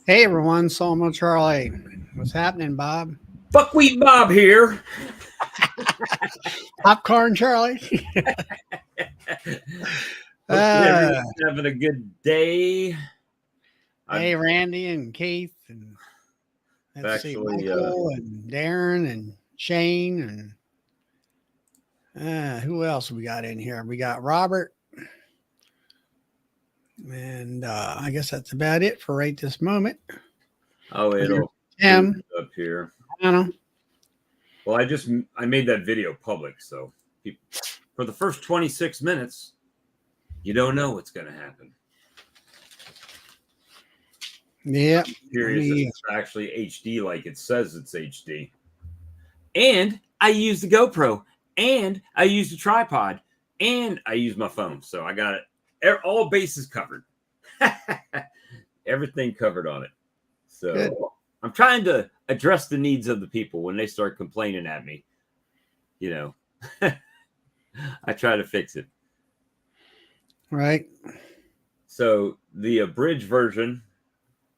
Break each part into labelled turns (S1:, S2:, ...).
S1: Hey everyone, Sawmill Charlie. What's happening, Bob?
S2: Buckwheat Bob here.
S1: Popcorn Charlie.
S2: Hopefully everyone's having a good day.
S1: Hey Randy and Keith and let's see, Michael and Darren and Shane and who else we got in here? We got Robert. And I guess that's about it for right this moment.
S2: Oh, it'll
S1: Tim
S2: up here.
S1: I don't know.
S2: Well, I made that video public, so people, for the first 26 minutes, you don't know what's going to happen.
S1: Yeah,
S2: Curious if it's actually HD like it says it's HD. And I use the GoPro, and I use the tripod, and I use my phone, so I got it. All bases covered. Everything covered on it. So good. I'm trying to address the needs of the people when they start complaining at me. You know, I try to fix it.
S1: Right.
S2: So the abridged version,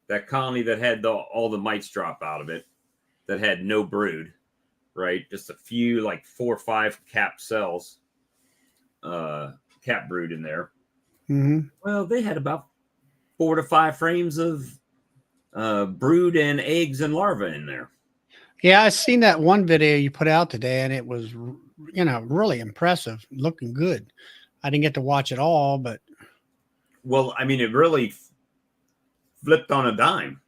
S2: that colony that had all the mites drop out of it, that had no brood, right? Just a few, like 4 or 5 capped cells, cap brood in there.
S1: Mm-hmm.
S2: Well, they had about 4 to 5 frames of brood and eggs and larvae in there.
S1: Yeah, I seen that one video you put out today, and it was, really impressive, looking good. I didn't get to watch it all, but
S2: well, I mean, it really flipped on a dime.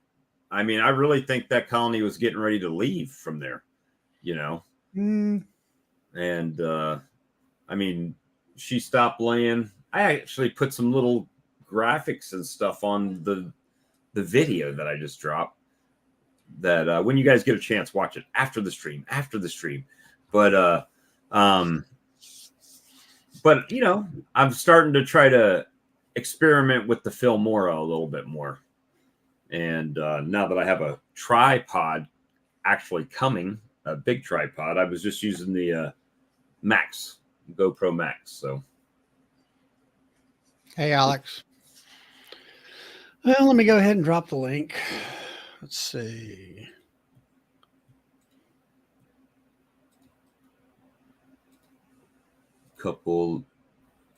S2: I mean, I really think that colony was getting ready to leave from there, And I mean, she stopped laying. I actually put some little graphics and stuff on the video that I just dropped. That when you guys get a chance, watch it after the stream. But I'm starting to try to experiment with the Filmora a little bit more. And now that I have a tripod actually coming, a big tripod, I was just using the Max, GoPro Max. So.
S1: Hey, Alex. Well, let me go ahead and drop the link. Let's see.
S2: Couple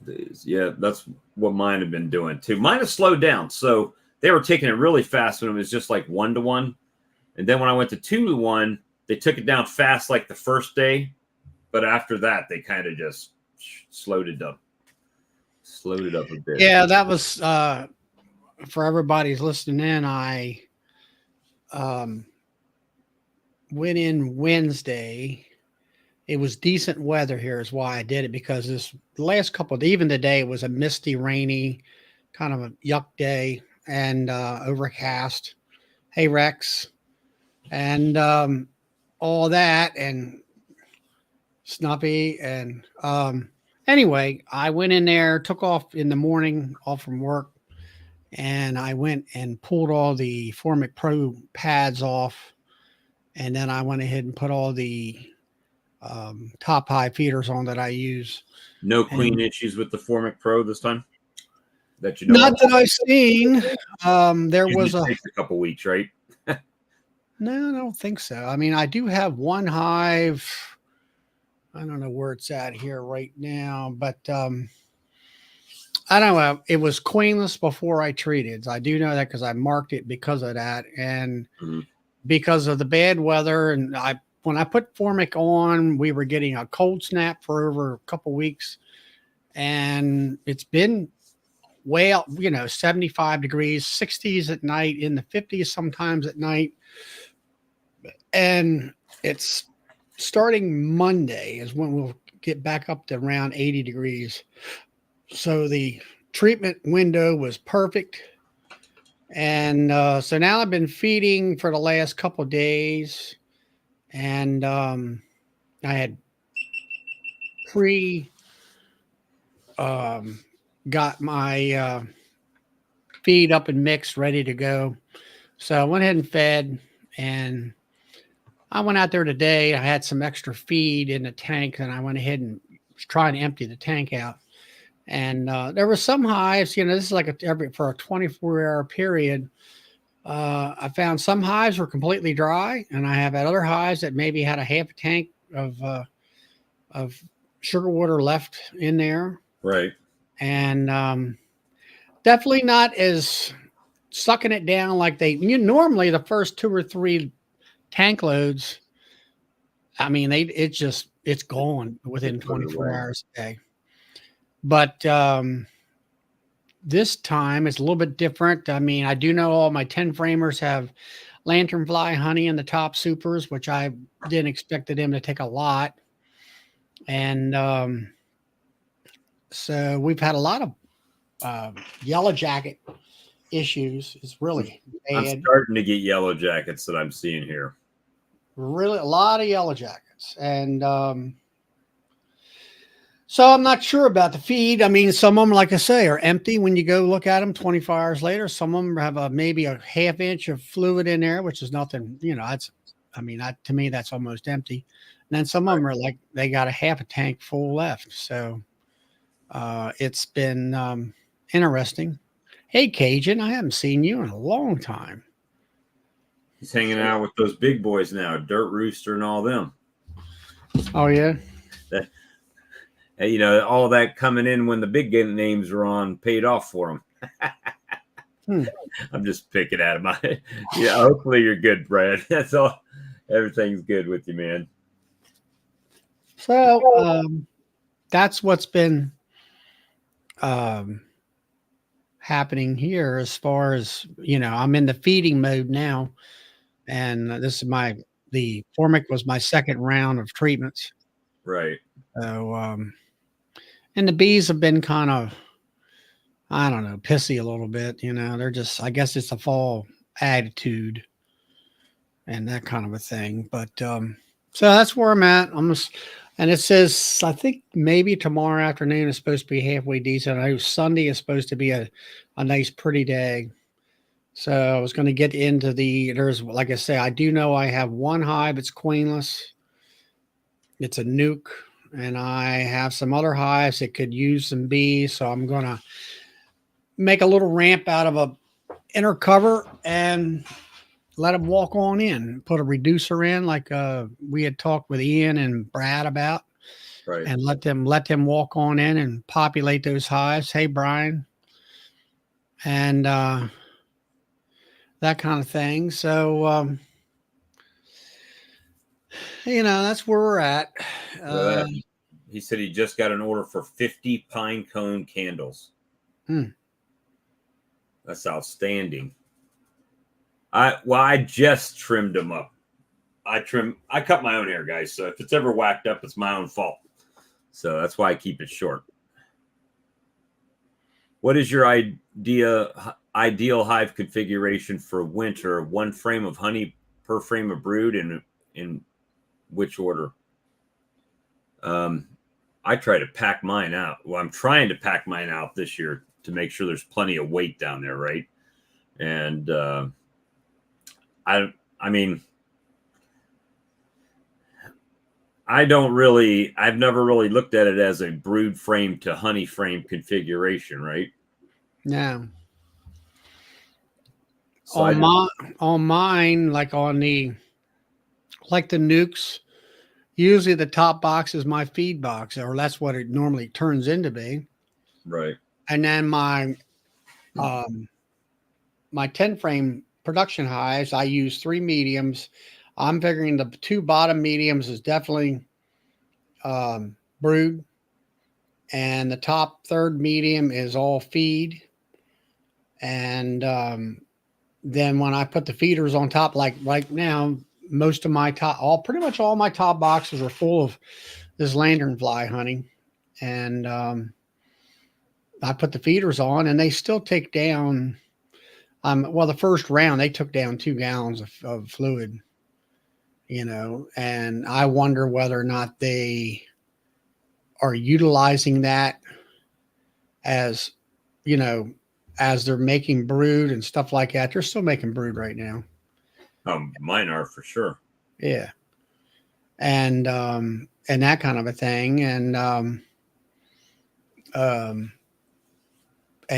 S2: days. Yeah, that's what mine have been doing too. Mine has slowed down. So they were taking it really fast when it was just like 1-to-1. And then when I went to 2-to-1, they took it down fast like the first day. But after that, they kind of just slowed it up a bit.
S1: Yeah, that was for everybody's listening in. I went in Wednesday. It was decent weather here is why I did it, because the last couple of days, even today, was a misty, rainy, kind of a yuck day and overcast. Hey, Rex. And all that and Snuppy. And anyway, I went in there, took off in the morning, off from work, and I went and pulled all the Formic Pro pads off. And then I went ahead and put all the top high feeders on that I use.
S2: No queen issues with the Formic Pro this time? That you know?
S1: Not that I've seen. There was
S2: takes a couple weeks, right?
S1: No, I don't think so. I mean, I do have one hive. I don't know where it's at here right now, but I don't know. It was queenless before I treated. I do know that because I marked it because of that, and because of the bad weather. And when I put Formic on, we were getting a cold snap for over a couple weeks, and it's been 75 degrees, 60s at night, in the 50s sometimes at night. And it's starting Monday is when we'll get back up to around 80 degrees. So the treatment window was perfect. And so now I've been feeding for the last couple of days. And I had got my feed up and mixed, ready to go. So I went ahead and fed, and I went out there today. I had some extra feed in the tank, and I went ahead and was trying to empty the tank out. And there were some hives, this is like for a 24-hour period. I found some hives were completely dry, and I have had other hives that maybe had a half a tank of sugar water left in there,
S2: Right.
S1: and definitely not as sucking it down like normally the first 2 or 3 tank loads. I mean, it's gone
S2: They
S1: within
S2: put it
S1: 24
S2: away.
S1: hours a day. But this time it's a little bit different. I mean, I do know all my 10 framers have lanternfly honey in the top supers, which I didn't expect them to take a lot. And so we've had a lot of yellow jacket issues. It's
S2: I'm,
S1: really
S2: I'm
S1: bad.
S2: starting to get yellow jackets that I'm seeing here.
S1: Really, a lot of yellow jackets. And so I'm not sure about the feed. I mean, some of them, like I say, are empty when you go look at them 24 hours later. Some of them have maybe a half inch of fluid in there, which is nothing, that's, I mean, to me, that's almost empty. And then some of them are like, they got a half a tank full left. So it's been interesting. Hey, Cajun, I haven't seen you in a long time.
S2: He's hanging out with those big boys now, Dirt Rooster and all them.
S1: Oh, yeah.
S2: That, all that coming in when the big game names are on paid off for him. I'm just picking at him. Yeah, hopefully you're good, Brad. That's all. Everything's good with you, man.
S1: So that's what's been um, happening here as far as, I'm in the feeding mode now. And this is the Formic was my second round of treatments.
S2: Right.
S1: So, and the bees have been kind of, I don't know, pissy a little bit. They're just, I guess it's a fall attitude and that kind of a thing. But so that's where I'm at. And it says, I think maybe tomorrow afternoon is supposed to be halfway decent. I know Sunday is supposed to be a nice, pretty day. So I was going to get into there's, like I say, I do know I have one hive. It's queenless. It's a nuke. And I have some other hives that could use some bees. So I'm going to make a little ramp out of a inner cover and let them walk on in, put a reducer in like we had talked with Ian and Brad about,
S2: Right.
S1: and let them walk on in and populate those hives. Hey, Brian. And that kind of thing. So, that's where we're at.
S2: He said he just got an order for 50 pine cone candles. That's outstanding. I just trimmed them up. I cut my own hair, guys. So if it's ever whacked up, it's my own fault. So that's why I keep it short. What is your ideal hive configuration for winter? One frame of honey per frame of brood, and in which order? I try to pack mine out. Well, I'm trying to pack mine out this year to make sure there's plenty of weight down there, right? And I mean, I've never really looked at it as a brood frame to honey frame configuration, right?
S1: No.
S2: So
S1: On mine, like the nukes, usually the top box is my feed box, or that's what it normally turns into be.
S2: Right.
S1: And then my 10 frame production hives, I use 3 mediums. I'm figuring the 2 bottom mediums is definitely brood, and the top third medium is all feed. And then when I put the feeders on top, like right now, most of my pretty much all my top boxes are full of this lanternfly honey. And I put the feeders on, and they still take down. Well, the first round they took down 2 gallons of fluid, and I wonder whether or not they are utilizing that as, as they're making brood and stuff like that. They're still making brood right now.
S2: Mine are for sure.
S1: Yeah. And that kind of a thing. And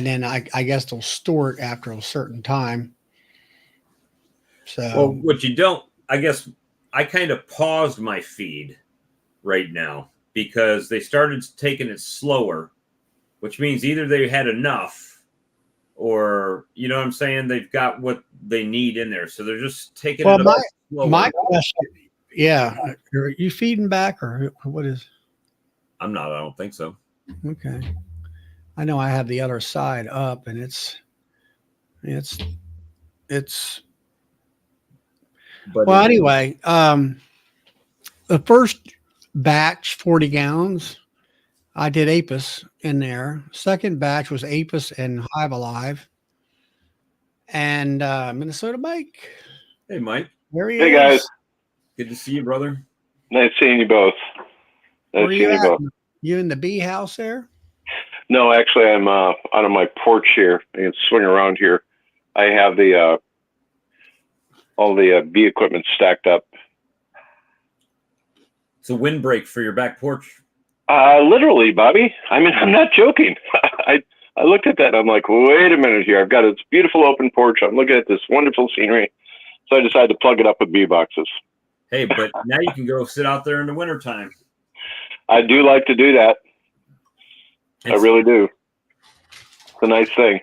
S1: then I guess they'll store it after a certain time.
S2: Well,
S1: So,
S2: what you don't, I guess I kind of paused my feed right now because they started taking it slower, which means either they had enough or, you know what I'm saying? They've got what they need in there. So they're just taking
S1: well,
S2: it a bit slower.
S1: my question, yeah, are you feeding back or what is?
S2: I'm not, I don't think so.
S1: Okay. I know I have the other side up and it's,
S2: But
S1: well, anyway, the first batch, 40 gallons, I did Apis in there. Second batch was Apis and Hive Alive. And Minnesota Mike,
S2: hey, Mike,
S1: there he
S3: Hey
S1: is.
S3: guys,
S2: good to see you, brother.
S3: nice seeing you both. Nice
S1: Where are you
S3: seeing you
S1: at?
S3: both.
S1: You in the bee house there?
S3: No, actually, I'm out on my porch here. I can swing around here. I have the all the bee equipment stacked up.
S2: It's a windbreak for your back porch.
S3: Literally, Bobby. I mean, I'm not joking. I looked at that. I'm like, wait a minute here. I've got this beautiful open porch. I'm looking at this wonderful scenery. So I decided to plug it up with bee boxes.
S2: Hey, but now you can go sit out there in the wintertime.
S3: I do like to do that. I really do. It's a nice thing.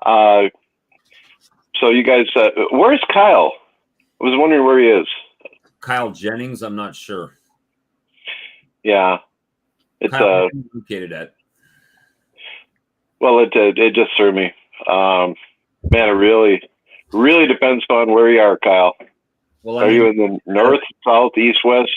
S3: So you guys, where's Kyle? I was wondering where he is.
S2: Kyle Jennings, I'm not sure.
S3: Yeah, it's
S2: Kyle, where are you located at?
S3: well, it just threw me. Man, it really depends on where you are, Kyle.
S2: Well,
S3: Are you in the north, south, east, west?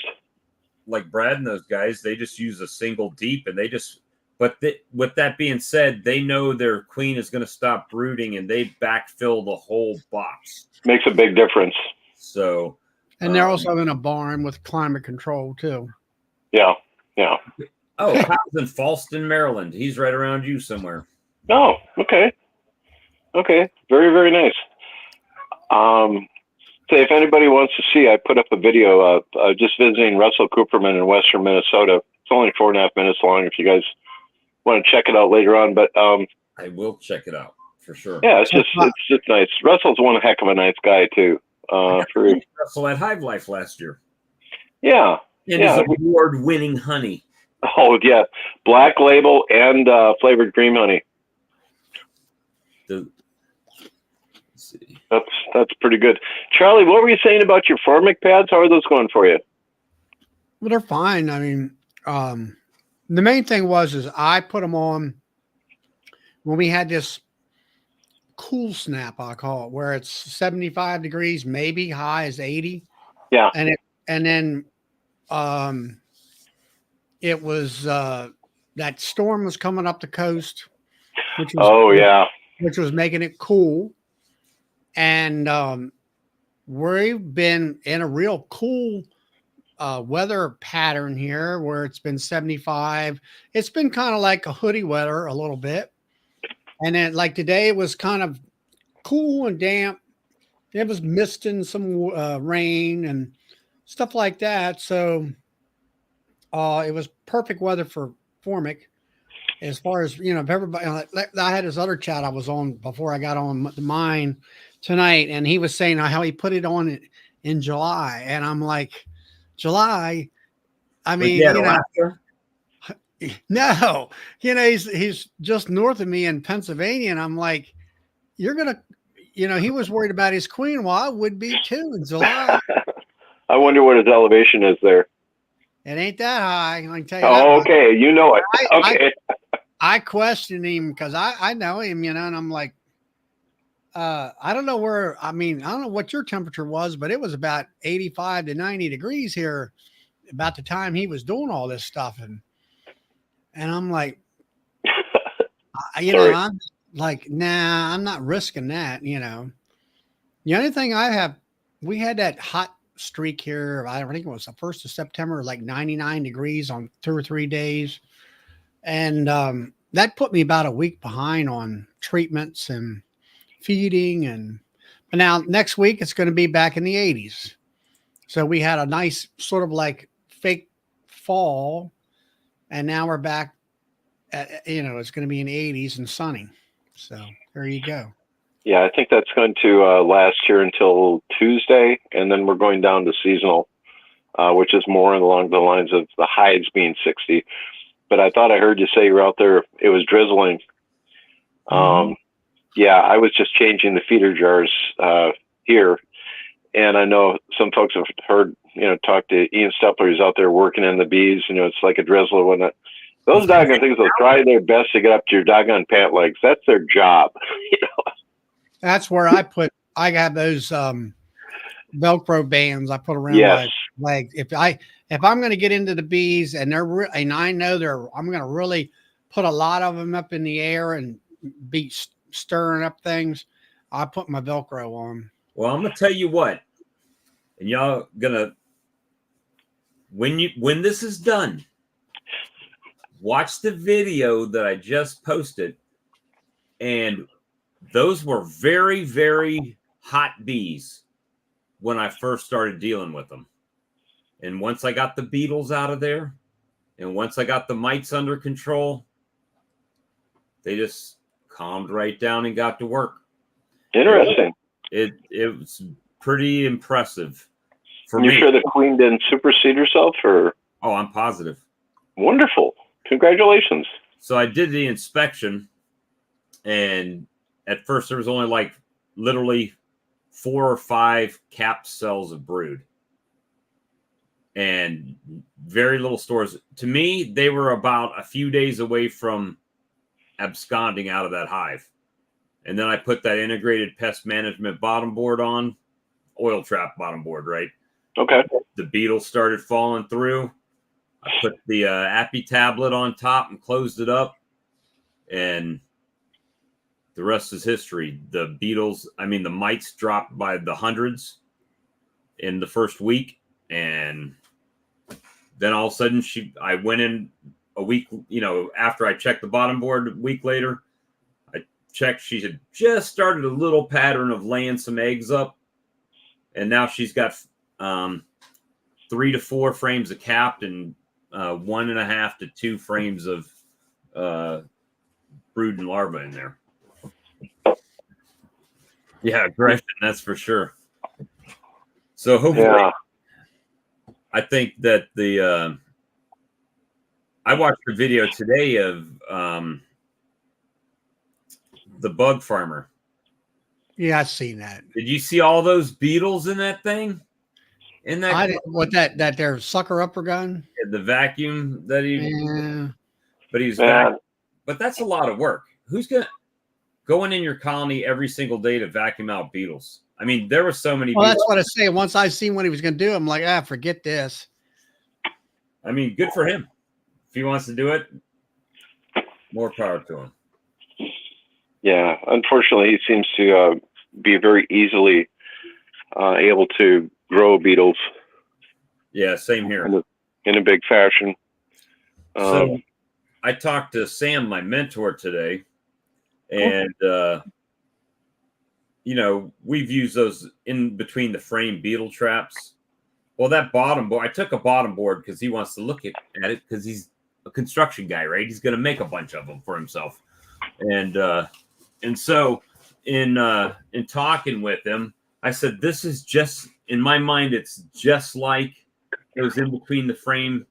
S2: Like Brad and those guys, they just use a single deep, and they just. But with that being said, they know their queen is going to stop brooding, and they backfill the whole box.
S3: Makes a big difference.
S2: So,
S1: And they're also in a barn with climate control too.
S3: Yeah.
S2: oh, Kyle's in Falston, Maryland. He's right around you somewhere.
S3: Oh, okay. Very, very nice. So if anybody wants to see, I put up a video just visiting Russell Cooperman in western Minnesota. It's only 4.5 minutes long if you guys want to check it out later on. But
S2: I will check it out for sure.
S3: yeah, it's just nice. Russell's one heck of a nice guy too.
S2: Russell at Hive Life last year.
S3: Yeah.
S2: And his award-winning honey.
S3: Oh yeah, black label and flavored cream honey.
S2: Let's see.
S3: That's pretty good. Charlie, what were you saying about your Formic pads? How are those going for you?
S1: Well, they're fine. I mean, the main thing is I put them on when we had this cool snap, I call it, where it's 75 degrees, maybe high as 80.
S3: Yeah.
S1: And then it was that storm was coming up the coast, which was making it cool. And we've been in a real cool weather pattern here where it's been 75. It's been kind of like a hoodie weather a little bit. And then like today it was kind of cool and damp. It was misting some rain and stuff like that. So it was perfect weather for Formic. As far as, if everybody, I had this other chat I was on before I got on mine tonight, and he was saying how he put it on in July. And I'm like, July? I mean, no, he's just north of me in Pennsylvania. And I'm like, you're going to, he was worried about his queen. Well, I would be too in July.
S3: I wonder what his elevation is there.
S1: It ain't that high. I can tell you.
S3: Oh, okay. You know it. Okay.
S1: I questioned him because I know him, and I'm like, I don't know I don't know what your temperature was, but it was about 85 to 90 degrees here about the time he was doing all this stuff. And I'm like, I'm like, nah, I'm not risking that, The only thing we had that hot streak here. I think it was the 1st of September, like 99 degrees on 2 or 3 days. And that put me about a week behind on treatments and feeding. But now next week, it's going to be back in the 80s. So we had a nice sort of like fake fall. And now we're back at, it's going to be in the 80s and sunny. So there you go.
S3: Yeah, I think that's going to last here until Tuesday, and then we're going down to seasonal, which is more along the lines of the hives being 60. But I thought I heard you say you were out there, it was drizzling. Yeah, I was just changing the feeder jars here, and I know some folks have heard, talk to Ian Stepler, who's out there working in the bees. It's like a drizzle or whatnot. Those doggone things will try their best to get up to your doggone pant legs. That's their job.
S1: That's where I got those Velcro bands I put around
S3: Yes.
S1: my legs. If I'm going to get into the bees and and I know I'm going to really put a lot of them up in the air and be stirring up things, I put my Velcro on.
S2: Well, I'm gonna tell you what, and y'all gonna when this is done, watch the video that I just posted, and those were very, very hot bees when I first started dealing with them. And once I got the beetles out of there, and once I got the mites under control, they just calmed right down and got to work.
S3: Interesting.
S2: It was pretty impressive for
S3: You
S2: me.
S3: sure the queen didn't supersede herself, or?
S2: Oh, I'm positive.
S3: Wonderful. Congratulations.
S2: So I did the inspection, and at first there was only like literally 4 or 5 capped cells of brood and very little stores. To me, they were about a few days away from absconding out of that hive. And then I put that integrated pest management bottom board on, oil trap bottom board, right?
S3: Okay.
S2: The beetles started falling through. I put the Appy tablet on top and closed it up. And the rest is history. The beetles, the mites dropped by the hundreds in the first week. And then all of a sudden I went in a week, after I checked the bottom board a week later, checked, she had just started a little pattern of laying some eggs up, and now she's got 3 to 4 frames of capped and 1.5 to 2 frames of brood and larva in there. Yeah, aggression, that's for sure. So hopefully, I think that I watched a video today of the bug farmer.
S1: Yeah, I've seen that.
S2: Did you see all those beetles in that thing? In that,
S1: I didn't, what that their sucker upper gun?
S2: the vacuum that he,
S1: Yeah.
S2: but he was but that's a lot of work. Who's going in your colony every single day to vacuum out beetles? There were so many.
S1: Well, that's what I say. Once I seen what he was going to do, I'm like, forget this.
S2: Good for him. If he wants to do it, more power to him.
S3: Yeah, unfortunately, he seems to be very easily able to grow beetles.
S2: Yeah, same here.
S3: In a big fashion.
S2: So I talked to Sam, my mentor, today, and we've used those in between the frame beetle traps. Well, that bottom board, I took a bottom board because he wants to look at it because he's a construction guy, right? He's going to make a bunch of them for himself, and so in talking with him, I said, this is just, in my mind, it's just like those in between the frame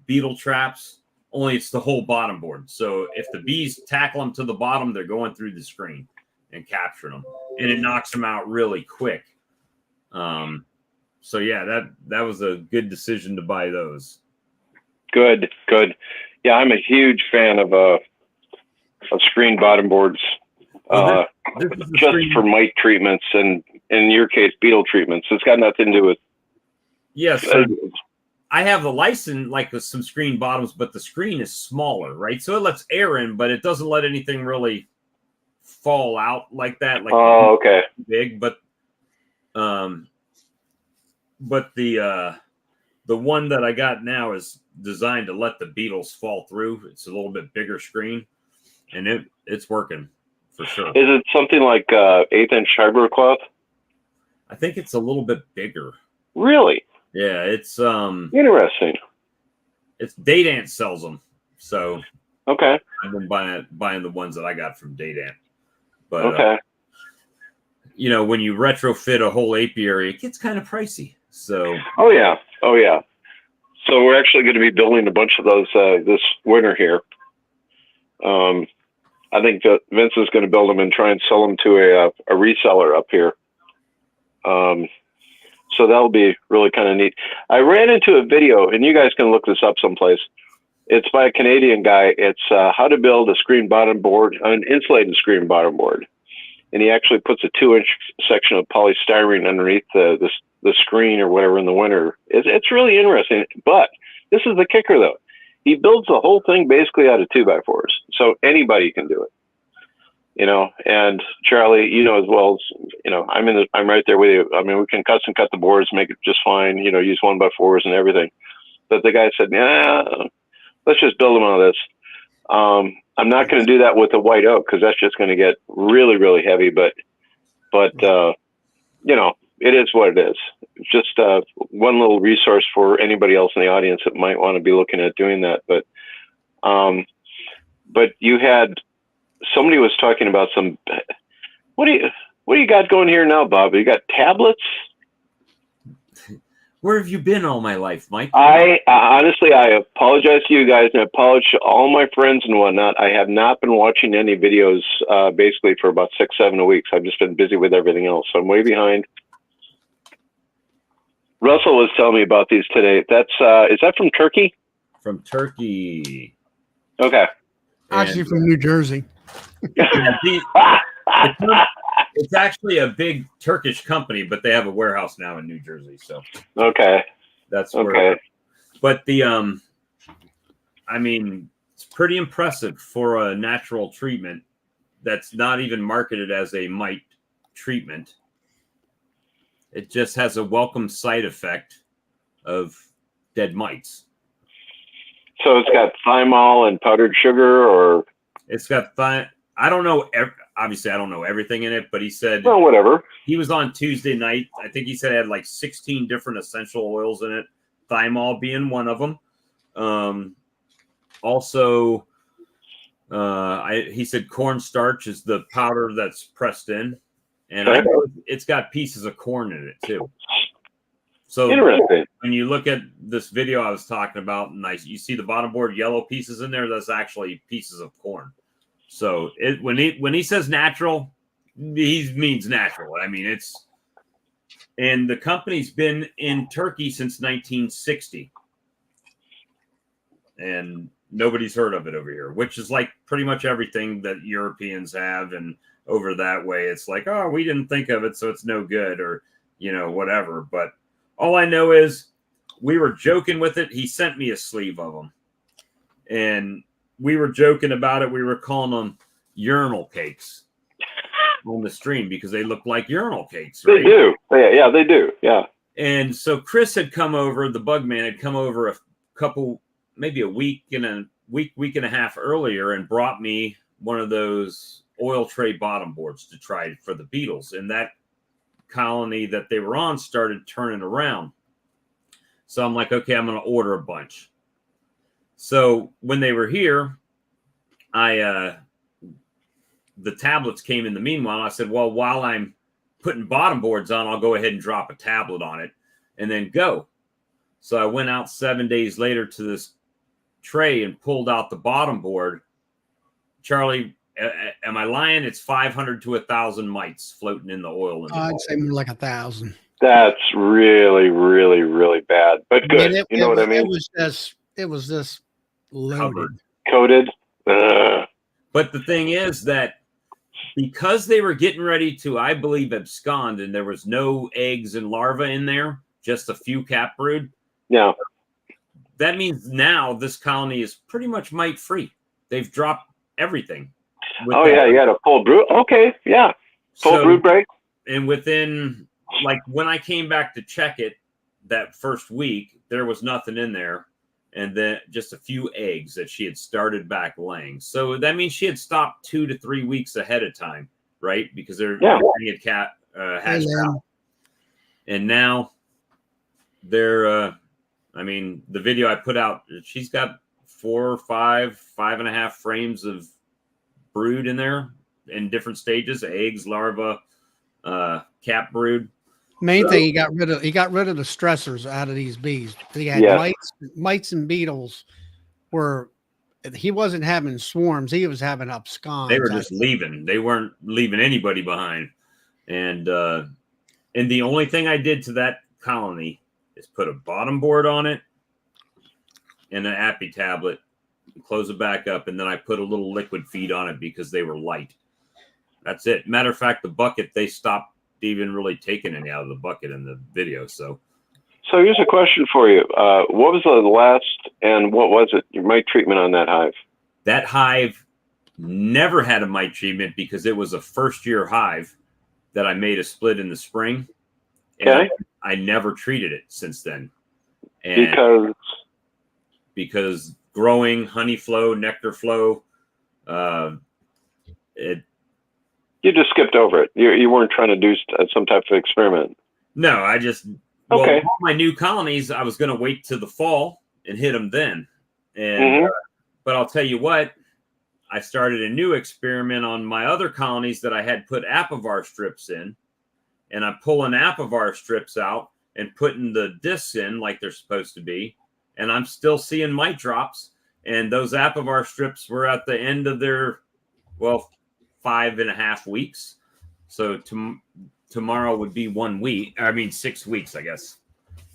S2: beetle traps, only it's the whole bottom board. So if the bees tackle them to the bottom, they're going through the screen and capturing them, and it knocks them out really quick. So yeah, that was a good decision to buy those.
S3: Good. Yeah, I'm a huge fan of screen bottom boards. Just for mite treatments and, in your case, beetle treatments. It's got nothing to do with.
S2: Yes, yeah, so I have the license like with some screen bottoms, but the screen is smaller, right? So it lets air in, but it doesn't let anything really fall out like that. Like
S3: okay,
S2: big, but the one that I got now is designed to let the beetles fall through. It's a little bit bigger screen, and it's working. For sure. Is
S3: it something like 1/8-inch hybrid cloth?
S2: I think it's a little bit bigger.
S3: Really?
S2: Yeah, it's
S3: interesting.
S2: It's Daydant sells them, so
S3: okay.
S2: I've been buying the ones that I got from Daydant. But
S3: okay.
S2: you know, when you retrofit a whole apiary, it gets kind of pricey. So.
S3: Oh yeah. So we're actually going to be building a bunch of those this winter here. I think that Vince is going to build them and try and sell them to a reseller up here. So that'll be really kind of neat. I ran into a video, and you guys can look this up someplace. It's by a Canadian guy. It's how to build a screen bottom board, an insulated screen bottom board. And he actually puts a 2-inch section of polystyrene underneath the screen or whatever in the winter. It's really interesting. But this is the kicker, though. He builds the whole thing basically out of 2x4s. So anybody can do it. You know, and Charlie, you know as well as, you know, I'm right there with you. I mean, we can custom cut the boards, make it just fine, you know, use 1x4s and everything. But the guy said, yeah, let's just build them out of this. I'm not going to do that with the white oak because that's just going to get really, really heavy. But you know, it is what it is. It's just one little resource for anybody else in the audience that might want to be looking at doing that. But you had, somebody was talking about some, what do you got going here now, Bob? You got tablets?
S2: Where have you been all my life, Mike?
S3: I honestly, I apologize to you guys and I apologize to all my friends and whatnot. I have not been watching any videos basically for about 6-7 weeks. I've just been busy with everything else. So I'm way behind. Russell was telling me about these today. That's is that from Turkey?
S2: From Turkey.
S3: Okay.
S1: Actually, from New Jersey.
S2: It's actually a big Turkish company, but they have a warehouse now in New Jersey. So
S3: okay,
S2: that's where.
S3: Okay.
S2: But the I mean, it's pretty impressive for a natural treatment that's not even marketed as a mite treatment. It just has a welcome side effect of dead mites.
S3: So it's got thymol and powdered sugar, or
S2: it's got I don't know. Obviously, I don't know everything in it, but he said,
S3: well, whatever.
S2: He was on Tuesday night. I think he said it had like 16 different essential oils in it, thymol being one of them. Also, he said cornstarch is the powder that's pressed in, and I know it's got pieces of corn in it too. So
S3: interesting.
S2: When you look at this video I was talking about, and you see the bottom board yellow pieces in there, that's actually pieces of corn. So when he says natural, he means natural. I mean, and the company's been in Turkey since 1960, and nobody's heard of it over here, which is like pretty much everything that Europeans have. And over that way, it's like, oh, we didn't think of it, so it's no good, or, you know, whatever. But all I know is we were joking with it. He sent me a sleeve of them, and we were joking about it. We were calling them urinal cakes on the stream because they look like urinal cakes, right?
S3: They do. Yeah, they do. Yeah.
S2: And so Chris had come over, the bug man had come over maybe a week and a half earlier and brought me one of those oil tray bottom boards to try for the beetles. And that colony that they were on started turning around. So I'm like, okay, I'm going to order a bunch. So when they were here, the tablets came in the meanwhile. I said, well, while I'm putting bottom boards on, I'll go ahead and drop a tablet on it and then go. So I went out 7 days later to this tray and pulled out the bottom board. Charlie, am I lying? It's 500 to 1,000 mites floating in the oil.
S1: I'd say more like 1,000.
S3: That's really, really, really bad, but good. You know what I mean?
S1: It was just loaded.
S3: Coated.
S2: But the thing is that because they were getting ready to, I believe, abscond, and there was no eggs and larvae in there, just a few cap brood.
S3: Yeah.
S2: That means now this colony is pretty much mite free. They've dropped everything.
S3: Yeah, you had a full brood. Okay, yeah, full brood break.
S2: And within, like, when I came back to check it that first week, there was nothing in there, and then just a few eggs that she had started back laying. So that means she had stopped 2 to 3 weeks ahead of time, right? Because they're hatched out, and now they're. I mean, the video I put out, she's got 4, 5, 5.5 frames of brood in there in different stages, eggs, larvae, cap brood.
S1: Main thing, he got rid of the stressors out of these bees. He had
S3: Yeah.
S1: mites and beetles were, he wasn't having swarms, he was having absconds.
S2: They were just leaving. They weren't leaving anybody behind. And the only thing I did to that colony is put a bottom board on it and an appy tablet, close it back up, and then I put a little liquid feed on it because they were light. That's it. Matter of fact, the bucket, they stopped even really taking any out of the bucket in the video. So
S3: here's a question for you. What was the last, and what was it, your mite treatment on that hive?
S2: That hive never had a mite treatment because it was a first-year hive that I made a split in the spring. And I never treated it since then. And because growing, honey flow, nectar flow,
S3: you just skipped over it. You weren't trying to do some type of experiment.
S2: No, I just, all my new colonies, I was going to wait till the fall and hit them then. And, but I'll tell you what, I started a new experiment on my other colonies that I had put apivar strips in, and I'm pulling apivar strips out and putting the discs in like they're supposed to be. And I'm still seeing mite drops. And those apivar strips were at the end of their, 5.5 weeks. So tomorrow would be 1 week. I mean, 6 weeks, I guess.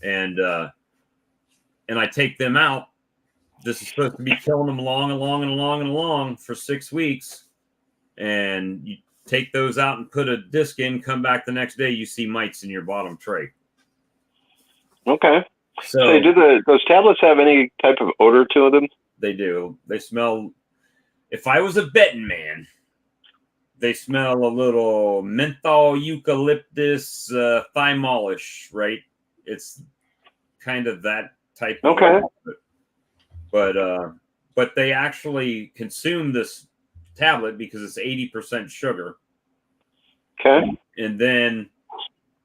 S2: And I take them out. This is supposed to be killing them along for 6 weeks. And you take those out and put a disc in, come back the next day, you see mites in your bottom tray.
S3: Okay.
S2: So
S3: do those tablets have any type of odor to them? They
S2: do. They smell, if I was a betting man, they smell a little menthol, eucalyptus, thymolish, right? It's kind of that type of but they actually consume this tablet because it's 80% sugar.
S3: Okay.
S2: And then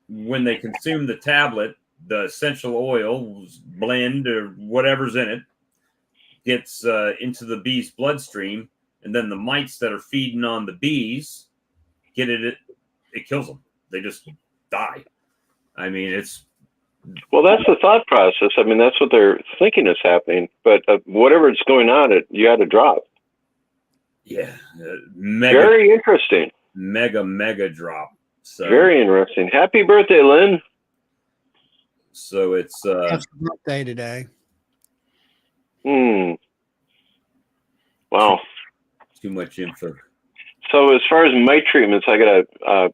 S2: when they consume the tablet, the essential oil blend or whatever's in it gets into the bee's bloodstream. And then the mites that are feeding on the bees get it kills them. They just die. I mean, that's the thought process. I mean, that's what they're thinking is happening. But whatever is going on, you got to drop. Yeah. Very interesting. Mega drop. So, very interesting. Happy birthday, Lynn. So it's
S1: happy birthday today.
S3: Wow.
S2: Too much info.
S3: So as far as mite treatments, I gotta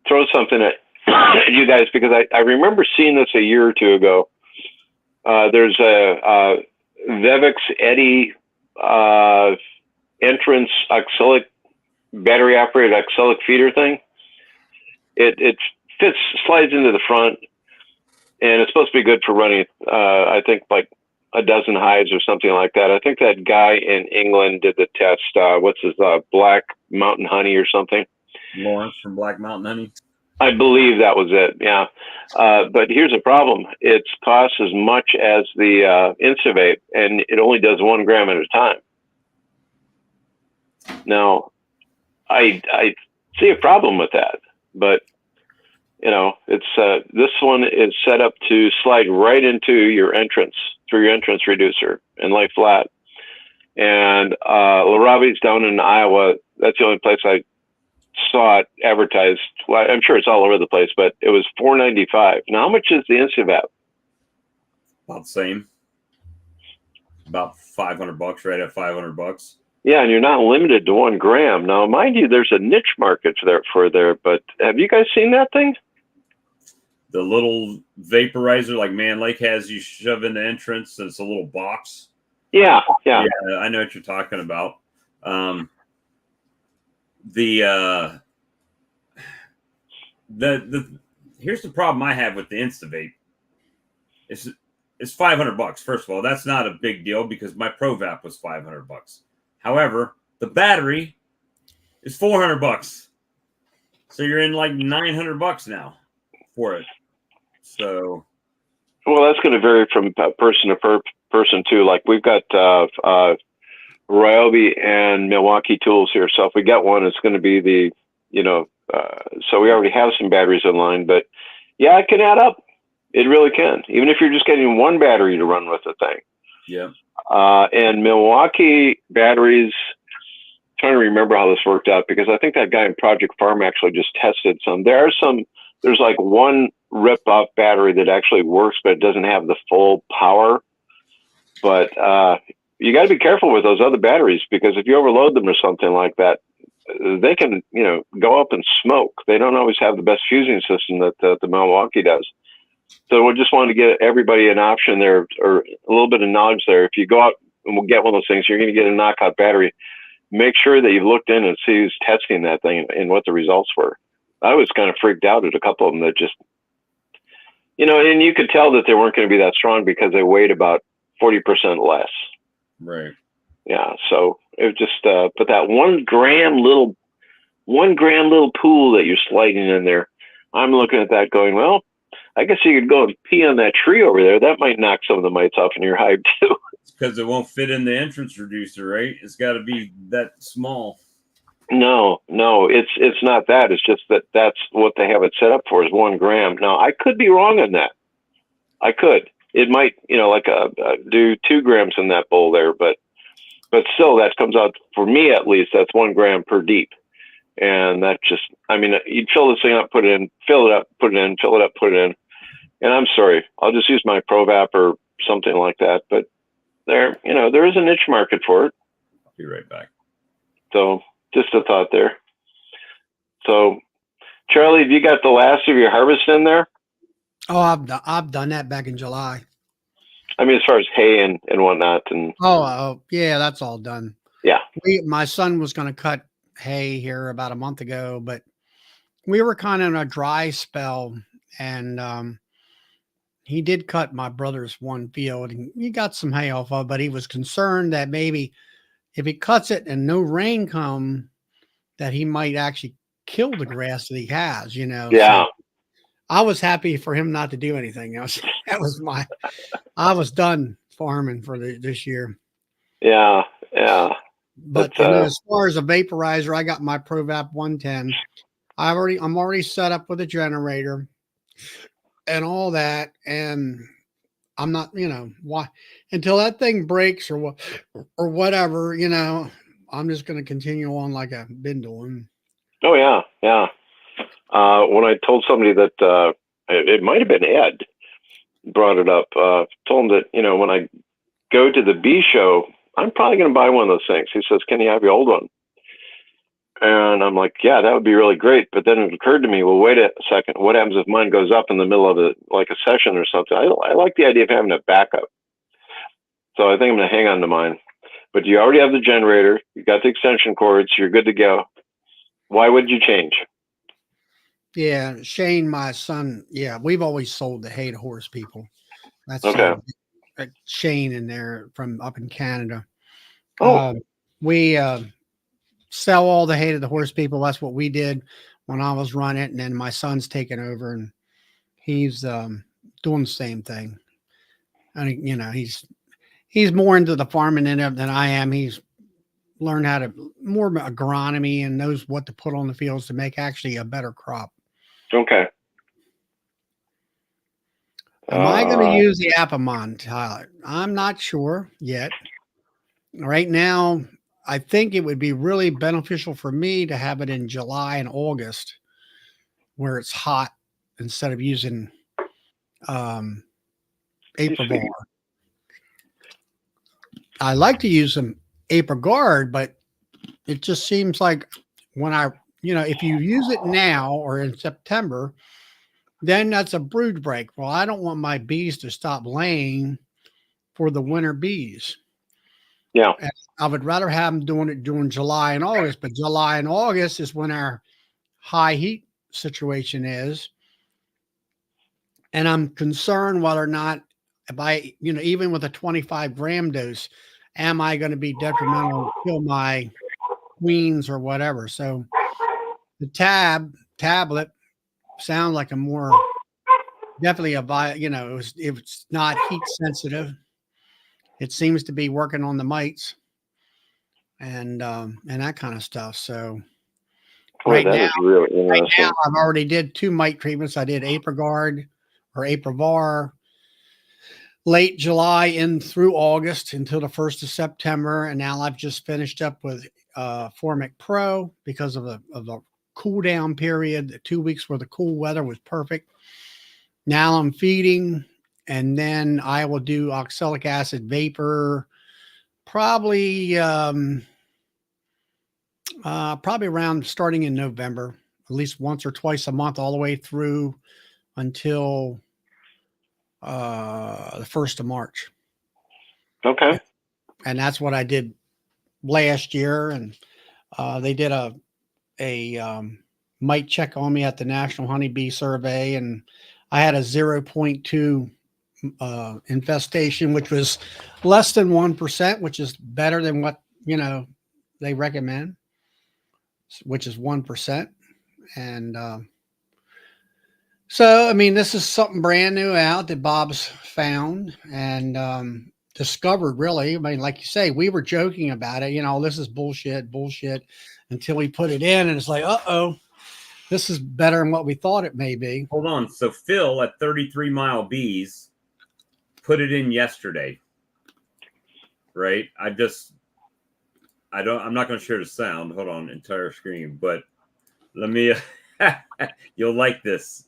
S3: throw something at you guys because I remember seeing this a year or two ago. There's a Vevix Eddy entrance oxalic battery operated oxalic feeder thing. It slides into the front, and it's supposed to be good for running. I think like a dozen hives or something like that. I think that guy in England did the test. What's his Black Mountain Honey or something?
S2: Lawrence from Black Mountain Honey.
S3: I believe that was it. Yeah. But here's a problem. It costs as much as the Instavape, and it only does 1 gram at a time. Now, I see a problem with that, but it's this one is set up to slide right into your entrance through your entrance reducer and lay flat. And Larabi's down in Iowa. That's the only place I saw it advertised. Well, I'm sure it's all over the place, but it was $4.95. Now, how much is the Instavac?
S2: About the same. About $500, right at $500.
S3: Yeah, and you're not limited to 1 gram. Now, mind you, there's a niche market there, but have you guys seen that thing?
S2: The little vaporizer like Man Lake has, you shove in the entrance, and it's a little box.
S3: Yeah.
S2: I know what you're talking about. Here's the problem I have with the InstaVape. It's $500. First of all, that's not a big deal because my ProVap was $500. However, the battery is $400. So you're in like $900 now for it. So,
S3: well, that's going to vary from person to person too. Like we've got Ryobi and Milwaukee tools here. So if we get one, it's going to be the So we already have some batteries in line, but yeah, it can add up. It really can, even if you're just getting one battery to run with the thing.
S2: Yeah.
S3: And Milwaukee batteries, trying to remember how this worked out, because I think that guy in Project Farm actually just tested some. There's like one rip off battery that actually works, but it doesn't have the full power. But you got to be careful with those other batteries, because if you overload them or something like that, they can, go up in smoke. They don't always have the best fusing system that the Milwaukee does. So we just wanted to get everybody an option there, or a little bit of knowledge there. If you go out and we'll get one of those things, you're going to get a knockout battery. Make sure that you've looked in and see who's testing that thing and what the results were. I was kind of freaked out at a couple of them that just, and you could tell that they weren't going to be that strong because they weighed about 40% less.
S2: Right.
S3: Yeah. So it was just, but that 1 gram little pool that you're sliding in there, I'm looking at that going, well, I guess you could go and pee on that tree over there. That might knock some of the mites off in your hive too.
S2: It's because it won't fit in the entrance reducer, right? It's got to be that small.
S3: No, it's not that. It's just that's what they have it set up for, is 1 gram. Now, I could be wrong on that. I could. It might, do 2 grams in that bowl there, but still, that comes out, for me at least, that's 1 gram per deep. And that just, you'd fill this thing up, put it in, fill it up, put it in, fill it up, put it in. And I'm sorry, I'll just use my ProVap or something like that. But there is a niche market for it.
S2: I'll be right back.
S3: So just a thought there. So, Charlie, have you got the last of your harvest in there?
S1: Oh, I've done that back in July.
S3: As far as hay and whatnot. And
S1: Oh, yeah, that's all done.
S3: Yeah.
S1: My son was going to cut hay here about a month ago, but we were kind of in a dry spell, and he did cut my brother's one field, and he got some hay off of, but he was concerned that maybe if he cuts it and no rain come, that he might actually kill the grass that he has,
S3: Yeah.
S1: So I was happy for him not to do anything else. I was done farming for this year.
S3: Yeah.
S1: But as far as a vaporizer, I got my ProVap 110. I'm already set up with a generator and all that, and I'm not, why until that thing breaks or whatever, I'm just going to continue on like I've been doing.
S3: Oh yeah. When I told somebody that it might have been Ed brought it up, told him that when I go to the bee show, I'm probably going to buy one of those things. He says, "Can you have your old one?" And I'm like, "Yeah, that would be really great." But then it occurred to me, well, wait a second. What happens if mine goes up in the middle of a session or something? I like the idea of having a backup. So I think I'm going to hang on to mine. But you already have the generator. You got the extension cords. You're good to go. Why would you change?
S1: Yeah, Shane, my son. Yeah, we've always sold the hay to horse people. That's
S3: okay.
S1: Shane in there from up in Canada.
S3: Oh,
S1: we sell all the hay to the horse people. That's what we did when I was running it, and then my son's taken over, and he's doing the same thing. And he's more into the farming than I am. He's learned how to more agronomy and knows what to put on the fields to make actually a better crop.
S3: okay.
S1: Am I going to use the Apamon, Tyler? I'm not sure yet. Right now, I think it would be really beneficial for me to have it in July and August where it's hot instead of using April. I like to use some April Guard, but it just seems like when if you use it now or in September, then that's a brood break. Well, I don't want my bees to stop laying for the winter bees.
S3: Yeah.
S1: And I would rather have them doing it during July and August, but July and August is when our high heat situation is. And I'm concerned whether or not if I, even with a 25 gram dose, am I going to be detrimental to kill my queens or whatever? So the tablet sounds like a more definitely if it's not heat sensitive, it seems to be working on the mites and that kind of stuff. So Right
S3: that
S1: now,
S3: is really
S1: right
S3: interesting.
S1: now, I've already did 2 mite treatments. I did Apriguard or Aprivar late July in through August until the 1st of September. And now I've just finished up with Formic Pro because of the cool down period. The 2 weeks where the cool weather was perfect. Now I'm feeding, and then I will do oxalic acid vapor probably probably around starting in November, at least once or twice a month, all the way through until the 1st of March.
S3: Okay.
S1: And that's what I did last year. And they did a mite check on me at the National Honeybee Survey, and I had a 0.2 infestation, which was less than 1%, which is better than what they recommend, which is 1%. And so, I mean, this is something brand new out that Bob's found and discovered, really. I mean, like you say, we were joking about it. This is bullshit, until we put it in, and it's like, uh-oh, this is better than what we thought it may be.
S2: Hold on. So Phil at 33 Mile Bees put it in yesterday, right? I'm not going to share the sound. Hold on, entire screen, but let me, you'll like this.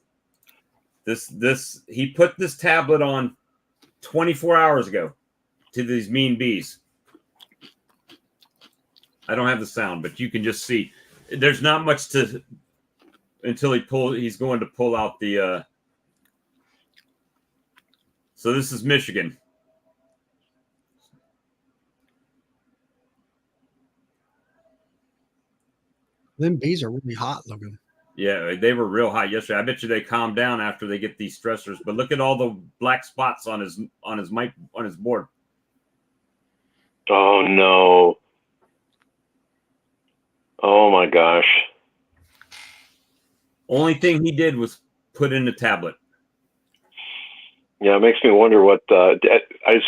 S2: He put this tablet on 24 hours ago to these mean bees. I don't have the sound, but you can just see there's not much to until he's going to pull out the so this is Michigan.
S1: Them bees are really hot looking.
S2: Yeah, they were real hot yesterday. I bet you they calm down after they get these stressors. But look at all the black spots on his board.
S3: Oh no. Oh my gosh.
S2: Only thing he did was put in the tablet.
S3: Yeah, it makes me wonder what I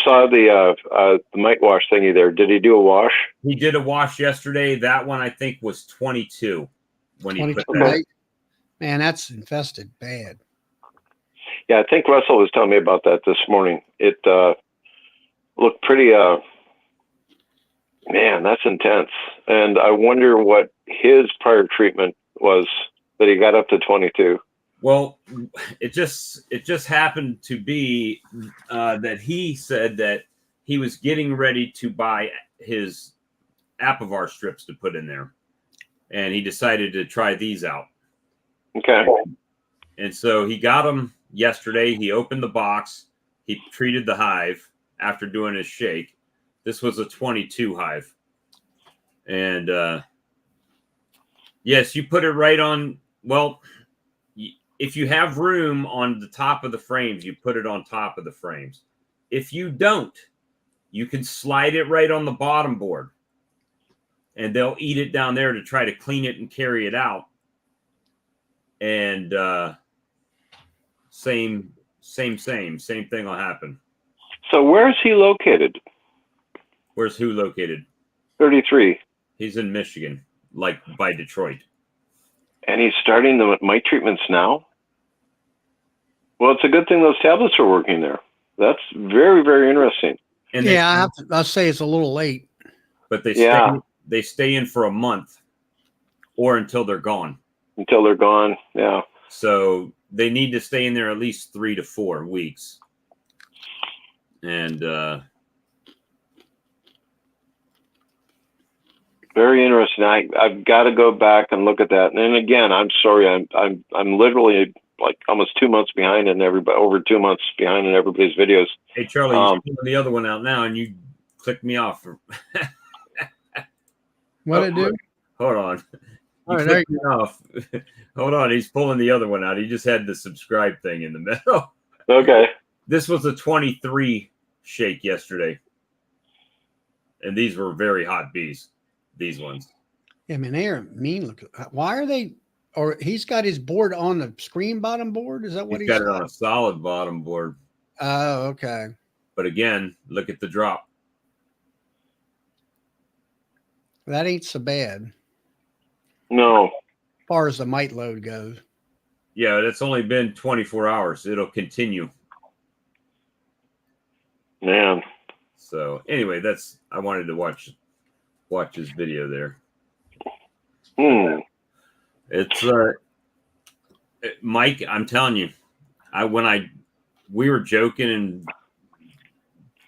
S3: saw the mite wash thingy there. Did he do a wash?
S2: He did a wash yesterday. That one I think was 22 when he put that.
S1: Right? Man, that's infested bad.
S3: Yeah, I think Russell was telling me about that this morning. It looked pretty man, that's intense. And I wonder what his prior treatment was that he got up to 22.
S2: Well, it just happened to be that he said that he was getting ready to buy his Apivar strips to put in there, and he decided to try these out.
S3: Okay.
S2: And so he got them yesterday. He opened the box. He treated the hive after doing his shake. This was a 22 hive. And yes, you put it right on. Well, if you have room on the top of the frames, you put it on top of the frames. If you don't, you can slide it right on the bottom board, and they'll eat it down there to try to clean it and carry it out. And same thing will happen.
S3: So where is he located?
S2: Where's who located?
S3: 33.
S2: He's in Michigan, like by Detroit.
S3: And he's starting the mite treatments now? Well, it's a good thing those tablets are working there. That's very, very interesting.
S2: And
S1: yeah, I'll say it's a little late.
S2: But
S3: Yeah.
S2: they stay in for a month or until they're gone.
S3: Until they're gone, yeah.
S2: So they need to stay in there at least 3 to 4 weeks. And
S3: very interesting. I've got to go back and look at that. And then again, I'm sorry, I'm literally like almost 2 months behind in over 2 months behind in everybody's videos.
S2: hey, Charlie, you're pulling the other one out now, and you clicked me off.
S1: What did it do?
S2: Hold on.
S1: All right,
S2: clicked me off. Hold on. He's pulling the other one out. He just had the subscribe thing in the middle.
S3: Okay.
S2: This was a 23 shake yesterday. And these were very hot bees. These ones.
S1: Yeah, man, they are mean. Look, why are they? Or he's got his board on the screen bottom board. Is that what
S2: He's got it on a solid bottom board.
S1: Oh, okay.
S2: But again, look at the drop.
S1: That ain't so bad.
S3: No.
S1: far as the mite load goes.
S2: Yeah, it's only been 24 hours. It'll continue.
S3: Man.
S2: So anyway, I wanted to watch his video there. It's Mike, I'm telling you, we were joking and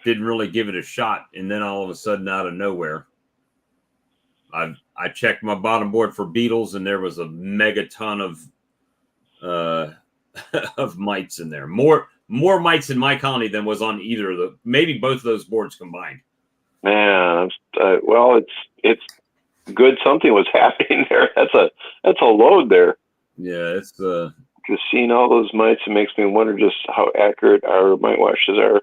S2: didn't really give it a shot, and then all of a sudden, out of nowhere, I checked my bottom board for beetles, and there was a megaton of mites in there. More mites in my colony than was on either of maybe both of those boards combined.
S3: Man, well, it's good something was happening there. That's a load there.
S2: Yeah, it's
S3: just seeing all those mites, it makes me wonder just how accurate our mite washes are.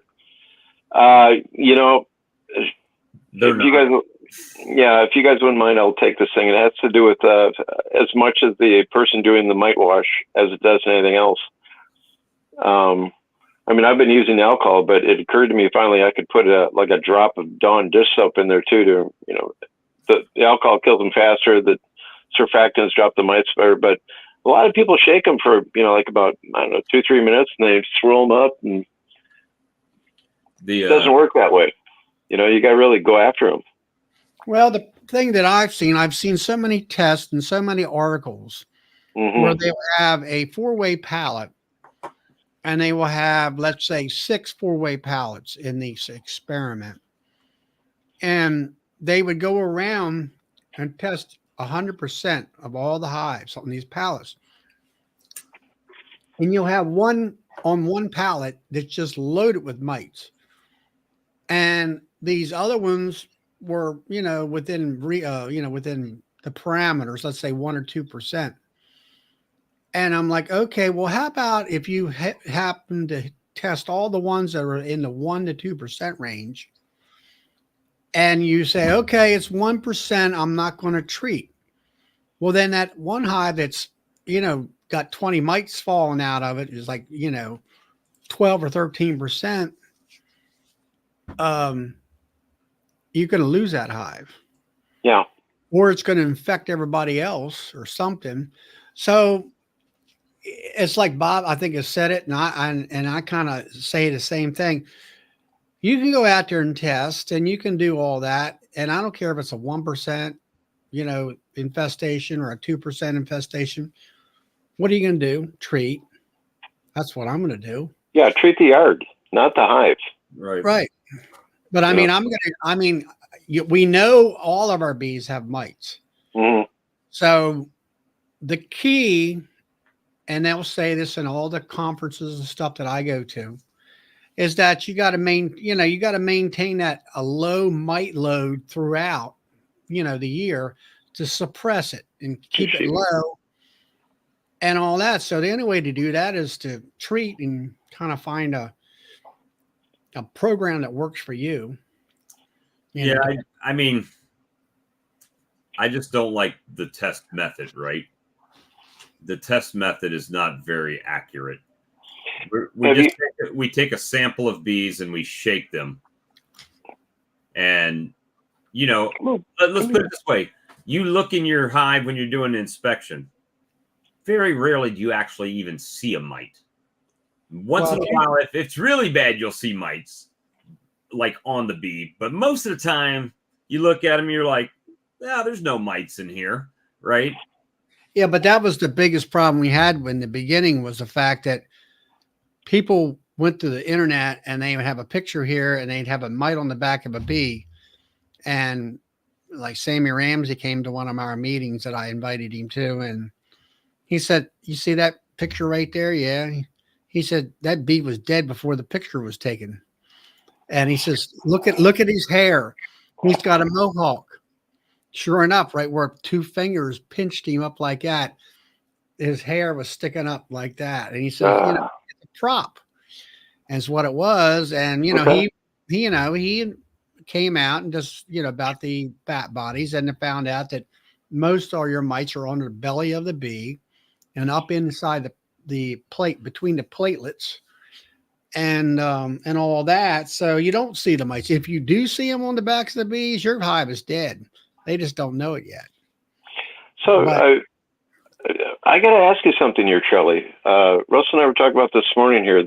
S3: You know, if you guys wouldn't mind, I'll take this thing. It has to do with as much as the person doing the mite wash as it does anything else. I mean, I've been using alcohol, but it occurred to me finally I could put a drop of Dawn dish soap in there too. To, you know, the alcohol kills them faster. The surfactants drop the mites better. But a lot of people shake them for, you know, like about, I don't know, 2-3 minutes, and they swirl them up, and it doesn't work that way. You know, you got to really go after them.
S1: Well, the thing that I've seen so many tests and so many articles where they will have a 4-way pallet, and they will have, let's say, 6 4-way pallets in this experiment. And they would go around and test 100% of all the hives on these pallets. And you'll have one pallet that's just loaded with mites. And these other ones were, you know, within the parameters, let's say 1 or 2%. And I'm like, okay, well, how about if you happen to test all the ones that are in the 1 to 2% range, and you say, okay, it's 1%, I'm not going to treat. Well, then that one hive that's, you know, got 20 mites falling out of it is like, you know, 12 or 13%. You're going to lose that hive.
S3: Yeah.
S1: Or it's going to infect everybody else or something. So it's like Bob, I think, has said it, and I kind of say the same thing. You can go out there and test, and you can do all that, and I don't care if it's a 1%, you know, infestation or a 2% infestation. What are you going to do? Treat. That's what I'm going to do.
S3: Yeah, treat the yard, not the hive.
S1: Right. But I mean, we know all of our bees have mites. So the key, and they'll say this in all the conferences and stuff that I go to, is that you got to maintain that a low mite load throughout, you know, the year to suppress it and keep it low and all that. So the only way to do that is to treat and kind of find a program that works for you.
S2: Yeah, I mean, I just don't like the test method, right? The test method is not very accurate. We take a sample of bees and we shake them. And, you know, let's put it this way. You look in your hive when you're doing an inspection. Very rarely do you actually even see a mite. Once in a while, if it's really bad, you'll see mites like on the bee. But most of the time, you look at them, you're like, yeah, there's no mites in here, right?
S1: Yeah, but that was the biggest problem we had in the beginning, was the fact that people went to the internet and they would have a picture here and they'd have a mite on the back of a bee. And like Sammy Ramsey came to one of our meetings that I invited him to, and he said, you see that picture right there? Yeah. He said that bee was dead before the picture was taken. And he says, look at his hair. He's got a mohawk. Sure enough, right where 2 fingers pinched him up like that, his hair was sticking up like that. And he said, you know, it's a prop. And it's what it was. And, you know, he came out and just, you know, about the bat bodies, and found out that most of your mites are on the belly of the bee and up inside the plate, between the platelets and all that. So you don't see the mites. If you do see them on the backs of the bees, your hive is dead. They just don't know it yet.
S3: So I got to ask you something here, Charlie. Russ and I were talking about this morning here.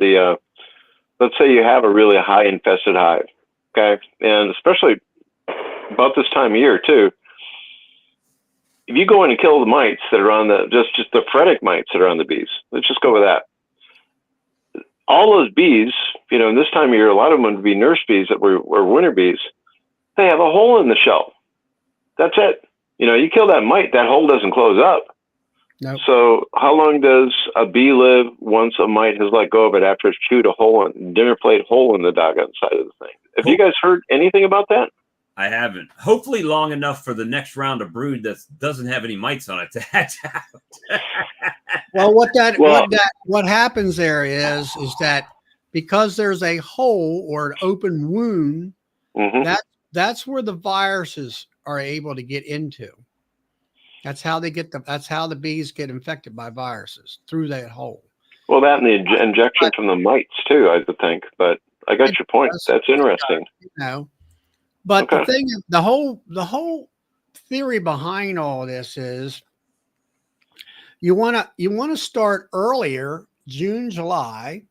S3: Let's say you have a really high infested hive, okay, and especially about this time of year too. If you go in and kill the mites that are on just the phoretic mites that are on the bees, let's just go with that. All those bees, you know, in this time of year, a lot of them would be nurse bees that were winter bees. They have a hole in the shell. That's it. You know, you kill that mite, that hole doesn't close up.
S1: Nope.
S3: So how long does a bee live once a mite has let go of it after it's chewed a dinner plate hole in the doggone side of the thing? Have you guys heard anything about that?
S2: I haven't. Hopefully long enough for the next round of brood that doesn't have any mites on it to hatch out.
S1: Well, what happens there is that because there's a hole or an open wound, that's where the viruses are able to get into. That's how the bees get infected by viruses, through that hole.
S3: Well, that and the injection from the mites too, I would think. But I got your point. That's interesting.
S1: You know, but the thing, the whole theory behind all this is you want to start earlier, June, July,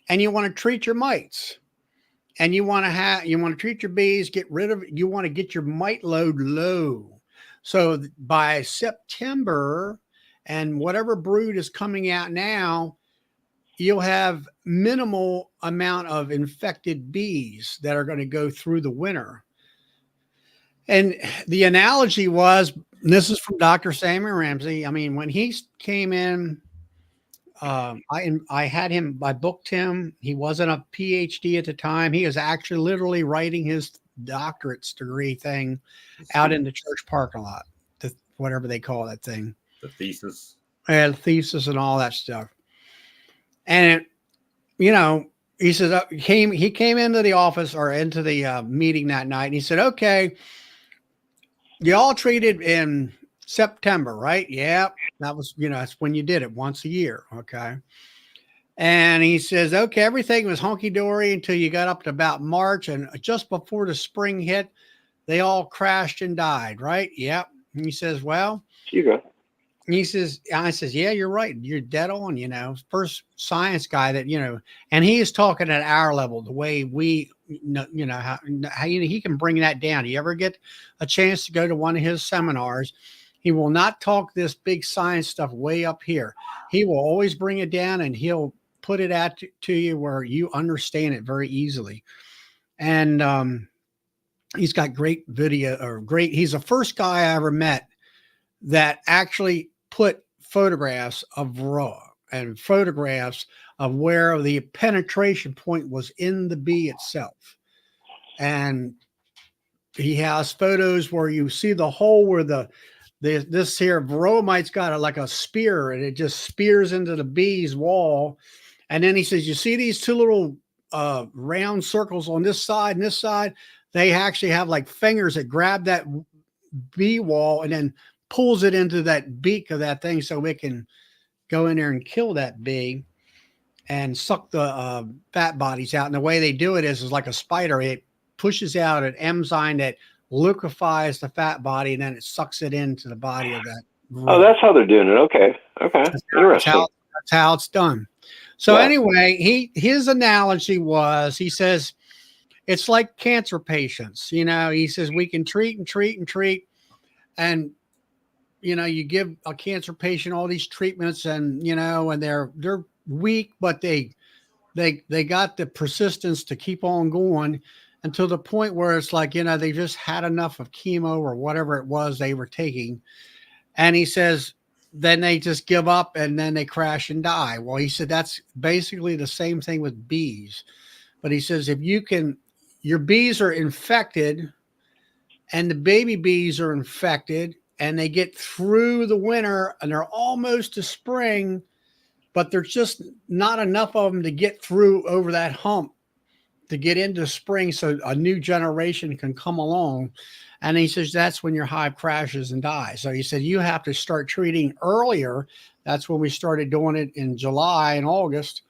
S1: and you want to treat your mites, and you want to treat your bees, you want to get your mite load low. So by September, and whatever brood is coming out now, you'll have minimal amount of infected bees that are going to go through the winter. And the analogy was, and this is from Dr. Samuel Ramsey. I mean, when he came in, I booked him. He wasn't a PhD at the time. He was actually literally writing his doctorate's degree thing out in the church parking lot, whatever they call that thing.
S2: The thesis.
S1: Yeah, the thesis and all that stuff. And, you know, he says, he came into the office or into the meeting that night, and he said, okay, you all treated in September, right? Yeah, that was, you know, that's when you did it once a year. Okay. And he says, okay, everything was hunky-dory until you got up to about March, and just before the spring hit, they all crashed and died, right? Yep. And he says, well,
S3: you go.
S1: I says, yeah, you're right. You're dead on, you know, first science guy that, you know, and he is talking at our level, the way we, you know, how he can bring that down. You ever get a chance to go to one of his seminars, he will not talk this big science stuff way up here. He will always bring it down, and he'll put it out to you where you understand it very easily. And he's got great video, he's the first guy I ever met that actually put photographs of varroa and photographs of where the penetration point was in the bee itself. And he has photos where you see the hole where this here varroa mite's got like a spear, and it just spears into the bee's wall. And then he says, you see these two little round circles on this side and this side? They actually have like fingers that grab that bee wall and then pulls it into that beak of that thing so it can go in there and kill that bee and suck the fat bodies out. And the way they do it is like a spider. It pushes out an enzyme that liquefies the fat body, and then it sucks it into the body of that.
S3: Oh, that's how they're doing it. Okay. Interesting.
S1: That's how it's done. So anyway, his analogy was, he says, it's like cancer patients. You know, he says we can treat and treat and treat, and you know, you give a cancer patient all these treatments, and you know, and they're weak, but they got the persistence to keep on going until the point where it's like, you know, they just had enough of chemo or whatever it was they were taking. And he says, then they just give up and then they crash and die. Well, he said that's basically the same thing with bees. But he says, if your bees are infected and the baby bees are infected and they get through the winter and they're almost to spring, but there's just not enough of them to get through over that hump to get into spring so a new generation can come along. And he says that's when your hive crashes and dies. So he said you have to start treating earlier. That's when we started doing it in July and August.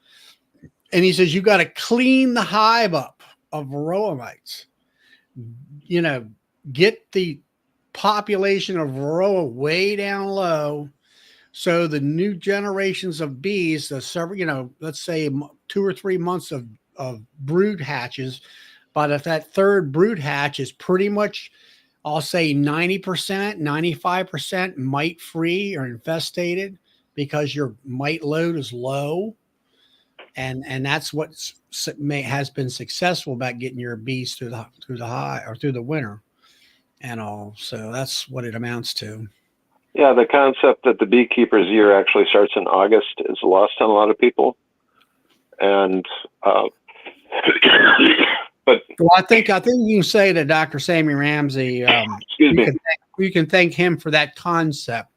S1: And he says you got to clean the hive up of varroa mites. You know, get the population of varroa way down low So the new generations of bees, the several, let's say 2 or 3 months of brood hatches, but if that third brood hatch is pretty much, I'll say 90%, 95% mite free or infestated because your mite load is low. And that's what has been successful about getting your bees through the high or through the winter and all. So that's what it amounts to.
S3: Yeah, the concept that the beekeeper's year actually starts in August is lost on a lot of people. And but
S1: well, I think you can say that Dr. Sammy Ramsey.
S3: excuse me.
S1: You can thank him for that concept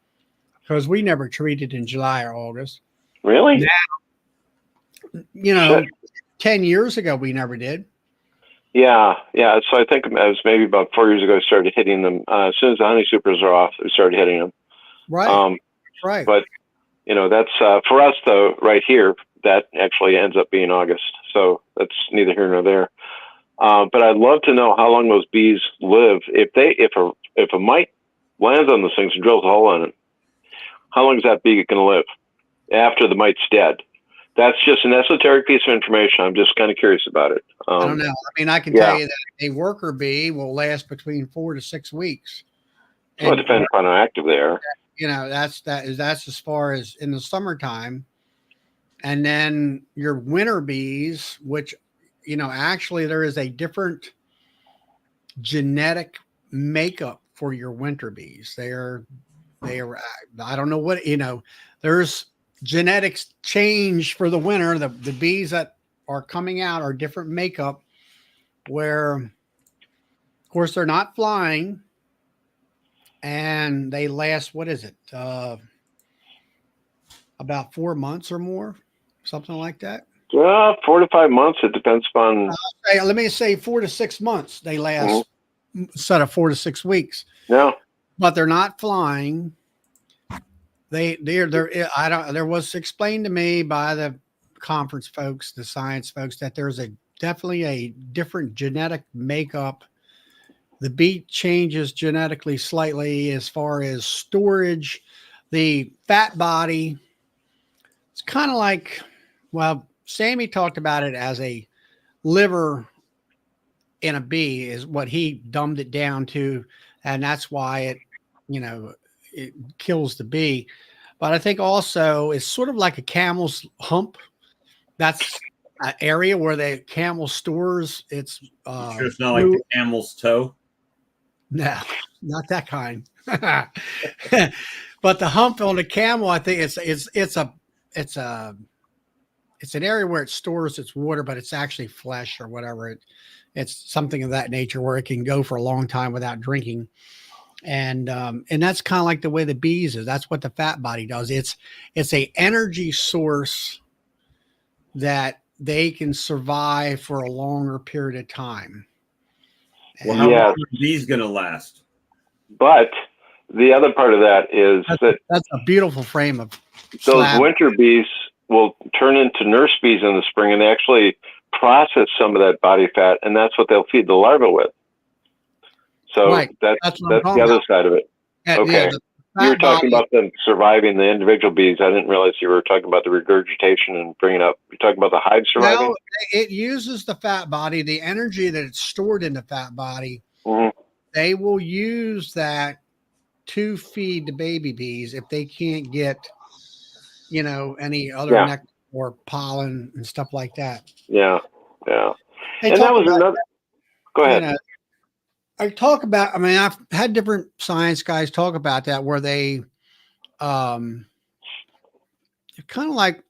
S1: because we never treated in July or August.
S3: Really?
S1: Now, 10 years ago we never did.
S3: Yeah. So I think it was maybe about 4 years ago I started hitting them. As soon as the honey supers are off, we started hitting them.
S1: Right. Right.
S3: But that's for us though. Right here, that actually ends up being August. So that's neither here nor there. But I'd love to know how long those bees live. If a mite lands on those things and drills a hole in it, how long is that bee going to live after the mite's dead? That's just an esoteric piece of information. I'm just kind of curious about it.
S1: I don't know. I mean, I can tell you that a worker bee will last between 4 to 6 weeks.
S3: Well, it depends upon how active they are.
S1: That's as far as in the summertime. And then your winter bees, which, actually there is a different genetic makeup for your winter bees. They are, I don't know what, there's genetics change for the winter. The bees that are coming out are different makeup where, of course, they're not flying and they last, what is it? About 4 months or more, something like that.
S3: 4 to 5 months. It depends upon.
S1: Let me say 4 to 6 months. They last instead of 4 to 6 weeks.
S3: Yeah,
S1: but they're not flying. There was explained to me by the conference folks, the science folks, that there's definitely a different genetic makeup. The bee changes genetically slightly as far as storage. The fat body, it's kind of like, well, Sammy talked about it as a liver in a bee is what he dumbed it down to. And that's why it kills the bee. But I think also it's sort of like a camel's hump. That's an area where the camel stores its.
S2: Sure, it's not like the camel's toe.
S1: No, not that kind. But the hump on the camel, I think it's an area where it stores its water, but it's actually flesh or whatever. It's something of that nature where it can go for a long time without drinking. And that's kind of like the way the bees is. That's what the fat body does. It's a energy source that they can survive for a longer period of time.
S2: Well, how long are bees going to last?
S3: But the other part of that is
S1: that's a beautiful frame of
S3: those winter bees will turn into nurse bees in the spring, and they actually process some of that body fat, and that's what they'll feed the larvae with. So that's the other side of it. Okay. You were talking about them surviving, the individual bees. I didn't realize you were talking about the regurgitation and bringing up. You're talking about the hive surviving?
S1: Well, it uses the fat body, the energy that it's stored in the fat body.
S3: Mm-hmm.
S1: They will use that to feed the baby bees if they can't get, any other nectar or pollen and stuff like that.
S3: Yeah. And that was another. Go ahead.
S1: I've had different science guys talk about that where they kind of like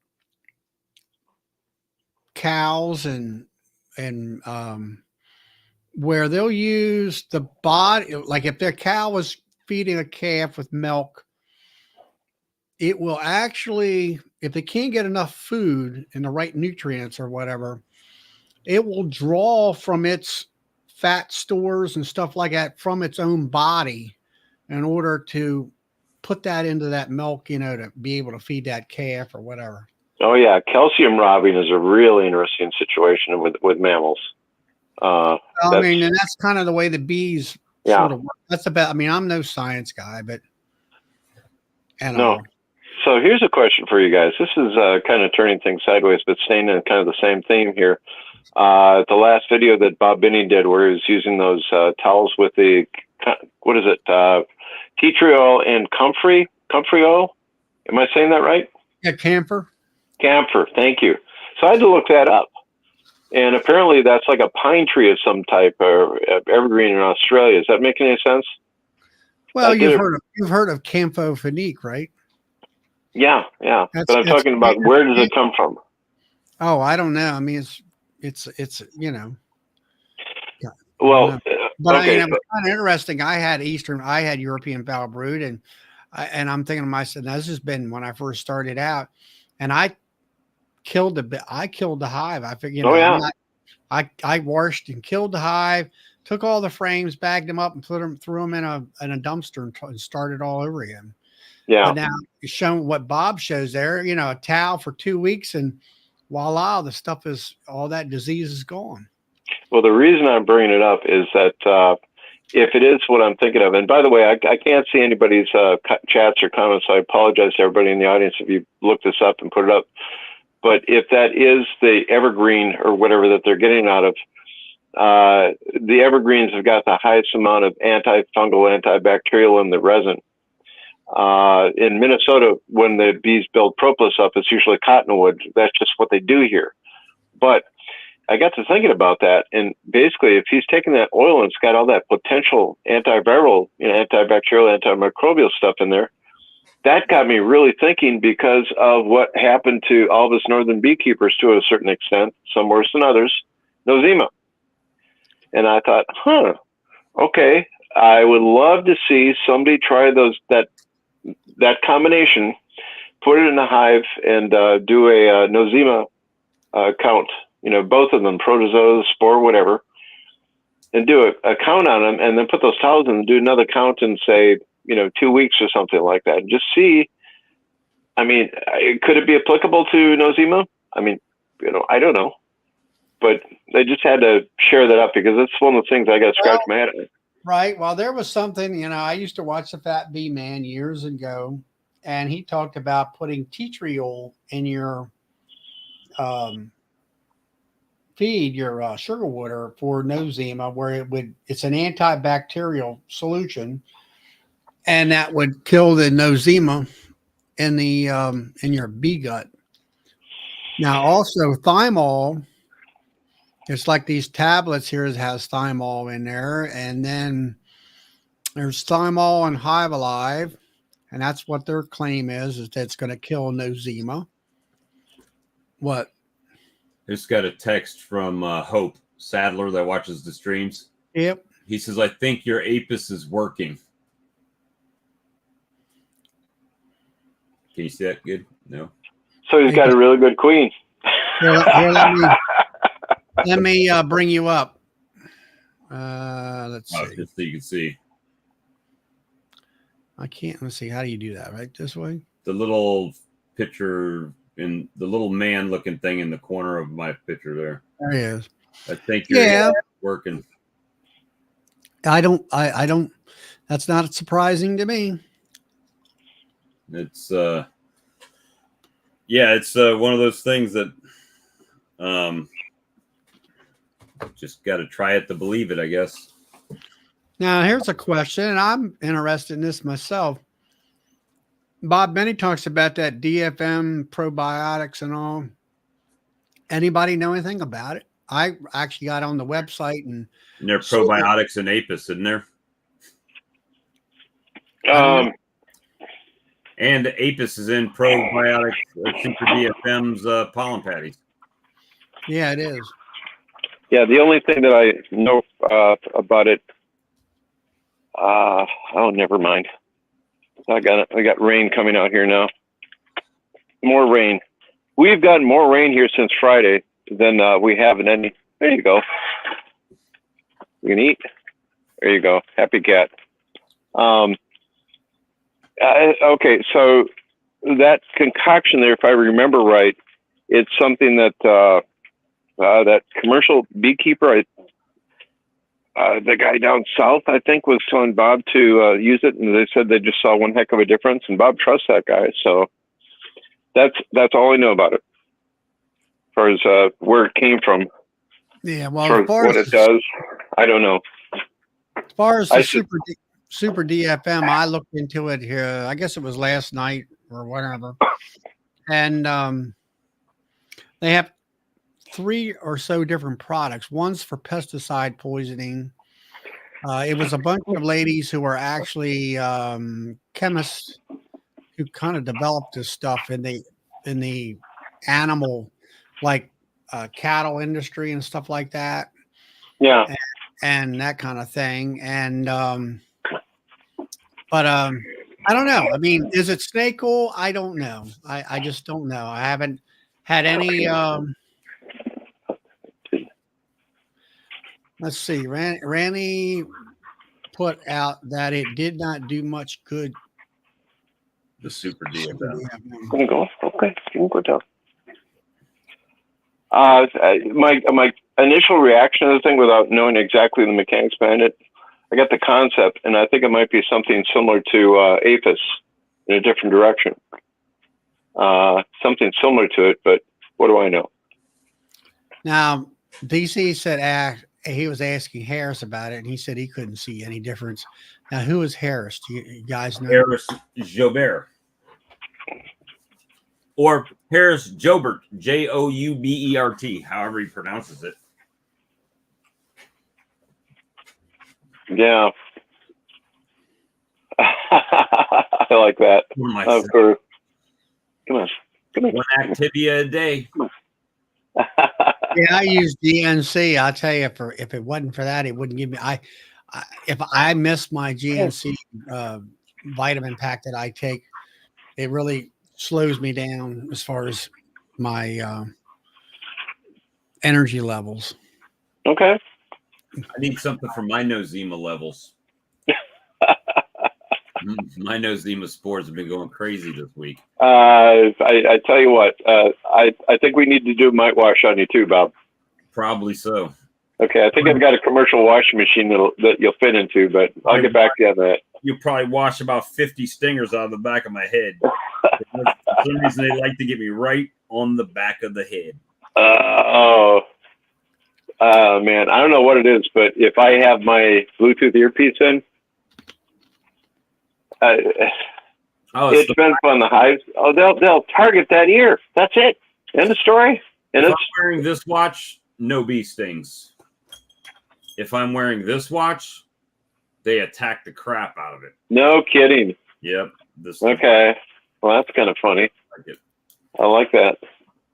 S1: cows and where they'll use the body, like if their cow was feeding a calf with milk, it will actually, if they can't get enough food and the right nutrients or whatever, it will draw from its fat stores and stuff like that from its own body in order to put that into that milk, to be able to feed that calf or whatever.
S3: Oh yeah. Calcium robbing is a really interesting situation with mammals.
S1: And that's kind of the way the bees sort of work. That's about, I'm no science guy, but
S3: no. So here's a question for you guys. This is kind of turning things sideways, but staying in kind of the same theme here. The last video that Bob Binney did, where he was using those towels with the, what is it, tea tree oil and comfrey oil. Am I saying that right?
S1: Yeah, camphor.
S3: Camphor, thank you. So I had to look that up. And apparently that's like a pine tree of some type, or evergreen in Australia. Does that make any sense?
S1: Well, you've heard of camphophenique, right?
S3: Yeah. But I'm talking about, where does it come from?
S1: Oh, I don't know. I mean, it's you know.
S3: Well,
S1: but
S3: okay.
S1: I mean, it was kind of interesting. I had European foul brood, and I'm thinking to myself, now this has been when I first started out, and I killed the hive. I figured, I washed and killed the hive, took all the frames, bagged them up, and threw them in a dumpster and started all over again.
S3: Yeah.
S1: But now showing what Bob shows there, a towel for 2 weeks, and voila, the stuff all that disease is gone.
S3: Well, the reason I'm bringing it up is that if it is what I'm thinking of, and by the way, I can't see anybody's chats or comments, so I apologize to everybody in the audience if you look this up and put it up. But if that is the evergreen or whatever that they're getting out of, the evergreens have got the highest amount of antifungal, antibacterial in the resin. In Minnesota, when the bees build propolis up, it's usually cottonwood. That's just what they do here. But I got to thinking about that, and basically, if he's taking that oil and it's got all that potential antiviral, antibacterial, antimicrobial stuff in there, that got me really thinking, because of what happened to all of us northern beekeepers to a certain extent, some worse than others, nosema. And I thought, okay, I would love to see somebody try that combination, put it in a hive, and do a nosema count. Both of them, protozoa, spore, whatever, and do a count on them, and then put those towels in and do another count in, say, 2 weeks or something like that, and just see. I mean, could it be applicable to nosema? I mean, I don't know, but I just had to share that up because it's one of the things I got to scratch my head at.
S1: Right. Well, there was something, I used to watch the Fat Bee Man years ago, and he talked about putting tea tree oil in your feed, your sugar water for nosema, where it's an antibacterial solution, and that would kill the nosema in the in your bee gut. Now, also thymol, it's like these tablets here has thymol in there, and then there's thymol and Hive Alive, and that's what their claim is that it's going to kill nosema. What?
S2: I just got a text from Hope Sadler that watches the streams.
S1: Yep.
S2: He says, I think your Apis is working. Can you see that good? No.
S3: So he's got a really good queen.
S1: Here, let me bring you up. Let's see.
S2: Just so you can see.
S1: I can't. Let's see. How do you do that? Right this way?
S2: The little picture in the little man looking thing in the corner of my picture there.
S1: There he is.
S2: I think you're working.
S1: I don't. That's not surprising to me.
S2: It's it's one of those things that just got to try it to believe it, I guess.
S1: Now, here's a question, and I'm interested in this myself. Bob Binney talks about that DFM probiotics and all. Anybody know anything about it? I actually got on the website and
S2: there are probiotics in Apis, isn't there? And Apis is in probiotics, Super DFM's pollen patties.
S1: Yeah, it is.
S3: Yeah, the only thing that I know about it, never mind. I got rain coming out here now. More rain. We've gotten more rain here since Friday than we have in any. There you go. You can eat. There you go. Happy cat. Okay, so that concoction there, if I remember right, it's something that that commercial beekeeper, the guy down south, I think, was telling Bob to use it, and they said they just saw one heck of a difference, and Bob trusts that guy. So That's all I know about it. As far as where it came from,
S1: Yeah,
S3: as
S1: well,
S3: far as what it does, I don't know.
S1: as far as
S3: I
S1: the
S3: should-
S1: super DFM, I looked into it here. I guess it was last night or whatever, and they have 3 or so different products. One's for pesticide poisoning. It was a bunch of ladies who were actually chemists who kind of developed this stuff in the animal, like cattle industry and stuff like that,
S3: Yeah.
S1: and that kind of thing. And but I don't know. I mean, is it snake oil? I don't know. I just don't know. I haven't had any. Let's see. Randy put out that it did not do much good.
S2: The super DFM.
S3: I'm gonna go. Okay, you can go down. My initial reaction to the thing, without knowing exactly the mechanics behind it, I got the concept, and I think it might be something similar to Aphis in a different direction. Something similar to it, but what do I know?
S1: Now, DC said he was asking Harris about it, and he said he couldn't see any difference. Now, who is Harris? Do you guys know?
S2: Harris Jobert. Or Harris Jobert, Joubert, however he pronounces it.
S3: Yeah. I like that.
S2: What am I
S3: Of
S2: saying?
S3: course. Come on. Come on.
S2: One Activia a day.
S1: Yeah, I use GNC. I'll tell you, if it wasn't for that, it wouldn't give me. If I miss my GNC vitamin pack that I take, it really slows me down as far as my energy levels.
S3: Okay.
S2: I need something for my nosema levels. My nosema spores have been going crazy this week.
S3: I tell you what, I think we need to do Mite wash on you too, Bob.
S2: Probably so.
S3: Okay, I think I've got a commercial washing machine that you'll fit into, but I'll get back to you on that.
S2: You'll probably wash about 50 stingers out of the back of my head. For some reason, they like to get me right on the back of the head.
S3: Man, I don't know what it is, but if I have my Bluetooth earpiece in, it depends on the hives. Oh, they'll target that ear. That's it. End of story. And
S2: if
S3: it's
S2: I'm wearing this watch, no bee stings. If I'm wearing this watch, they attack the crap out of it.
S3: no kidding.
S2: Yep. This
S3: Okay. Well, that's kind of funny. I like that.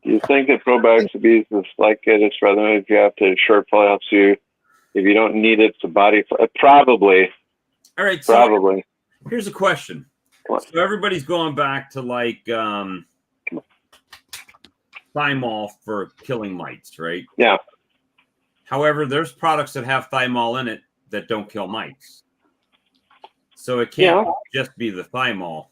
S3: Do you think that probiotics bees is like it? It's rather if you have to short playoffs you. If you don't need it, it's a body. Probably.
S2: All right. So
S3: Probably.
S2: here's a question.
S3: What?
S2: So everybody's going back to like thymol for killing mites, right?
S3: Yeah.
S2: However, there's products that have thymol in it that don't kill mites. So it can't just be the thymol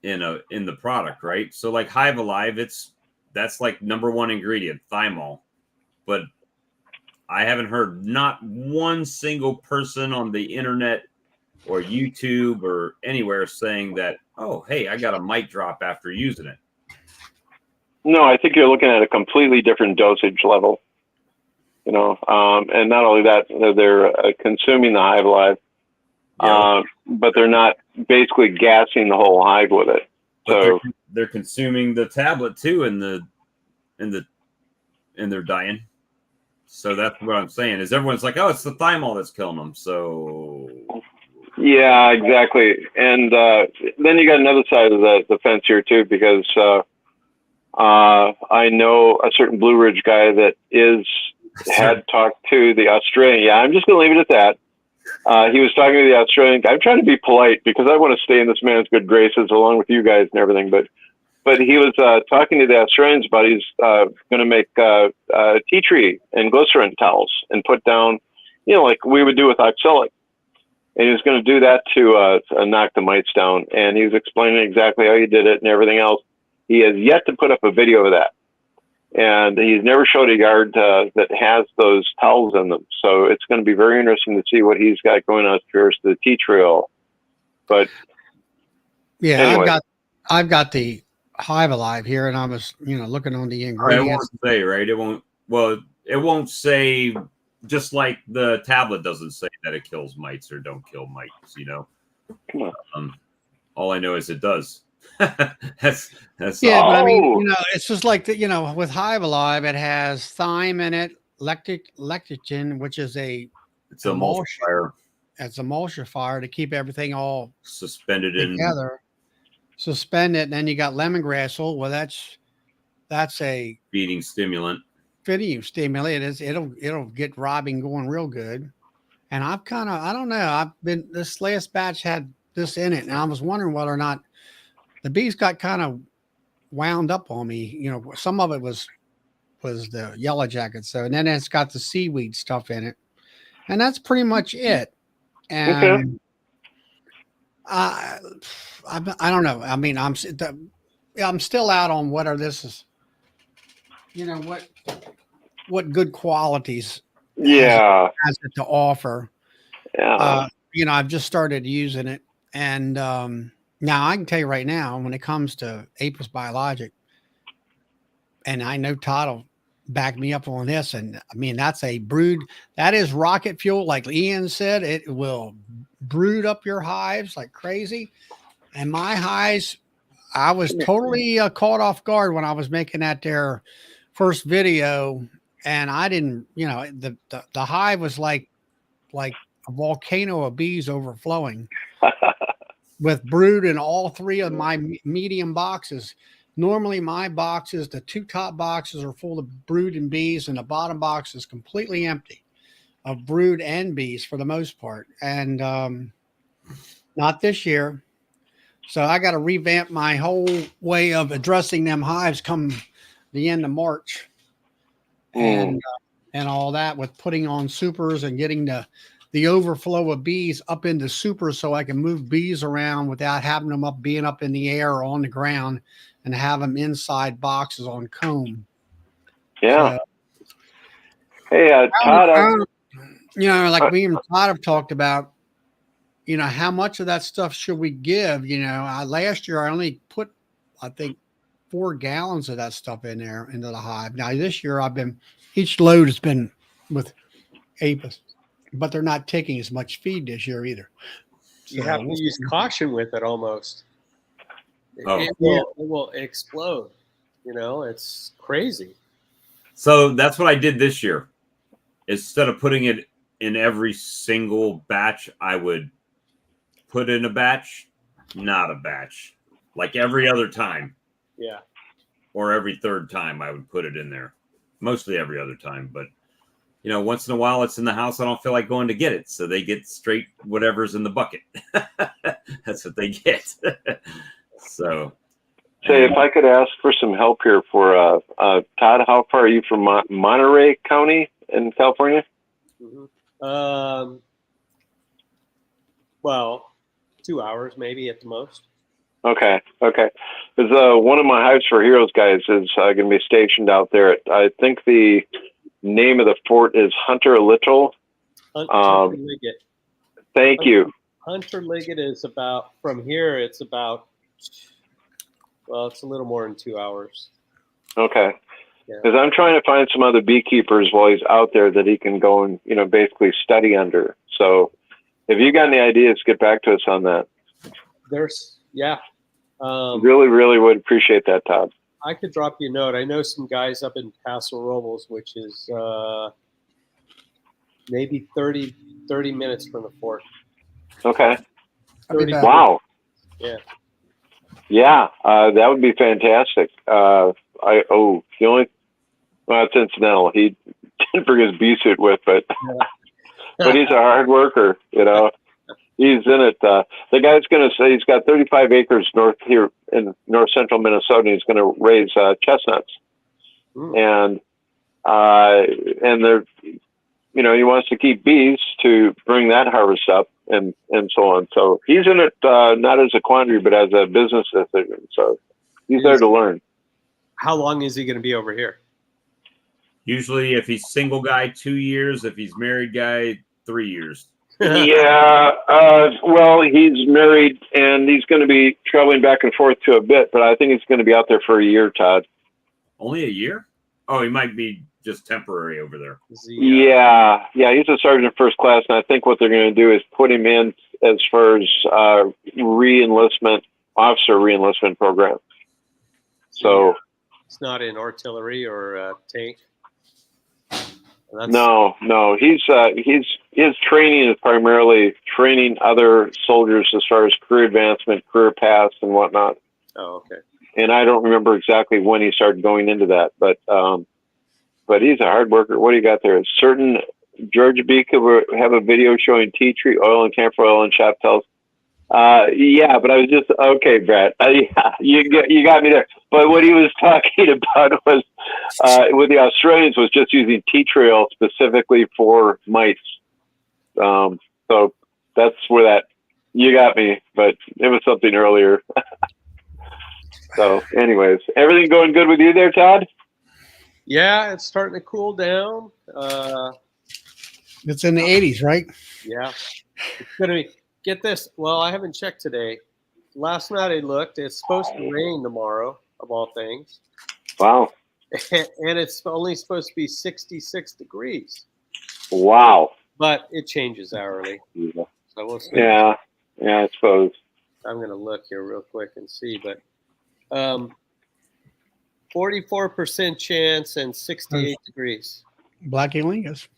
S2: in the product, right? So like Hive Alive, that's like #1 ingredient, thymol. But I haven't heard not one single person on the internet or YouTube or anywhere saying that, oh, hey, I got a mite drop after using it.
S3: No, I think you're looking at a completely different dosage level. You know, and not only that, they're consuming the Hive Alive, but they're not basically gassing the whole hive with it.
S2: But
S3: So
S2: they're consuming the tablet too, and they're dying. So that's what I'm saying. Is everyone's like, oh, it's the thymol that's killing them. So
S3: yeah, exactly. And then you got another side of the fence here too, because I know a certain Blue Ridge guy that had talked to the Australian. Yeah, I'm just going to leave it at that. He was talking to the Australian guy. I'm trying to be polite because I want to stay in this man's good graces along with you guys and everything. But he was talking to the Australians about he's going to make tea tree and glycerin towels and put down, you know, like we would do with oxalic. And he was going to do that to knock the mites down. And he was explaining exactly how he did it and everything else. He has yet to put up a video of that. And he's never showed a yard that has those towels in them. So it's going to be very interesting to see what he's got going on as far as the tea trail. But
S1: yeah,
S3: anyway.
S1: I've got the Hive Alive here, and I was, looking on the
S2: It
S1: ingredients.
S2: won't say, right? It won't. Well, it won't say. Just like the tablet doesn't say that it kills mites or don't kill mites.
S3: Come on.
S2: All I know is it does. that's
S1: Yeah, but I mean,
S3: Oh.
S1: it's just like with Hive Alive, it has thyme in it, lecithin, which is
S2: it's a
S1: emulsion.
S2: emulsifier
S1: It's emulsifier to keep everything all
S2: suspended in
S1: together. Suspend it, and then you got lemongrass oil. Well, that's a
S2: feeding stimulant.
S1: feeding stimulant. It'll get robbing going real good. And I don't know. This last batch had this in it, and I was wondering whether or not the bees got kind of wound up on me. Some of it was the yellow jacket. So, and then it's got the seaweed stuff in it, and that's pretty much it. And I don't know. I mean, I'm still out on whether this is, what good qualities
S3: Yeah.
S1: has it to offer.
S3: Yeah.
S1: I've just started using it, and now I can tell you right now, when it comes to Apis Biologic, and I know Todd will back me up on this, and I mean that is rocket fuel, like Ian said. It will brood up your hives like crazy, and my hives, I was totally caught off guard when I was making their first video, and I didn't, the hive was like a volcano of bees overflowing with brood in all three of my medium boxes. Normally my boxes, the two top boxes are full of brood and bees, and the bottom box is completely empty of brood and bees for the most part. And not this year. So I got to revamp my whole way of addressing them hives come the end of March, and all that, with putting on supers and getting the overflow of bees up into supers, so I can move bees around without having them being up in the air or on the ground, and have them inside boxes on comb.
S3: Yeah.
S1: So,
S3: Hey, Todd.
S1: like we and Todd have talked about, how much of that stuff should we give? Last year I only put, I think, 4 gallons of that stuff into the hive. Now this year each load has been with Apis, but they're not taking as much feed this year either.
S4: You have to use caution with it almost.
S2: Oh.
S4: It will explode. It's crazy.
S2: So that's what I did this year. Instead of putting it in every single batch, I would put in a batch, not a batch, like every other time.
S4: Yeah.
S2: Or every third time I would put it in there. Mostly every other time, but once in a while it's in the house. I don't feel like going to get it, so they get straight whatever's in the bucket. That's what they get. So,
S3: Say, if I could ask for some help here for Todd, how far are you from Monterey County in California?
S4: Mm-hmm. Well, 2 hours maybe at the most.
S3: Okay. Because one of my Hives for Heroes guys is going to be stationed out there. I think the name of the fort is Hunter Little.
S4: Hunter Liggett.
S3: Thank you.
S4: Hunter Liggett is about, from here, it's about, well, it's a little more than 2 hours.
S3: Okay. Because I'm trying to find some other beekeepers while he's out there that he can go and, basically study under. So if you got any ideas, get back to us on that. Really, really would appreciate that, Todd.
S4: I could drop you a note. I know some guys up in Paso Robles, which is maybe 30 minutes from the fort.
S3: Okay.
S4: 30,
S3: wow.
S4: Yeah.
S3: Yeah, that would be fantastic. It's incidental. He didn't bring his bee suit with, but but he's a hard worker, He's in it. The guy's going to say he's got 35 acres north here in north central Minnesota. And he's going to raise chestnuts, and they're, he wants to keep bees to bring that harvest up and so on. So he's in it not as a quandary, but as a business decision. So he's there to learn.
S4: How long is he going to be over here?
S2: Usually, if he's single guy, 2 years. If he's married guy, 3 years.
S3: Yeah. Well, he's married and he's going to be traveling back and forth to a bit, but I think he's going to be out there for a year, Todd.
S2: Only a year? Oh, he might be just temporary over there.
S3: Yeah. He's a sergeant first class, and I think what they're going to do is put him in as far as officer re-enlistment program. So
S4: it's not in artillery or tank.
S3: No. His training is primarily training other soldiers as far as career advancement, career paths, and whatnot.
S4: Oh, okay.
S3: And I don't remember exactly when he started going into that, but he's a hard worker. What do you got there? A certain Georgia beekeeper have a video showing tea tree oil and camphor oil and chaptels. Yeah, but I was just okay, Brett. Yeah, you got me there. But what he was talking about was with the Australians was just using tea tree oil specifically for mites. So that's where that you got me. But it was something earlier. So, anyways, everything going good with you there, Todd?
S4: Yeah, it's starting to cool down.
S1: It's in the 80s, right?
S4: Yeah, it's gonna be. Get this. Well, I haven't checked today. Last night I looked. It's supposed to rain tomorrow, of all things.
S3: Wow.
S4: And it's only supposed to be 66 degrees.
S3: Wow.
S4: But it changes hourly.
S3: Yeah.
S4: So we'll see.
S3: Yeah, I suppose.
S4: I'm going to look here real quick and see. But 44% chance and 68 degrees.
S1: Blackie Lingus.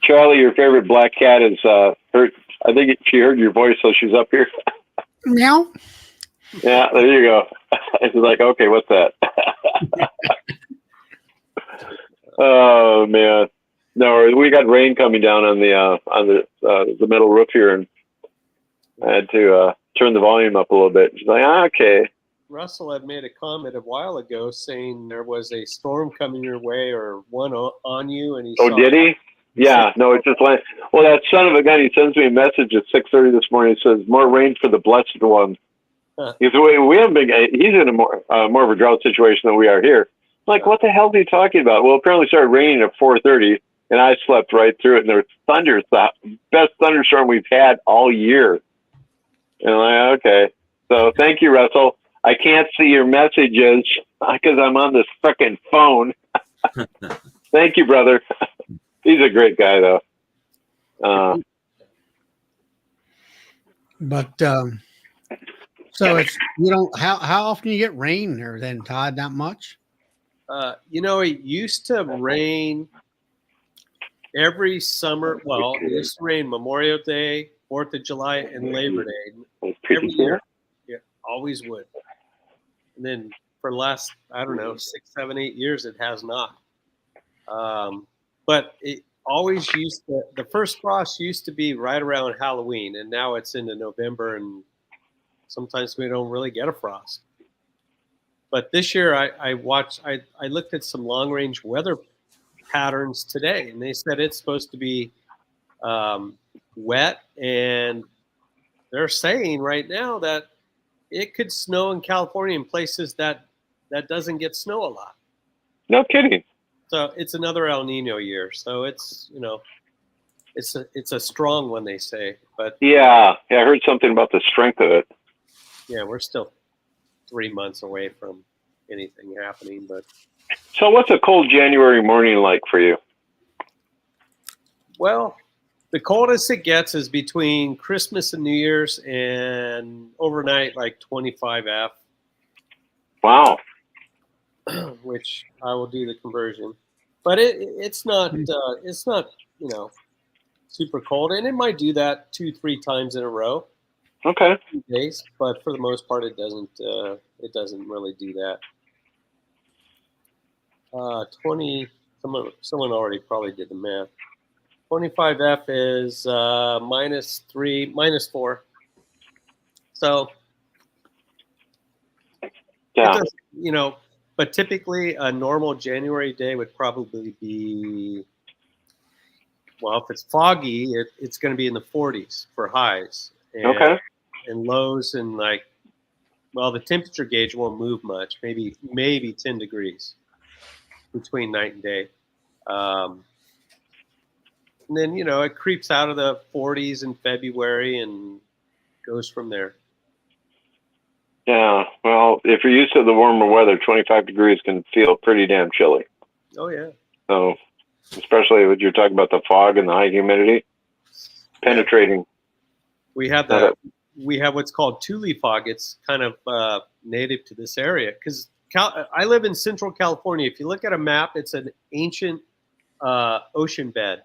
S3: Charlie, your favorite black cat is hurt. I think she heard your voice, so she's up here.
S1: Meow.
S3: Yeah, there you go. It's like, okay, what's that? Oh man, no, we got rain coming down on the metal roof here, and I had to turn the volume up a little bit. She's like, okay.
S4: Russell had made a comment a while ago saying there was a storm coming your way or one on you, and he.
S3: Oh, did he? Yeah, no, it just went. Well, that son of a gun, he sends me a message at 6:30 this morning. He says, more rain for the blessed one.
S4: Huh.
S3: Because we haven't been, he's in a more of a drought situation than we are here. I'm like, what the hell are you talking about? Well, apparently it started raining at 4:30, and I slept right through it. And there was thunder. It's the best thunderstorm we've had all year. And I'm like, okay. So thank you, Russell. I can't see your messages because I'm on this frickin' phone. Thank you, brother. He's a great guy, though.
S1: But so it's how often you get rain there then, Todd? Not much.
S4: It used to rain every summer. Well, it used to rain Memorial Day, 4th of July, and Labor Day every year. Yeah, always would. And then for the last, I don't know, 6, 7, 8 years, it has not. But it always used to, the first frost used to be right around Halloween, and now it's into November, and sometimes we don't really get a frost. But this year I looked at some long range weather patterns today, and they said it's supposed to be wet, and they're saying right now that it could snow in California in places that doesn't get snow a lot.
S3: No kidding.
S4: So it's another El Nino year. So it's it's a strong one, they say. But
S3: yeah, I heard something about the strength of it.
S4: Yeah, we're still 3 months away from anything happening. But
S3: so, what's a cold January morning like for you?
S4: Well, the coldest it gets is between Christmas and New Year's, and overnight like 25 F.
S3: Wow.
S4: Which I will do the conversion, but it's not super cold, and it might do that 2-3 times in a row.
S3: Okay.
S4: Days, but for the most part, it doesn't really do that. 20. Someone already probably did the math. 25 F is -3, -4. So
S3: yeah,
S4: but typically a normal January day would probably be, well, if it's foggy, it's going to be in the 40s for highs. And,
S3: okay.
S4: And lows and the temperature gauge won't move much, maybe 10 degrees between night and day. And then, you know, it creeps out of the 40s in February and goes from there.
S3: Yeah. Well, if you're used to the warmer weather, 25 degrees can feel pretty damn chilly.
S4: Oh, yeah.
S3: So, especially when you're talking about the fog and the high humidity penetrating.
S4: We have what's called tule fog. It's kind of native to this area because I live in Central California. If you look at a map, it's an ancient ocean bed.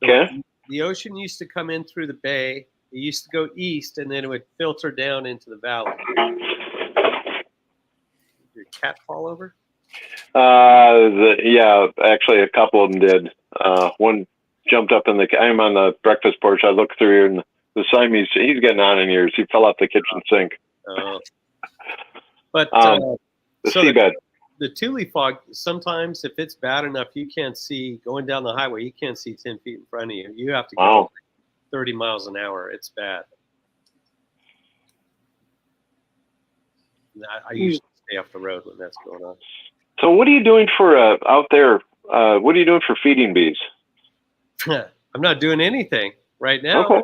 S3: Okay.
S4: The ocean used to come in through the bay. It used to go east, and then it would filter down into the valley. Did your cat fall over?
S3: Yeah, actually, a couple of them did. One jumped up in I'm on the breakfast porch. I look through here, and the Siamese, he's getting on in years. He fell off the kitchen sink.
S4: But
S3: the seabed.
S4: The tule fog, sometimes if it's bad enough, you can't see going down the highway. You can't see 10 feet in front of you. You have to go 30 miles an hour. It's bad. I usually stay off the road when that's going on.
S3: So what are you doing for out there? What are you doing for feeding bees?
S4: I'm not doing anything right now.
S3: Okay.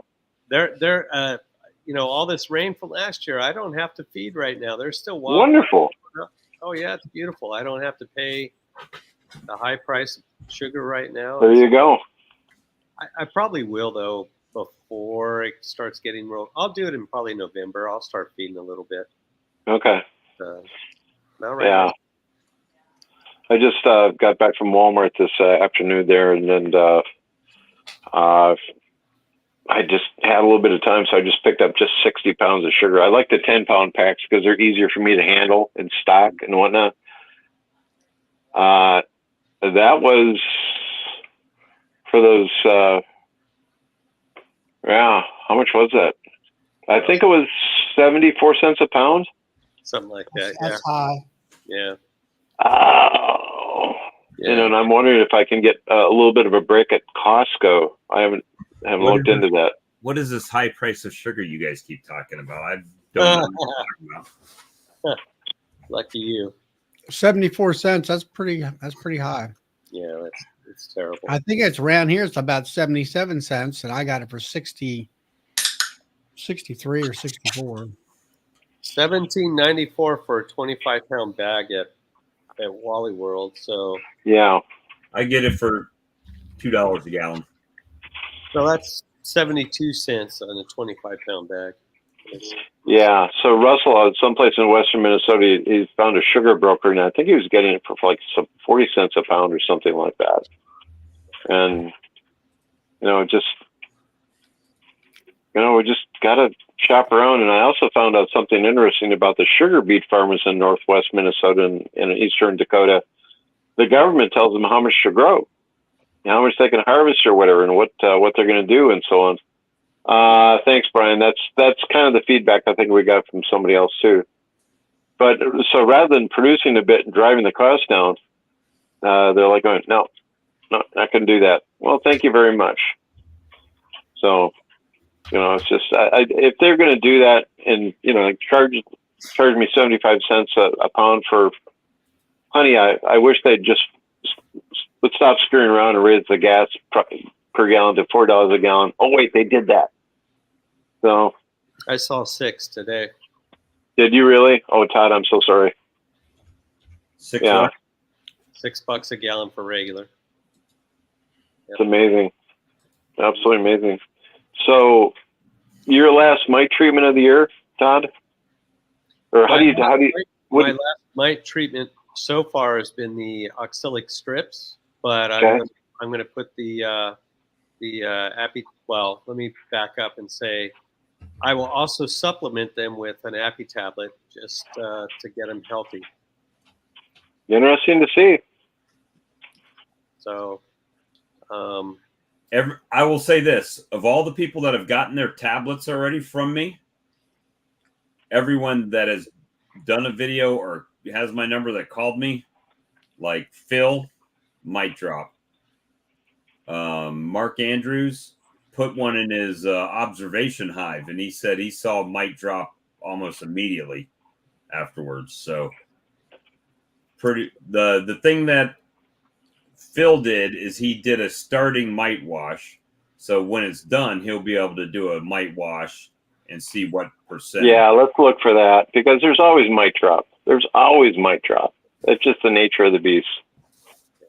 S4: They're you know, all this rain from last year, I don't have to feed right now. They're still wild.
S3: Wonderful.
S4: Oh yeah, it's beautiful. I don't have to pay the high price of sugar right now.
S3: There you go.
S4: I probably will though before it starts getting real. I'll do it in probably November. I'll start feeding a little bit.
S3: Okay.
S4: Not right
S3: Yeah.
S4: now.
S3: I just got back from Walmart this afternoon there, and then I just had a little bit of time, so I just picked up just 60 pounds of sugar. I like the 10-pound packs because they're easier for me to handle and stock and whatnot. That was for those, how much was that? I think it was 74 cents a pound.
S4: Something like that.
S1: That's high.
S4: Yeah.
S3: Oh.
S4: Yeah.
S3: You know, and I'm wondering if I can get a little bit of a break at Costco. I haven't looked into that.
S2: What is this high price of sugar you guys keep talking about? I don't know what you're talking about.
S4: Lucky you.
S1: 74 cents. That's pretty high.
S4: Yeah, it's terrible.
S1: I think it's around here. It's about 77 cents, and I got it for 63 or 64.
S4: $17.94 for a 25-pound bag at Wally World. So
S3: Yeah.
S2: I get it for $2 a gallon.
S4: So that's 72 cents on a 25-pound bag.
S3: Yeah. So Russell, someplace in western Minnesota, he found a sugar broker, and I think he was getting it for like some 40 cents a pound or something like that. And we just got to shop around. And I also found out something interesting about the sugar beet farmers in northwest Minnesota and in eastern Dakota. The government tells them how much to grow, how much they can harvest or whatever, and what they're going to do and so on. Thanks, Brian. That's kind of the feedback I think we got from somebody else too. But so rather than producing a bit and driving the cost down, they're like going, no, I couldn't do that. Well, thank you very much. So, it's just, if they're going to do that and, like charge me 75 cents a pound for honey, I wish they'd just would stop screwing around and raise the gas per gallon to $4 a gallon. Oh, wait, they did that. So
S4: I saw 6 today.
S3: Did you really? Oh, Todd, I'm so sorry.
S2: 6
S3: Yeah.
S2: what?
S4: $6 a gallon for regular.
S3: It's amazing. Absolutely amazing. So your last mite treatment of the year, Todd? Or how do you
S4: my last mite treatment so far has been the oxalic strips, but
S3: Okay.
S4: I'm going to put the well, let me back up and say I will also supplement them with an Appy tablet just to get them healthy.
S3: Interesting to see.
S4: So,
S2: I will say this: of all the people that have gotten their tablets already from me, everyone that has done a video or has my number that called me, like Phil, Mite drop. Mark Andrews put one in his observation hive, and he said he saw Mite drop almost immediately afterwards. So, the thing that Phil did is he did a starting mite wash. So when it's done, he'll be able to do a mite wash and see what percent.
S3: Yeah, let's look for that because there's always mite drop. There's always mite drop. It's just the nature of the beast,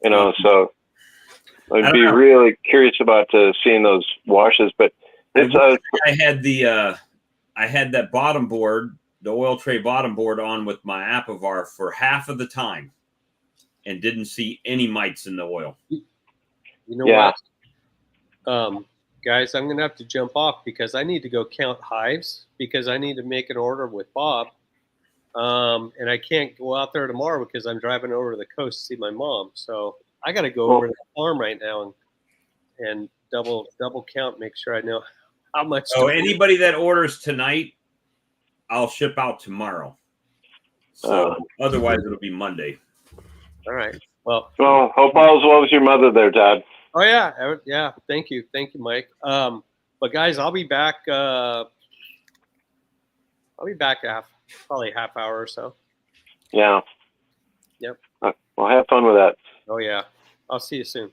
S3: you know. So I'd be really curious about seeing those washes. But it's
S2: I had that bottom board, the oil tray bottom board, on with my Apivar for half of the time, and didn't see any mites in the oil.
S4: You know what? Guys, I'm going to have to jump off because I need to go count hives because I need to make an order with Bob. And I can't go out there tomorrow because I'm driving over to the coast to see my mom. So I got to go over to the farm right now and double count, make sure I know how much.
S2: So anybody that orders tonight, I'll ship out tomorrow. So otherwise it'll be Monday.
S4: All right. Well,
S3: hope all's well with your mother there, Dad.
S4: Oh yeah. Thank you, Mike. But guys, I'll be back. Probably half hour or so.
S3: Yeah.
S4: Yep.
S3: Well, have fun with that.
S4: Oh yeah. I'll see you soon.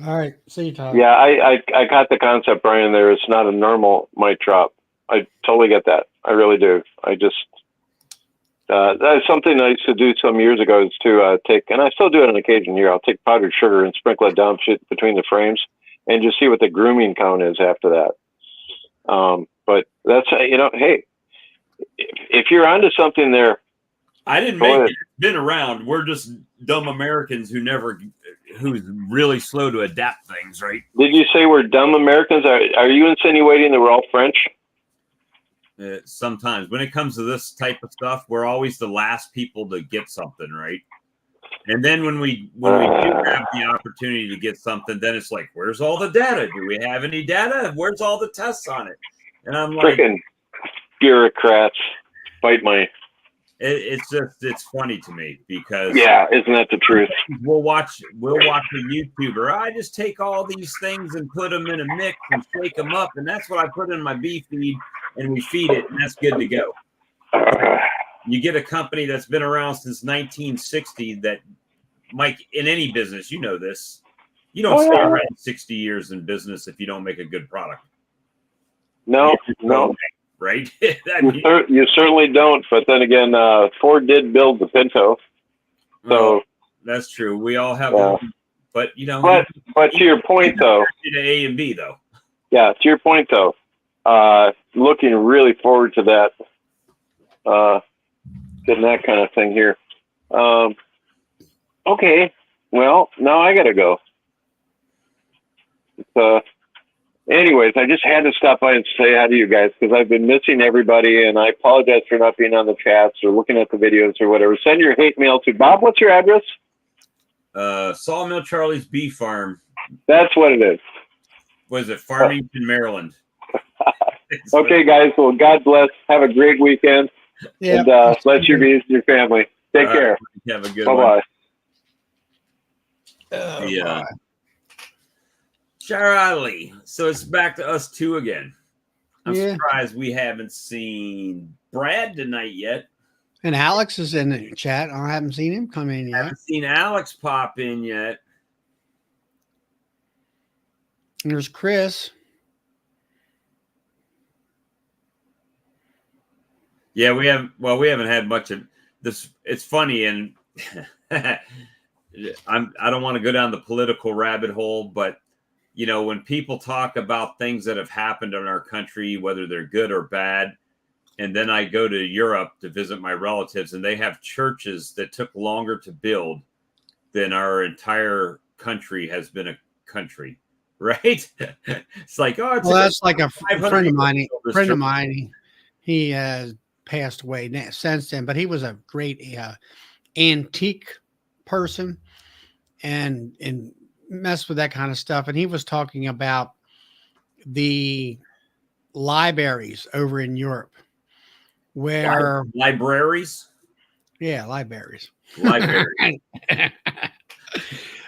S1: All right. See you, Todd.
S3: Yeah, I got the concept, Brian. There, it's not a normal mite drop. I totally get that. I really do. I just that's something I used to do some years ago is to take, and I still do it on occasion here. I'll take powdered sugar and sprinkle it down between the frames, and just see what the grooming count is after that. But that's hey, if you're onto something there,
S2: I didn't make it. It's been around. We're just dumb Americans who's really slow to adapt things, right?
S3: Did you say we're dumb Americans? Are you insinuating that we're all French?
S2: Sometimes when it comes to this type of stuff, we're always the last people to get something, right? And then when we do have the opportunity to get something, then it's like, where's all the data? Do we have any data? Where's all the tests on it? And I'm like,
S3: freaking bureaucrats, bite my.
S2: It's funny to me because
S3: isn't that the truth?
S2: We'll watch a YouTuber. I just take all these things and put them in a mix and shake them up, and that's what I put in my bee feed, and we feed it, and that's good to go. You get a company that's been around since 1960 that, Mike, in any business, you know this, you don't stay around 60 years in business if you don't make a good product.
S3: No.
S2: Right?
S3: You certainly don't. But then again, Ford did build the Pinto. So
S2: that's true. We all have, but
S3: But to your point, though,
S2: to A and B, though.
S3: Yeah, to your point, though, looking really forward to that, getting that kind of thing here. Okay, well, now I gotta go. Anyways, I just had to stop by and say hi to you guys because I've been missing everybody, and I apologize for not being on the chats or looking at the videos or whatever. Send your hate mail to Bob. What's your address?
S2: Sawmill Charlie's Bee Farm.
S3: That's what it is.
S2: Was it Farmington, Maryland?
S3: Okay, guys. Well, God bless. Have a great weekend.
S1: Yeah.
S3: And bless your bees and your family. Take care.
S2: Have a good
S3: Bye-bye.
S2: one. Yeah. Charlie. So it's back to us two again. I'm surprised we haven't seen Brad tonight yet.
S1: And Alex is in the chat. I haven't seen him come in yet.
S2: Haven't seen Alex pop in yet.
S1: And there's Chris.
S2: Yeah, we haven't had much of this. It's funny, and I don't want to go down the political rabbit hole, but when people talk about things that have happened in our country, whether they're good or bad, and then I go to Europe to visit my relatives, and they have churches that took longer to build than our entire country has been a country, right? It's like,
S1: that's like a friend of mine. He has passed away since then, but he was a great antique person and messed with that kind of stuff. And he was talking about the libraries over in Europe where
S2: libraries.
S1: Yeah, libraries.
S2: Libraries.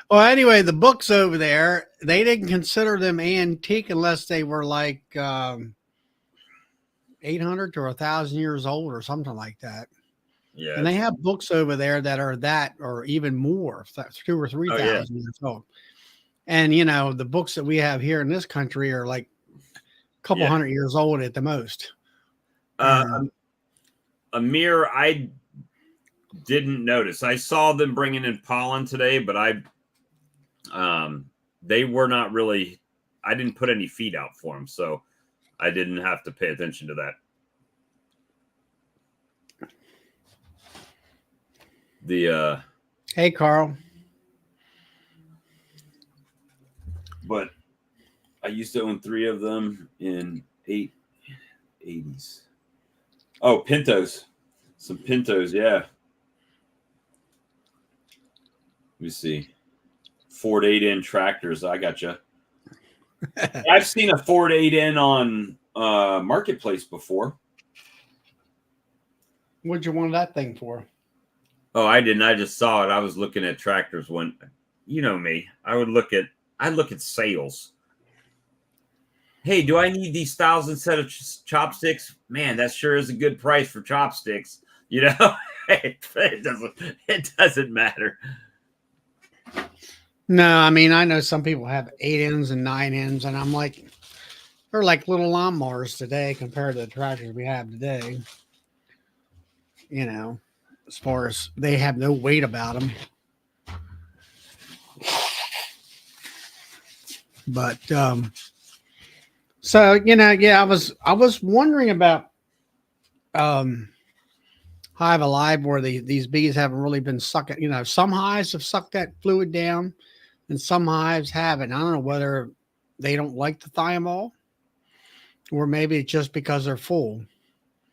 S1: Well, anyway, the books over there, they didn't consider them antique unless they were like 800 to 1,000 years old or something like that.
S2: Yeah.
S1: And they have books over there that are that or even more, 2,000 or 3,000
S2: yeah.
S1: years old. And you know, the books that we have here in this country are like a couple
S2: Yeah.
S1: hundred years old at the most.
S2: Amir, I didn't notice. I saw them bringing in pollen today, but they were not really. I didn't put any feed out for them, so I didn't have to pay attention to that.
S1: Hey, Carl.
S2: But I used to own 3 of them in 80s. Oh, Pintos. Some Pintos, yeah. Let me see. Ford 8N tractors. I got you. I've seen a Ford 8N on Marketplace before.
S1: What'd you want that thing for?
S2: Oh, I didn't. I just saw it. I was looking at tractors when, you know me. I look at sales. Hey, do I need these 1,000 set of chopsticks? Man, that sure is a good price for chopsticks. You know, it doesn't matter.
S1: No, I mean, I know some people have 8Ns and 9Ns, and I'm like, they're like little lawnmowers today compared to the tractors we have today. You know, as far as they have no weight about them. But so you know, yeah, I was wondering about Hive Alive where these bees haven't really been sucking. You know, some hives have sucked that fluid down, and some hives haven't. I don't know whether they don't like the thiamol, or maybe it's just because they're full.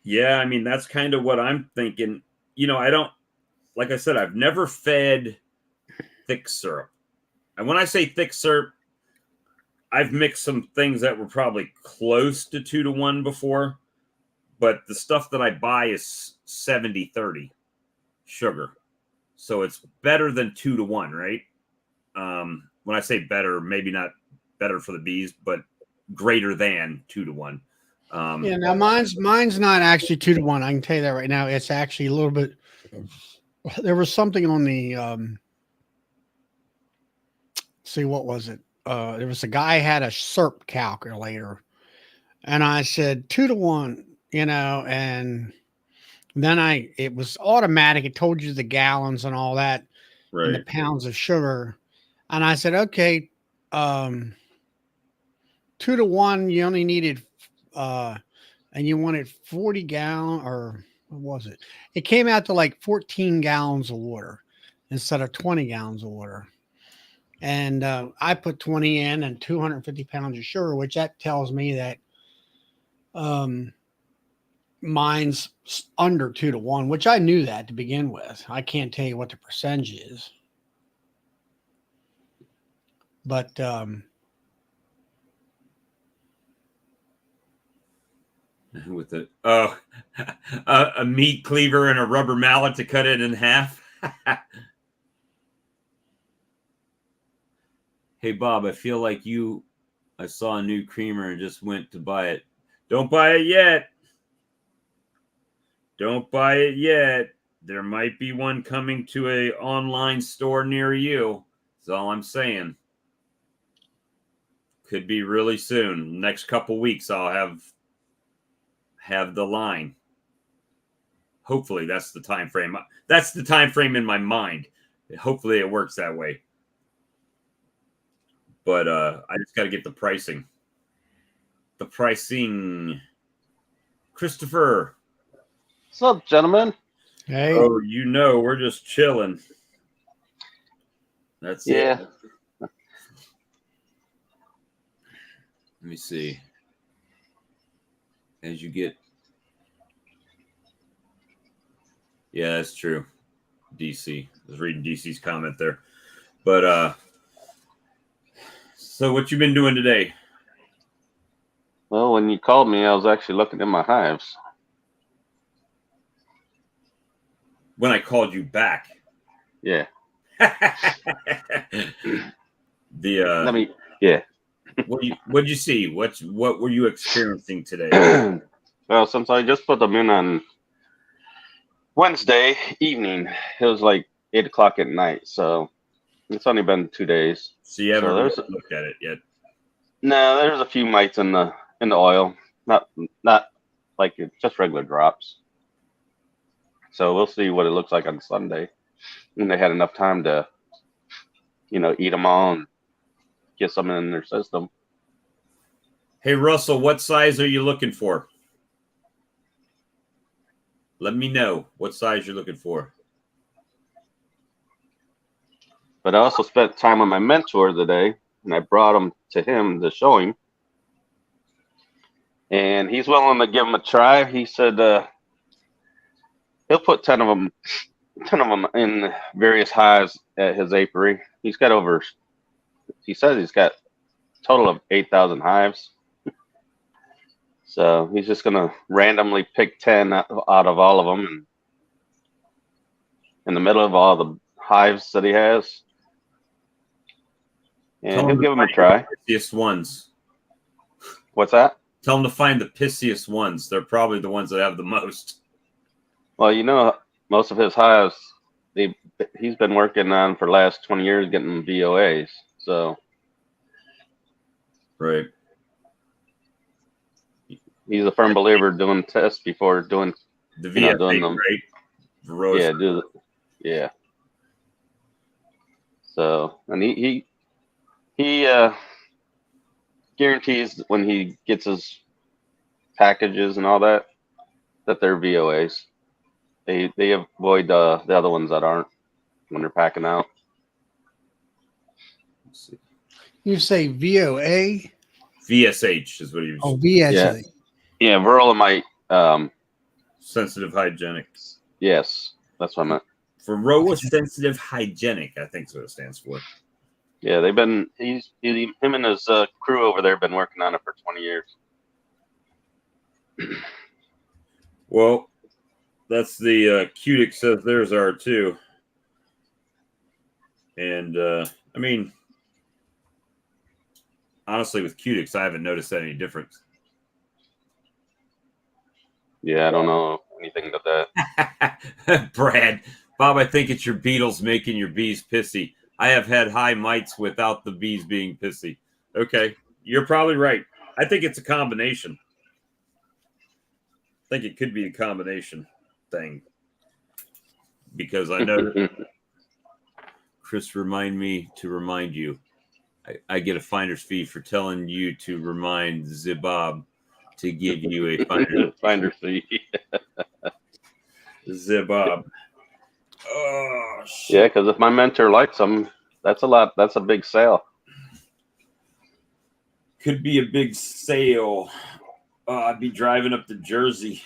S2: Yeah, I mean that's kind of what I'm thinking. You know, I don't, like I said, I've never fed thick syrup, and when I say thick syrup, I've mixed some things that were probably close to 2-to-1 before, but the stuff that I buy is 70-30 sugar. So it's better than 2-to-1, right? When I say better, maybe not better for the bees, but greater than 2-to-1.
S1: Yeah, now mine's not actually 2-to-1. I can tell you that right now. It's actually a little bit. There was something on the see, what was it? There was a guy had a SERP calculator, and I said 2-to-1, you know, and then it was automatic. It told you the gallons and all that, and the
S2: Right.
S1: pounds of sugar, and I said, okay, 2-to-1, you only needed, and you wanted 40 gallon, or what was it? It came out to like 14 gallons of water instead of 20 gallons of water. And I put 20 in and 250 pounds of sugar, which that tells me that mine's under 2-to-1, which I knew that to begin with. I can't tell you what the percentage is. But
S2: with a meat cleaver and a rubber mallet to cut it in half. Hey, Bob, I feel like I saw a new creamer and just went to buy it. Don't buy it yet. Don't buy it yet. There might be one coming to a online store near you. That's all I'm saying. Could be really soon. Next couple weeks, I'll have the line. Hopefully, that's the time frame. That's the time frame in my mind. Hopefully, it works that way. But I just got to get the pricing. The pricing. Christopher.
S5: What's up, gentlemen?
S1: hey,
S2: Oh, you know, we're just chilling. That's
S5: Yeah.
S2: it. Let me see. As you get. Yeah, that's true. DC. I was reading DC's comment there. But so what you been doing today?
S5: Well, when you called me, I was actually looking in my hives.
S2: When I called you back.
S5: Yeah.
S2: Yeah. What'd you see? What were you experiencing today?
S5: Well, since I just put them in on Wednesday evening. It was like 8 o'clock at night, so it's only been 2 days.
S2: So you haven't
S5: So
S2: really
S5: there's
S2: looked at it yet.
S5: no, there's a few mites in the oil, not like just regular drops. So we'll see what it looks like on Sunday. And they had enough time to, eat them all and get some in their system.
S2: Hey, Russell, what size are you looking for? Let me know what size you're looking for.
S5: But I also spent time with my mentor today, and I brought him to him to show him. And he's willing to give them a try. He said he'll put 10 of them in various hives at his apiary. He says he's got a total of 8,000 hives. So he's just going to randomly pick 10 out of all of them, and in the middle of all the hives that he has. And he'll give them a try.
S2: The pissiest ones.
S5: What's that?
S2: Tell them to find the pissiest ones. They're probably the ones that have the most.
S5: Well, most of his hives, he's been working on for the last 20 years getting VOAs. So
S2: Right.
S5: he's a firm believer doing tests before doing
S2: The VFA,
S5: doing them.
S2: right? Varroa.
S5: Yeah. So, and he guarantees when he gets his packages and all that they're VOAs. They avoid the other ones that aren't when they're packing out.
S2: Let's see.
S1: You say VOA?
S2: VSH is what he was.
S1: Oh, VSH.
S5: Yeah, Varroa
S2: Sensitive hygienic.
S5: yes, that's what I meant.
S2: Varroa sensitive hygienic, I think is what it stands for.
S5: Yeah, him and his crew over there have been working on it for 20 years.
S2: Well, that's the Cutic says theirs are too. And I mean, honestly, with Cutics, I haven't noticed any difference.
S5: Yeah, I don't know anything about that.
S2: Brad, Bob, I think it's your beetles making your bees pissy. I have had high mites without the bees being pissy. Okay, you're probably right. I think it's a combination. I think it could be a combination thing. Because I know Chris remind me to remind you. I get a finder's fee for telling you to remind Zibob to give you a
S5: finder's fee.
S2: Zibob. Oh, shit.
S5: Yeah, because if my mentor likes them, that's a lot. That's a big sale.
S2: Could be a big sale. I'd be driving up to Jersey.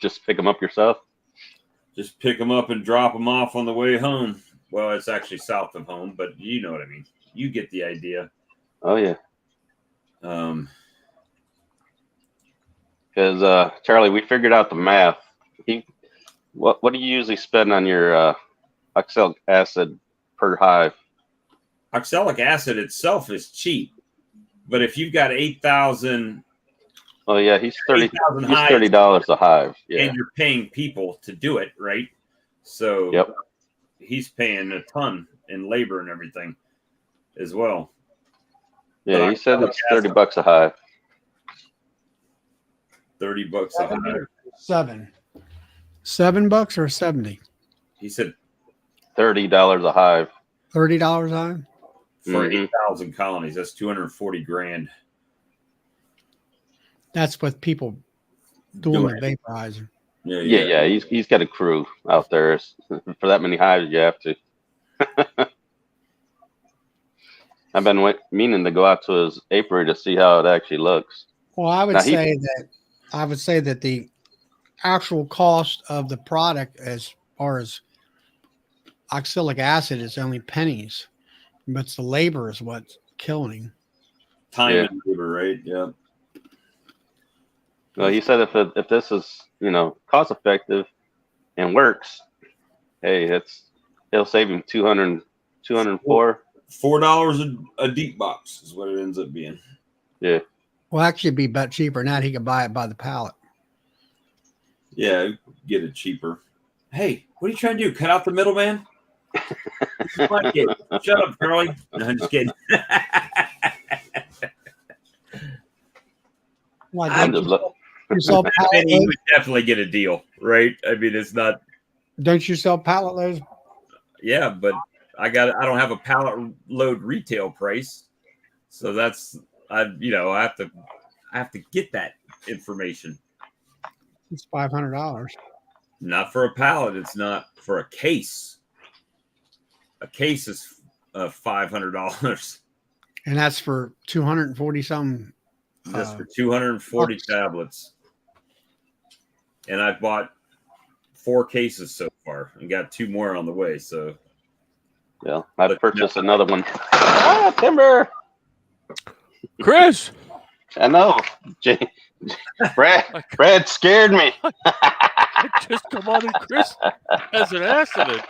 S5: Just pick them up yourself.
S2: Just pick them up and drop them off on the way home. Well, it's actually south of home, but you know what I mean. You get the idea.
S5: Oh, yeah. Because, Charlie, we figured out the math. What do you usually spend on your oxalic acid per hive?
S2: Oxalic acid itself is cheap. But if you've got 8,000...
S5: Oh, yeah, he's $30 a hive. Yeah.
S2: And you're paying people to do it, right? So
S5: yep.
S2: He's paying a ton in labor and everything as well.
S5: Yeah,
S2: but
S5: he said it's $30 a hive.
S2: $30 a hive.
S1: $7 or 70?
S2: He said
S5: $30 a hive.
S1: $30 a hive?
S2: For 8,000 colonies. That's $240,000.
S1: That's with people doing the vaporizer.
S5: Yeah. He's got a crew out there. For that many hives, you have to. I've been meaning to go out to his apiary to see how it actually looks.
S1: Well, I would say that the actual cost of the product, as far as oxalic acid, is only pennies, but it's the labor is what's killing him.
S2: Time and labor, right? Yeah.
S5: Well, he said if this is cost effective and works, hey, it'll save him $204.
S2: $4 a deep box is what it ends up being.
S5: Yeah.
S1: Well, actually, it'd be about cheaper now. He could buy it by the pallet.
S2: Yeah, get it cheaper. Hey, what are you trying to do? Cut out the middleman? This is my kid. Shut up, Charlie. No, I'm just kidding.
S1: Why,
S5: I'm
S1: don't
S5: just look.
S1: you sell pallet
S2: And he
S1: loads?
S2: would definitely get a deal, right? I mean, it's not.
S1: Don't you sell pallet loads?
S2: Yeah, but I don't have a pallet load retail price, so that's I have to get that information.
S1: It's $500.
S2: Not for a pallet. It's not for a case. A case is $500
S1: And that's for 240 some.
S2: just for 240 tablets. And I bought 4 cases so far and got 2 more on the way. So
S5: Yeah, I purchased another one. Ah, timber.
S6: Chris,
S5: I know. Brad scared me.
S6: I just come on and Chris has an accident.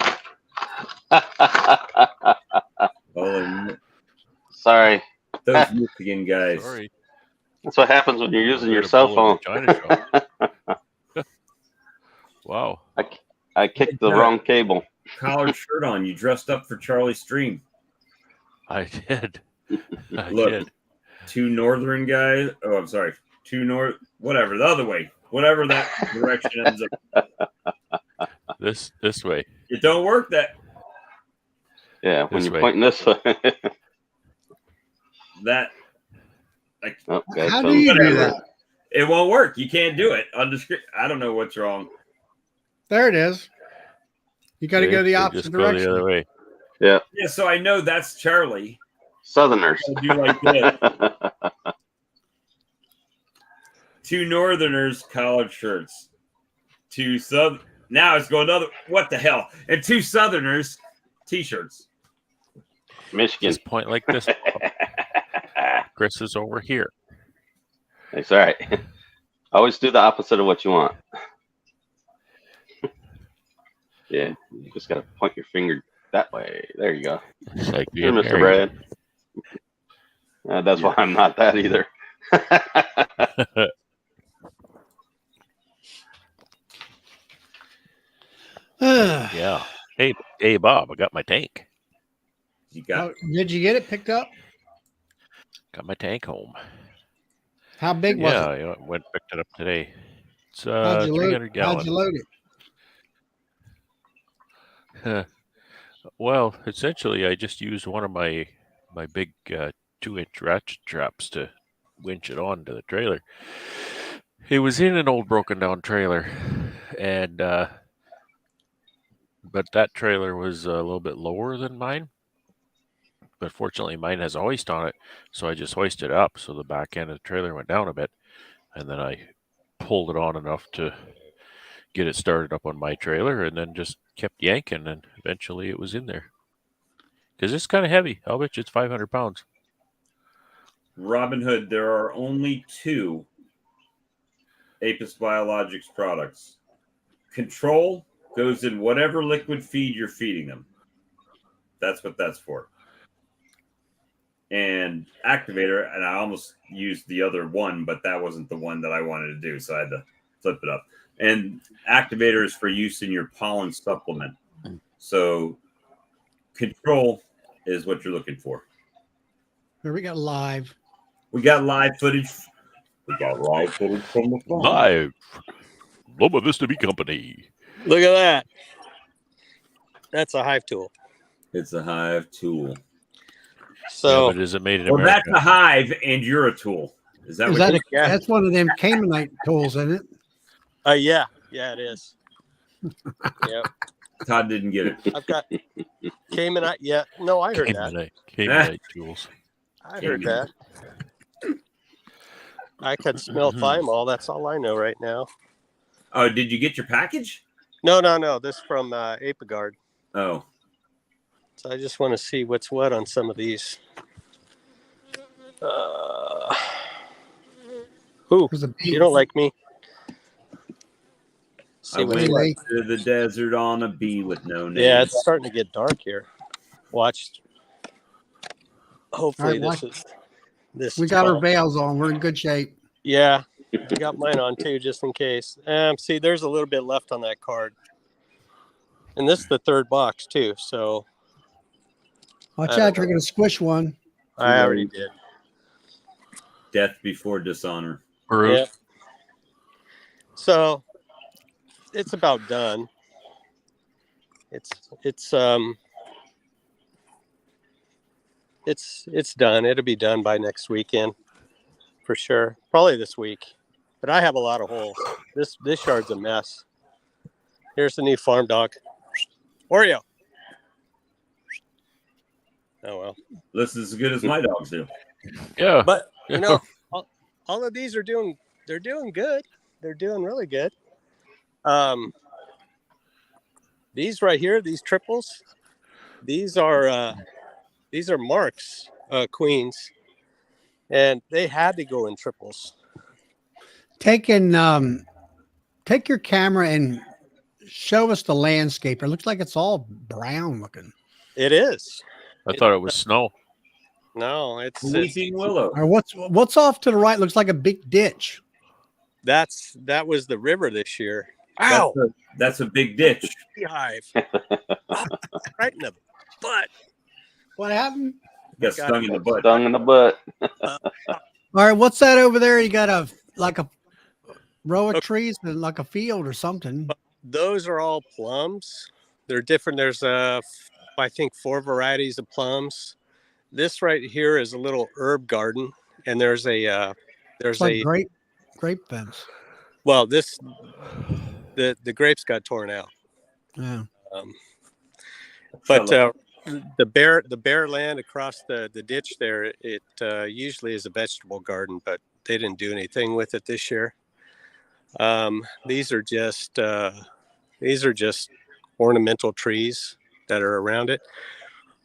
S2: oh,
S5: Sorry.
S2: those Michigan guys.
S6: Sorry.
S5: That's what happens when you're using your
S6: Way to
S5: cell
S6: pull
S5: phone.
S6: a China shop. Wow.
S5: I kicked the wrong cable.
S2: Collared shirt on. You dressed up for Charlie's stream.
S6: I did. I
S2: Look,
S6: did.
S2: 2 northern guys. Oh, I'm sorry. 2 north. Whatever the other way. Whatever that direction ends up.
S6: This way.
S2: It don't work that.
S5: Yeah, when
S6: This
S5: you're
S6: way.
S5: pointing this way.
S2: That. Like,
S5: Oh, guys,
S1: How
S5: so-
S1: do you do
S2: whatever.
S1: that?
S2: It won't work. You can't do it on the screen. I don't know what's wrong.
S1: There it is. You got to
S6: See?
S1: go the
S6: You
S1: opposite
S6: just go
S1: direction.
S6: the other way.
S2: Yeah, so I know that's Charlie.
S5: Southerners.
S2: I do like this. 2 northerners collared shirts. 2 south. Now it's going other. What the hell? And 2 southerners t-shirts.
S5: Michigan.
S6: Just point like this. Chris is over here.
S5: It's all right. Always do the opposite of what you want. Yeah, you just gotta point your finger that way. There you go.
S6: It's like
S5: Here,
S6: being
S5: Mr.
S6: married.
S5: Brad. That's why I'm not that either.
S6: Yeah. Hey, Bob, I got my tank.
S2: You got.
S1: Oh, did you get it picked up?
S6: Got my tank home.
S1: How big was
S6: Yeah,
S1: it?
S6: I went and picked it up today. It's
S1: How'd you
S6: 300
S1: How'd you
S6: gallon.
S1: load it?
S6: Well, essentially, I just used one of my big 2-inch ratchet traps to winch it onto the trailer. It was in an old broken down trailer, and but that trailer was a little bit lower than mine. But fortunately, mine has a hoist on it, so I just hoisted it up, so the back end of the trailer went down a bit, and then I pulled it on enough to get it started up on my trailer, and then just kept yanking, and eventually it was in there. Because it's kind of heavy. I'll bet you it's 500 pounds.
S2: Robin Hood, there are only 2 Apis Biologics products. Control goes in whatever liquid feed you're feeding them. That's what that's for. And Activator, and I almost used the other one, but that wasn't the one that I wanted to do, so I had to flip it up. And Activator is for use in your pollen supplement. So Control is what you're looking for.
S1: Here we got live.
S2: We got live footage. We got live footage from the farm.
S6: Live. Loma Vista Bee Company.
S7: Look at that. That's a Hive tool.
S2: It's a Hive tool.
S7: So,
S6: Yeah, but is it made in
S2: Well, that's
S6: America?
S2: a Hive, and you're a tool. Is that
S1: Is
S2: what?
S1: that
S7: yeah.
S1: That's one of them Canaanite tools, isn't it?
S7: yeah, it is. Yep.
S2: Todd didn't get it.
S7: I've got Caymanite. Yeah, no, I heard that.
S6: Canaanite tools.
S7: I heard that. I could smell thymol. That's all I know right now.
S2: Oh, did you get your package?
S7: No. This from Apigard.
S2: Oh,
S7: So I just want to see what's what on some of these. Ooh,
S1: There's a bee.
S7: you don't like me.
S2: I
S7: See what's
S2: went
S7: what.
S1: Anyway.
S2: to the desert on a bee with no name.
S7: Yeah, it's starting to get dark here. Watch. Hopefully
S1: All right,
S7: this.
S1: We got our
S7: 12.
S1: veils on. We're in good shape.
S7: Yeah,
S4: I got mine on too, just in case. See, there's a little bit left on that card. And this is the third box too, so
S1: Watch
S4: I don't
S1: out, you're
S4: know.
S1: going to squish one.
S4: I already did.
S2: Death before dishonor.
S6: Bruce.
S4: Yeah. So it's about done. It's done. It'll be done by next weekend for sure. Probably this week. But I have a lot of holes. This yard's a mess. Here's the new farm dog. Oreo. Oh well.
S2: This is as good as my dogs do.
S6: Yeah.
S4: But you know, all of these they're doing good. They're doing really good. These right here, these triples, these are Mark's queens, and they had to go in triples.
S1: Take your camera and show us the landscape. It looks like it's all brown looking.
S4: It is.
S6: I thought it was snow.
S4: No, it's
S2: Weeping willow.
S1: Or what's off to the right? Looks like a big ditch.
S4: that was the river this year.
S1: Ow!
S2: That's a big ditch.
S4: Hive. Right in the butt.
S1: What happened?
S2: Got stung in the butt.
S5: Stung in the butt.
S1: All right, what's that over there? You got a row of trees and like a field or something.
S4: Those are all plums. They're different. There's I think 4 varieties of plums. This right here is a little herb garden, and there's
S1: It's like grape fence.
S4: well, the grapes got torn out.
S1: Yeah.
S4: But the bare land across the ditch there, it usually is a vegetable garden, but they didn't do anything with it this year. These are just ornamental trees that are around it.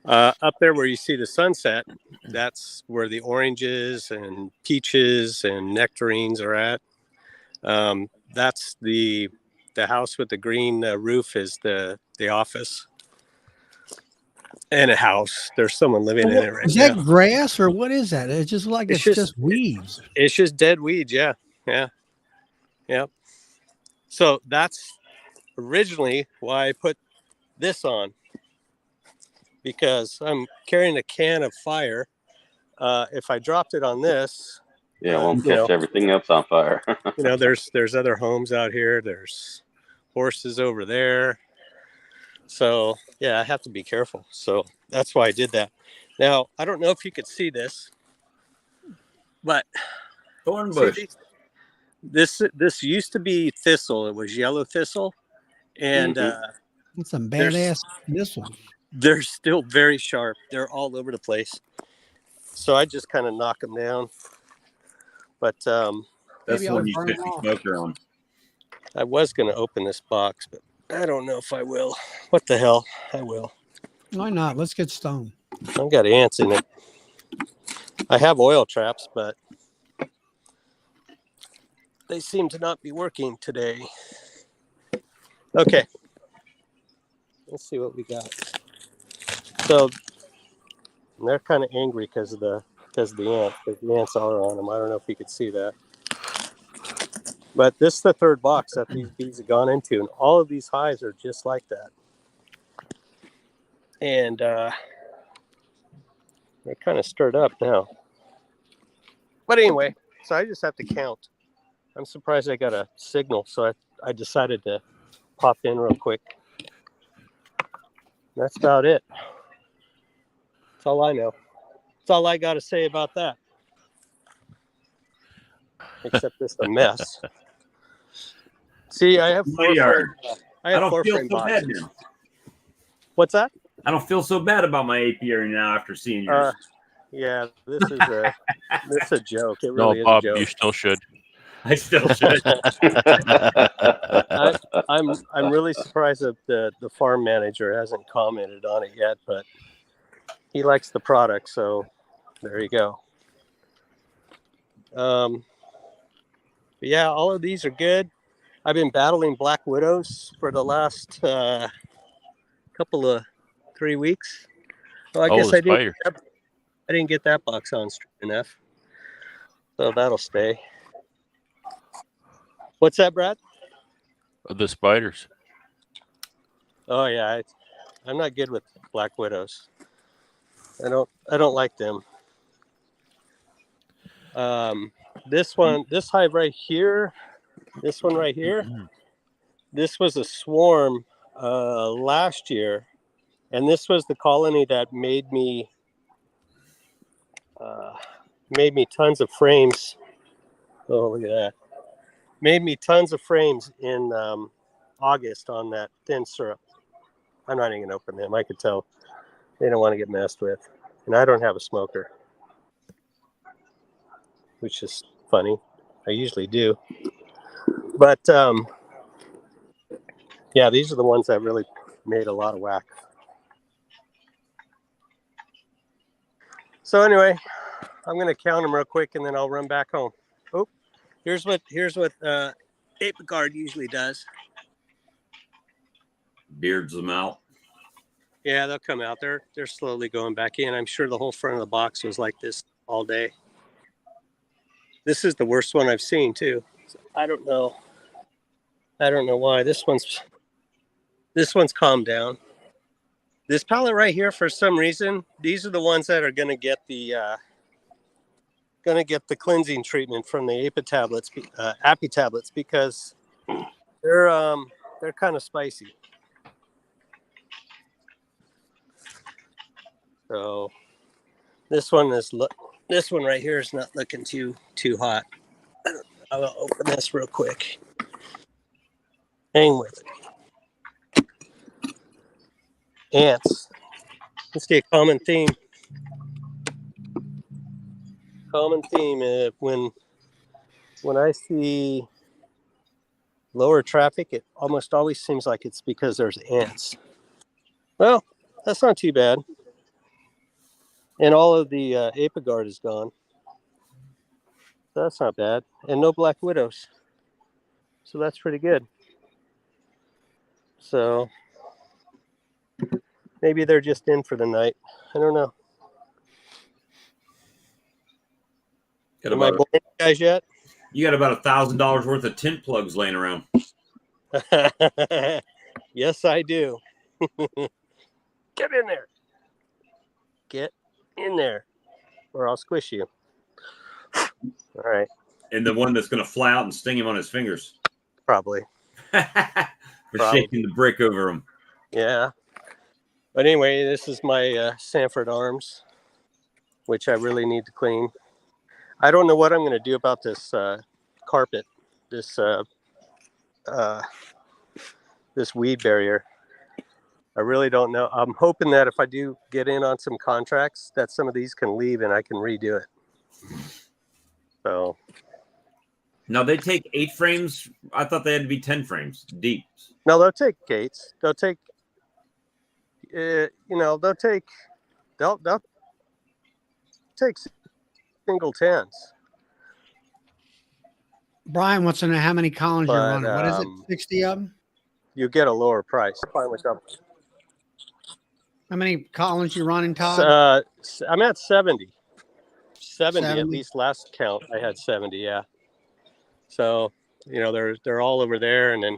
S4: Up there where you see the sunset, that's where the oranges and peaches and nectarines are at. That's the house with the green roof is the office. And a house. There's someone living in it right
S1: Is
S4: now.
S1: that grass or what is that? It's just like it's just weeds.
S4: It's just dead weeds. Yeah. So that's originally why I put this on, because I'm carrying a can of fire. If I dropped it on this,
S5: Yeah, it won't catch everything else on fire.
S4: there's other homes out here. There's horses over there. So yeah, I have to be careful. So that's why I did that. Now, I don't know if you could see this, but
S2: Thorn bush.
S4: this used to be thistle. It was yellow thistle, and
S1: That's some badass missiles.
S4: they're still very sharp. They're all over the place. So I just kind of knock them down. But
S2: That's
S1: Maybe I'll
S2: one you
S1: burn
S2: stick
S1: it
S2: the
S1: off.
S2: smoker on.
S4: I was going to open this box, but I don't know if I will. What the hell? I will.
S1: Why not? Let's get stoned.
S4: I've got ants in it. I have oil traps, but they seem to not be working today. Okay. Let's see what we got. So they're kind of angry because of the ants. Because the ants are on them. I don't know if you could see that. But this is the third box that these bees have gone into, and all of these hives are just like that. And they're kind of stirred up now. But anyway, so I just have to count. I'm surprised I got a signal, so I decided to pop in real quick. That's about it. That's all I know. That's all I got to say about that. Except it's a mess. See, I have four
S2: yard.
S4: I have
S2: don't
S4: four
S2: feel
S4: frame
S2: so bad
S4: boxes.
S2: now.
S4: What's that?
S2: I don't feel so bad about my apiary now after seeing yours.
S4: Yeah, this is a joke. It
S6: No,
S4: really is
S6: Bob,
S4: a joke.
S6: you still should.
S2: I still should.
S4: I'm really surprised that the farm manager hasn't commented on it yet, but he likes the product, so there you go. But yeah, all of these are good. I've been battling black widows for the last couple of 3 weeks. Well, I guess I didn't get that box on straight enough, so that'll stay. What's that, Brad?
S6: The spiders.
S4: Oh yeah, I'm not good with black widows. I don't like them. This hive right here, this one right here, this was a swarm last year, and this was the colony that made me tons of frames. Oh, look at that! Made me tons of frames in August on that thin syrup. I'm not even gonna open them. I could tell they don't want to get messed with, and I don't have a smoker, which is funny. I usually do, but yeah, these are the ones that really made a lot of whack. So anyway, I'm gonna count them real quick, and then I'll run back home. Oh, here's what Apicard usually does.
S2: Beards them out.
S4: Yeah, they'll come out. They're slowly going back in. I'm sure the whole front of the box was like this all day. This is the worst one I've seen too. So I don't know why. This one's calmed down. This pallet right here, for some reason, these are the ones that are going to get the cleansing treatment from the Appy tablets because they're kind of spicy. So this one right here is not looking too hot. I'll open this real quick. Hang with it. Ants. Let's see a common theme. When I see lower traffic, it almost always seems like it's because there's ants. Well, that's not too bad. And all of the Apicard is gone. So that's not bad. And no black widows. So that's pretty good. So maybe they're just in for the night. I don't know. Am I boring you guys yet?
S2: You got about $1,000 worth of tent plugs laying around.
S4: Yes, I do. Get in there. Get in there, or I'll squish you. All right.
S2: And the one that's going to fly out and sting him on his fingers.
S4: Probably.
S2: For shaking the brick over him.
S4: Yeah. But anyway, this is my Sanford arms, which I really need to clean. I don't know what I'm going to do about this carpet, this weed barrier. I really don't know. I'm hoping that if I do get in on some contracts, that some of these can leave and I can redo it. So.
S2: Now they take 8 frames. I thought they had to be 10 frames deep.
S4: No, they'll take gates. They'll take, they'll take single 10s.
S1: Brian wants to know how many colonies you're running. What is it? 60 of them?
S4: You get a lower price. Finally,
S1: how many colonies you running, Todd?
S4: I'm at 70. 70 at least last count. I had 70. Yeah. So they're all over there, and then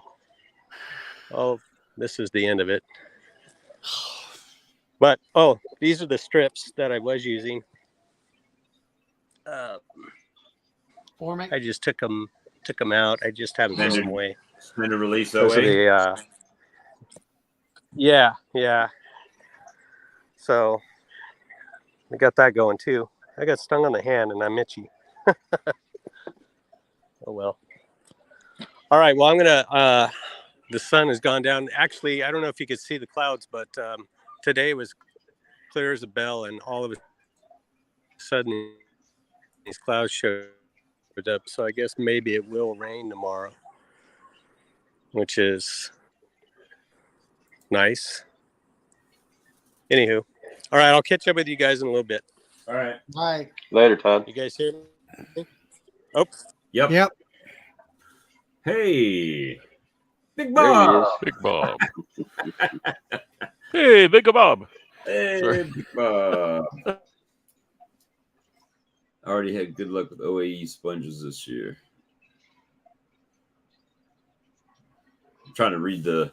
S4: this is the end of it. But these are the strips that I was using. I just took them out. I just haven't thrown them away.
S2: Suspended release
S4: Those
S2: OA.
S4: are the yeah. So I got that going too. I got stung on the hand and I'm itchy. Oh well. All right. Well, I'm gonna. The sun has gone down. Actually, I don't know if you could see the clouds, but today was clear as a bell, and all of a sudden these clouds showed up. So I guess maybe it will rain tomorrow, which is nice. Anywho, all right. I'll catch up with you guys in a little bit.
S2: All right.
S1: Bye.
S5: Later, Todd.
S4: You guys hear me? Oh.
S2: Yep. Hey. Big
S5: There he
S2: Bob.
S5: is.
S6: Big Bob. Hey, Big Bob.
S2: Hey,
S6: Sorry.
S2: Big Bob. I already had good luck with OAE sponges this year. trying to read the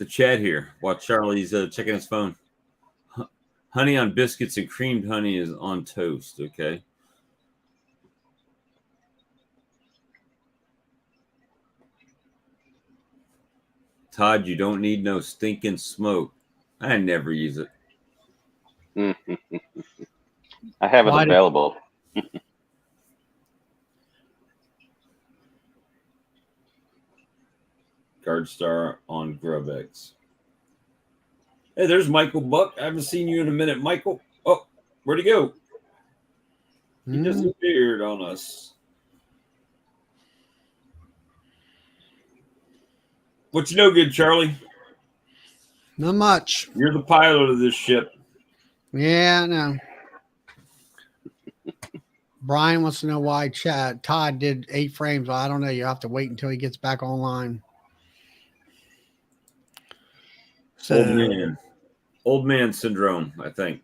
S2: chat here while Charlie's checking his phone. Honey on biscuits and creamed honey is on toast. Okay. Todd, you don't need no stinking smoke. I never use it.
S5: I have it
S1: Why did-
S5: available.
S2: Guard Star on GrubX. Hey, there's Michael Buck. I haven't seen you in a minute, Michael. Oh, where'd he go? He disappeared on us. What you know good, Charlie?
S1: Not much.
S2: You're the pilot of this ship.
S1: Yeah, I know. Brian wants to know why Todd did 8 frames. Well, I don't know. You have to wait until he gets back online. So,
S2: Old man syndrome, I think.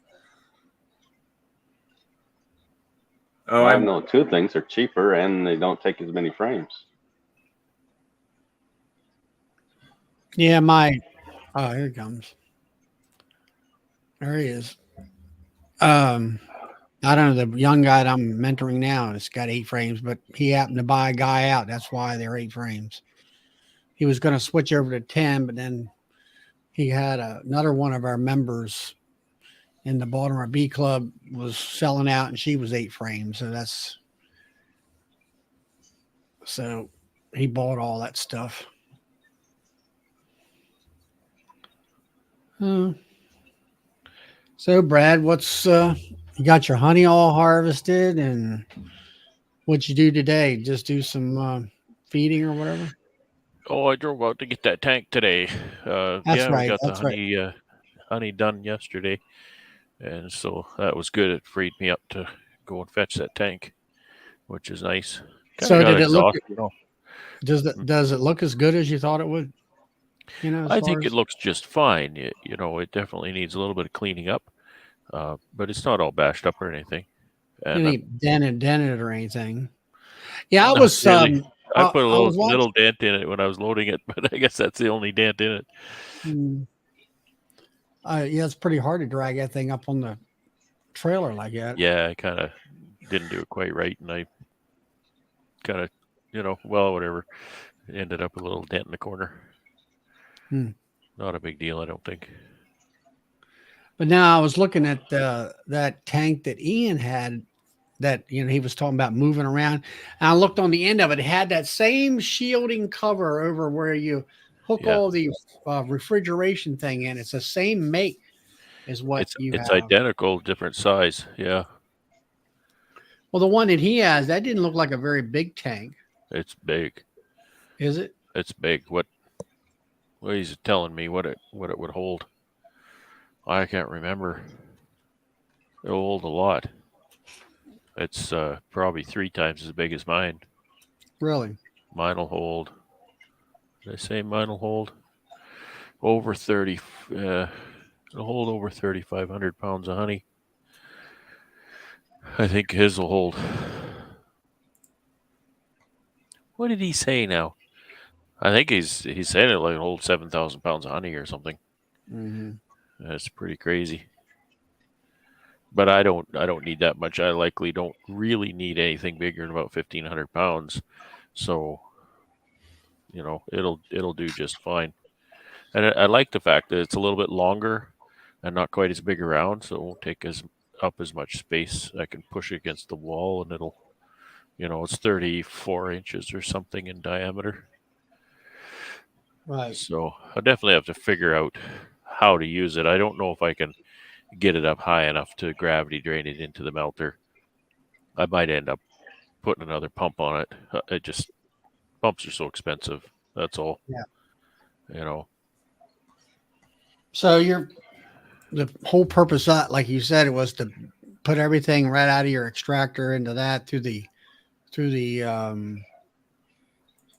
S2: Oh,
S5: I know 2 things are cheaper and they don't take as many frames.
S1: yeah, oh, here he comes. There he is. I don't know, the young guy that I'm mentoring now has got 8 frames, but he happened to buy a guy out. That's why they're 8 frames. He was going to switch over to 10, but then he had another one of our members in the Baltimore Bee Club was selling out, and she was 8 frames. So he bought all that stuff. So Brad, what's you got your honey all harvested, and what'd you do today? Just do some feeding or whatever?
S6: Oh, I drove out to get that tank today.
S1: That's
S6: yeah,
S1: right.
S6: we got
S1: That's
S6: the honey done yesterday, and so that was good. It freed me up to go and fetch that tank, which is nice.
S1: So
S6: Kinda got
S1: did it look?
S6: exhausted, you know.
S1: Does it look as good as you thought it would? You know,
S6: I think it looks just fine. You know, it definitely needs a little bit of cleaning up, but it's not all bashed up or anything. And
S1: any dented or anything. Yeah, I
S6: not
S1: was
S6: really. I put a
S1: I was
S6: little dent in it when I was loading it, but I guess that's the only dent in it.
S1: Yeah, it's pretty hard to drag that thing up on the trailer like that.
S6: Yeah, I kind of didn't do it quite right, and I kind of, well, whatever. Ended up a little dent in the corner. Not a big deal, I don't think.
S1: But now I was looking at that tank that Ian had that, he was talking about moving around. And I looked on the end of it. It had that same shielding cover over where you hook all the refrigeration thing in. It's the same make as what
S6: it's
S1: have.
S6: identical, different size. Yeah.
S1: Well, the one that he has, that didn't look like a very big tank.
S6: It's big.
S1: Is it?
S6: It's big. What he's telling me what it would hold. I can't remember. It'll hold a lot. It's probably 3 times as big as mine.
S1: Really?
S6: Mine will hold. Did I say mine will hold over 30? It'll hold over 3,500 pounds of honey. I think his will hold. What did he say now? I think he's saying it like hold 7,000 pounds of honey or something. That's pretty crazy. But I don't need that much. I likely don't really need anything bigger than about 1,500 pounds. So, it'll do just fine. And I like the fact that it's a little bit longer and not quite as big around, so it won't take as much space. I can push it against the wall, and it'll, it's 34 inches or something in diameter.
S1: Right.
S6: So I definitely have to figure out how to use it. I don't know if I can get it up high enough to gravity drain it into the melter. I might end up putting another pump on it. Pumps are so expensive. That's all.
S1: Yeah. So the whole purpose of that, like you said, it was to put everything right out of your extractor into that through the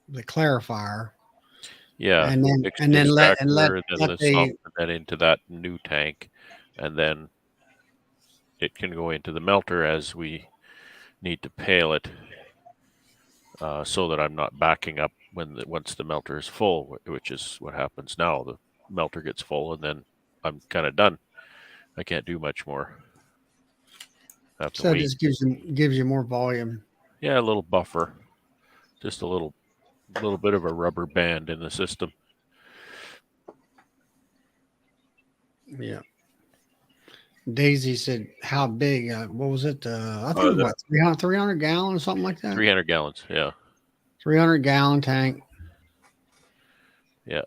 S1: clarifier.
S6: Yeah,
S1: and then let
S6: that into that new tank, and then it can go into the melter as we need to pail it, so that I'm not backing up once the melter is full, which is what happens now. The melter gets full, and then I'm kind of done. I can't do much more. I have to
S1: So it
S6: wait.
S1: just gives you more volume.
S6: Yeah, a little buffer, just a little bit of a rubber band in the system.
S1: Yeah. Daisy said, "How big? What was it? I
S2: Oh,
S1: think what 300 gallons, something like that.
S6: 300 gallons. Yeah.
S1: 300-gallon tank.
S6: Yeah.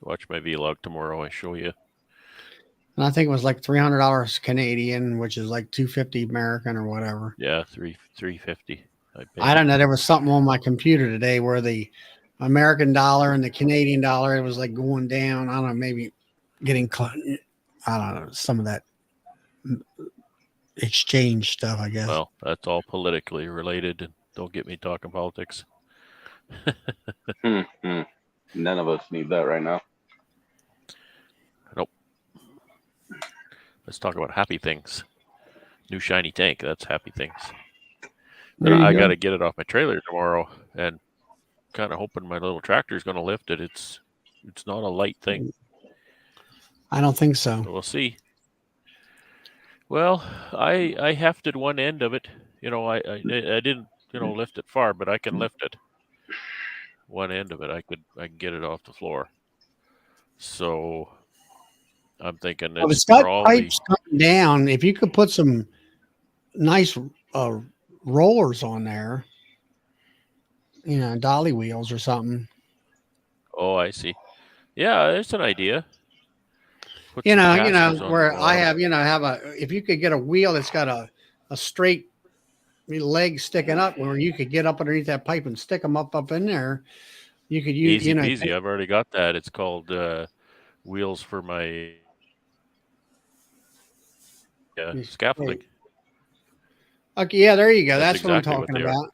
S6: Watch my vlog tomorrow. I show you.
S1: And I think it was like $300 Canadian, which is like $250 American or whatever.
S6: Yeah, 350.
S1: I don't know. There was something on my computer today where the American dollar and the Canadian dollar, it was like going down. I don't know, maybe getting, I don't know, some of that exchange stuff, I guess.
S6: Well, that's all politically related, and don't get me talking politics.
S5: None of us need that right now.
S6: Nope. Let's talk about happy things. New shiny tank. That's happy things. But I got to get it off my trailer tomorrow, and kind of hoping my little tractor is going to lift it. It's not a light thing.
S1: I don't think so.
S6: So we'll see. Well, I hefted one end of it. I didn't lift it far, but I can lift it. One end of it, I can get it off the floor. So I'm thinking
S1: Well,
S6: it's
S1: it's got
S6: probably
S1: pipes coming down. If you could put some nice rollers on there, dolly wheels or something.
S6: Oh, I see. Yeah, it's an idea. Put
S1: You
S6: some
S1: know,
S6: casters on
S1: where
S6: the
S1: I
S6: bottom.
S1: have if you could get a wheel that's got a straight leg sticking up, where you could get up underneath that pipe and stick them up in there. You could use,
S6: Easy peasy. I've already got that. It's called wheels for my scaffolding.
S1: Okay, yeah, there you go.
S6: That's
S1: That's what I'm
S6: exactly what
S1: talking
S6: they are.
S1: about.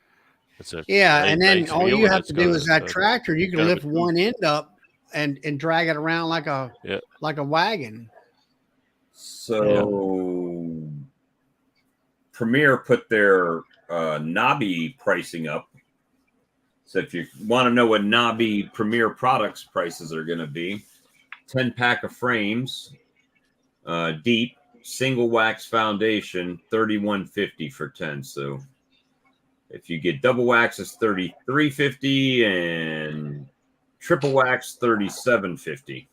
S6: It's a
S1: Yeah, and then
S6: nice
S1: all
S6: wheel,
S1: you
S6: and
S1: have
S6: it's
S1: to
S6: got
S1: do is that tractor. You can
S6: kind of
S1: lift
S6: a
S1: one end up and drag it around like a wagon.
S2: So Premier put their knobby pricing up. So if you want to know what knobby Premier products prices are going to be, 10-pack of frames, deep, single wax foundation, $31.50 for 10. So if you get double wax, it's $33.50, and triple wax, $37.50.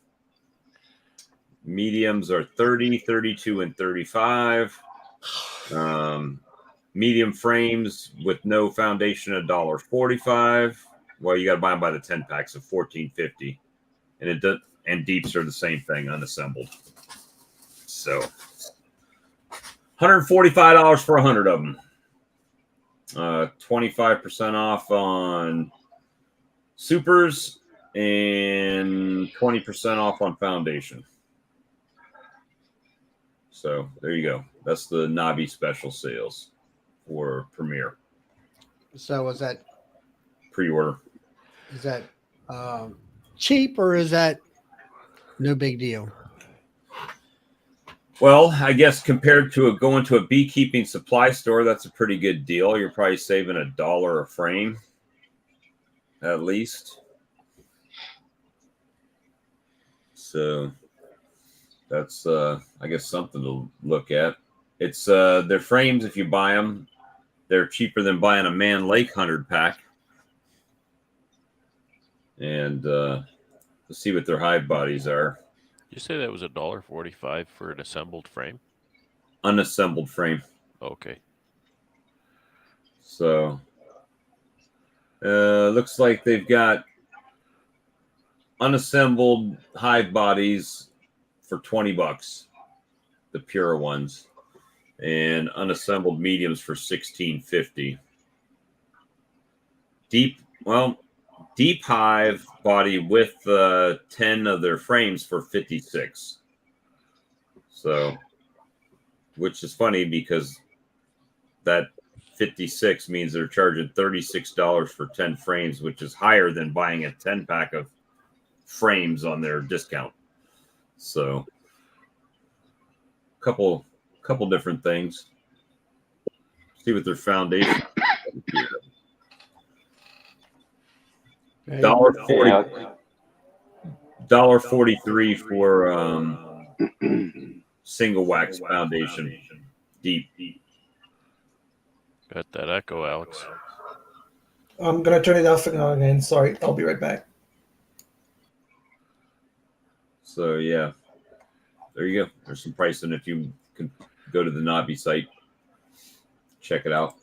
S2: Mediums are 30, 32, and 35. Medium frames with no foundation, $1.45. Well, you got to buy them by the 10-pack, so $14.50. And it does, and deeps are the same thing, unassembled. So $145 for 100 of them. 25% off on supers and 20% off on foundation. So there you go. That's the knobby special sales for Premier.
S1: So is that
S2: Pre-order.
S1: Is that cheap, or is that no big deal?
S2: Well, I guess compared to going to a beekeeping supply store, that's a pretty good deal. You're probably saving $1 a frame, at least. So that's, I guess, something to look at. It's their frames, if you buy them, they're cheaper than buying a Man Lake 100-pack. And let's see what their hive bodies are.
S6: You say that was $1.45 for an assembled frame?
S2: Unassembled frame.
S6: Okay.
S2: So looks like they've got unassembled hive bodies for $20, the pure ones, and unassembled mediums for $16.50. Deep hive body with 10 of their frames for $56. So, which is funny because that 56 means they're charging $36 for 10 frames, which is higher than buying a 10-pack of frames on their discount. So, couple different things. See what their foundation.
S1: Okay.
S2: $1.43 for single wax foundation, deep.
S6: Got that echo, Alex.
S8: I'm gonna turn it off again. Sorry, I'll be right back.
S2: So yeah, there you go. There's some pricing if you can go to the Nabi site, check it out.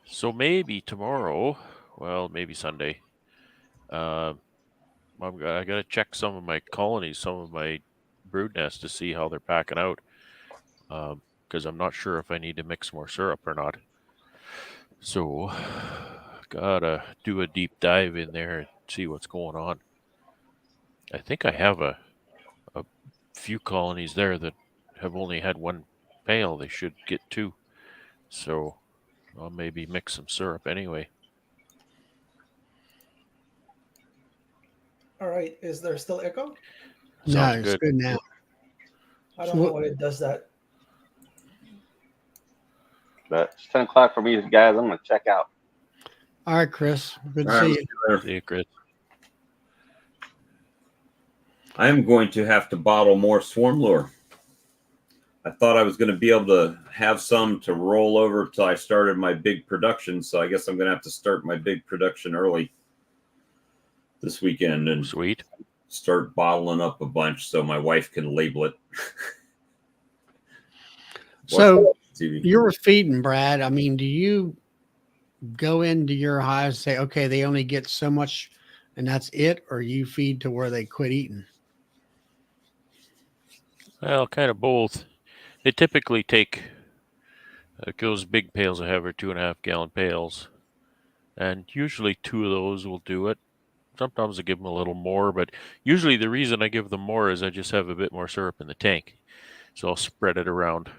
S6: So maybe tomorrow, well, maybe Sunday. I got to check some of my colonies, some of my brood nests to see how they're packing out. Because I'm not sure if I need to mix more syrup or not. So, gotta do a deep dive in there and see what's going on. I think I have a few colonies there that have only had one pail. They should get two. So, I'll maybe mix some syrup anyway.
S8: All right, is there still echo?
S1: No,
S6: Sounds
S1: it's
S6: good.
S1: good now.
S8: I don't know why it does that.
S5: But it's 10 o'clock for me, guys. I'm going to check out.
S1: All right, Chris. Good to
S2: All right,
S1: see you.
S2: later.
S6: See you, Chris.
S2: I am going to have to bottle more swarm lure. I thought I was going to be able to have some to roll over till I started my big production. So I guess I'm going to have to start my big production early this weekend and
S6: Sweet.
S2: start bottling up a bunch so my wife can label it.
S1: So
S2: TV.
S1: you were feeding, Brad. I mean, do you go into your hives and say, okay, they only get so much and that's it? Or you feed to where they quit eating?
S6: Well, kind of both. They typically take those big pails I have are 2.5 gallon pails, and usually 2 of those will do it. Sometimes I give them a little more, but usually the reason I give them more is I just have a bit more syrup in the tank, so I'll spread it around.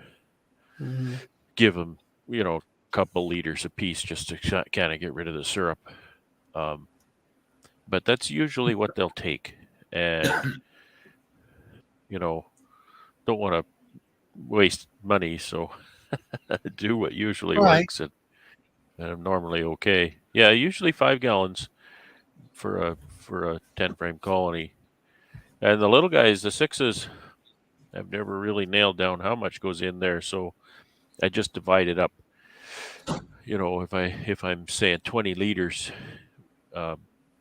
S1: Mm-hmm.
S6: Give them, a couple liters a piece just to kind of get rid of the syrup. But that's usually what they'll take, and don't want to waste money, so do what usually
S1: Right.
S6: works, and I'm normally okay. Yeah, usually 5 gallons for a 10 frame colony, and the little guys, the 6s, I've never really nailed down how much goes in there, so I just divide it up. If I'm saying 20 liters,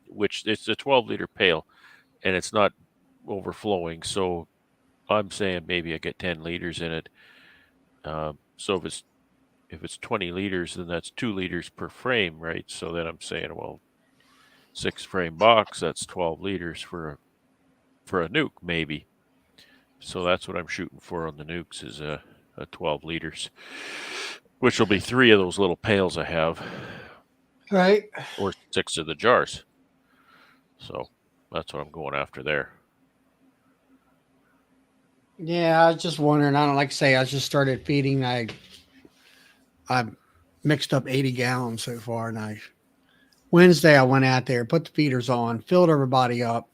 S6: which it's a 12-liter pail, and it's not overflowing, so I'm saying maybe I get 10 liters in it. So if it's 20 liters, then that's 2 liters per frame, right? So then I'm saying, well, 6 frame box, that's 12 liters for a nuke, maybe. So that's what I'm shooting for on the nukes is a 12 liters, which will be 3 of those little pails I have,
S1: Right.
S6: or 6 of the jars. So that's what I'm going after there.
S1: Yeah, I was just wondering. I don't like to say I just started feeding. I mixed up 80 gallons so far, and Wednesday I went out there, put the feeders on, filled everybody up,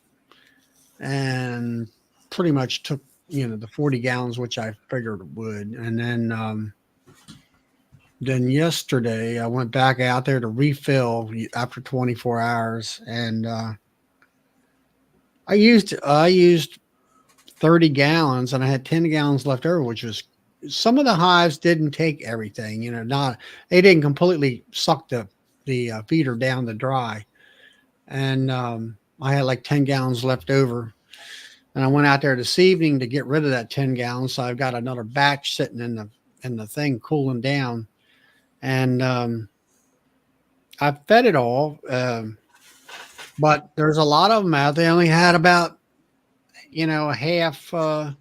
S1: and pretty much took the 40 gallons, which I figured it would. And then yesterday I went back out there to refill after 24 hours, and I used 30 gallons, and I had 10 gallons left over, which was, some of the hives didn't take everything, they didn't completely suck the feeder down to dry. And I had like 10 gallons left over, and I went out there this evening to get rid of that 10 gallons. So I've got another batch sitting in the thing cooling down, and I fed it all. But there's a lot of them out. They only had about, half of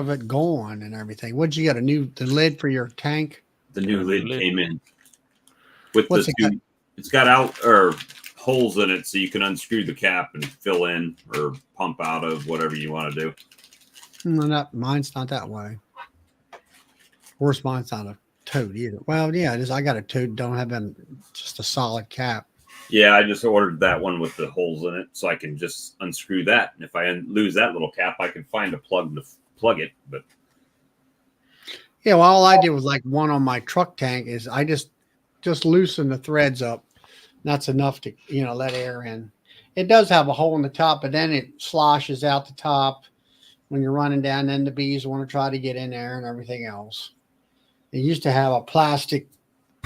S1: it gone and everything. What'd you get? The lid for your tank?
S2: The new lid
S6: Lid.
S2: came in with
S1: What's
S2: the
S1: it got?
S2: two. It's got holes in it, so you can unscrew the cap and fill in or pump out of whatever you want to do.
S1: No, mine's not that way. Of course, mine's not a toad either. Well, yeah, it is. I got a toad. Don't have just a solid cap.
S2: Yeah, I just ordered that one with the holes in it, so I can just unscrew that. And if I lose that little cap, I can find a plug to plug it. But
S1: Yeah, well, all I did was like one on my truck tank is I just loosen the threads up. That's enough to, let air in. It does have a hole in the top, but then it sloshes out the top when you're running down. Then the bees want to try to get in there and everything else. It used to have a plastic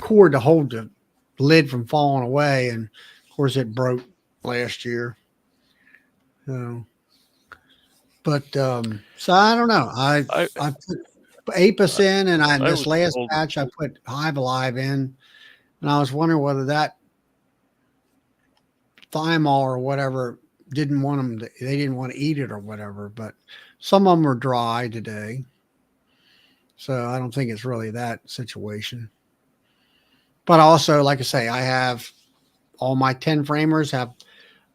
S1: cord to hold the lid from falling away, and of course it broke last year. So, but so I don't know. I put Apis in, and
S6: I
S1: this
S6: was
S1: last
S6: told,
S1: batch I put Hive Alive in, and I was wondering whether that thymol or whatever didn't want them. They didn't want to eat it or whatever. But some of them are dry today, so I don't think it's really that situation. But also, like I say, I have all my 10 framers have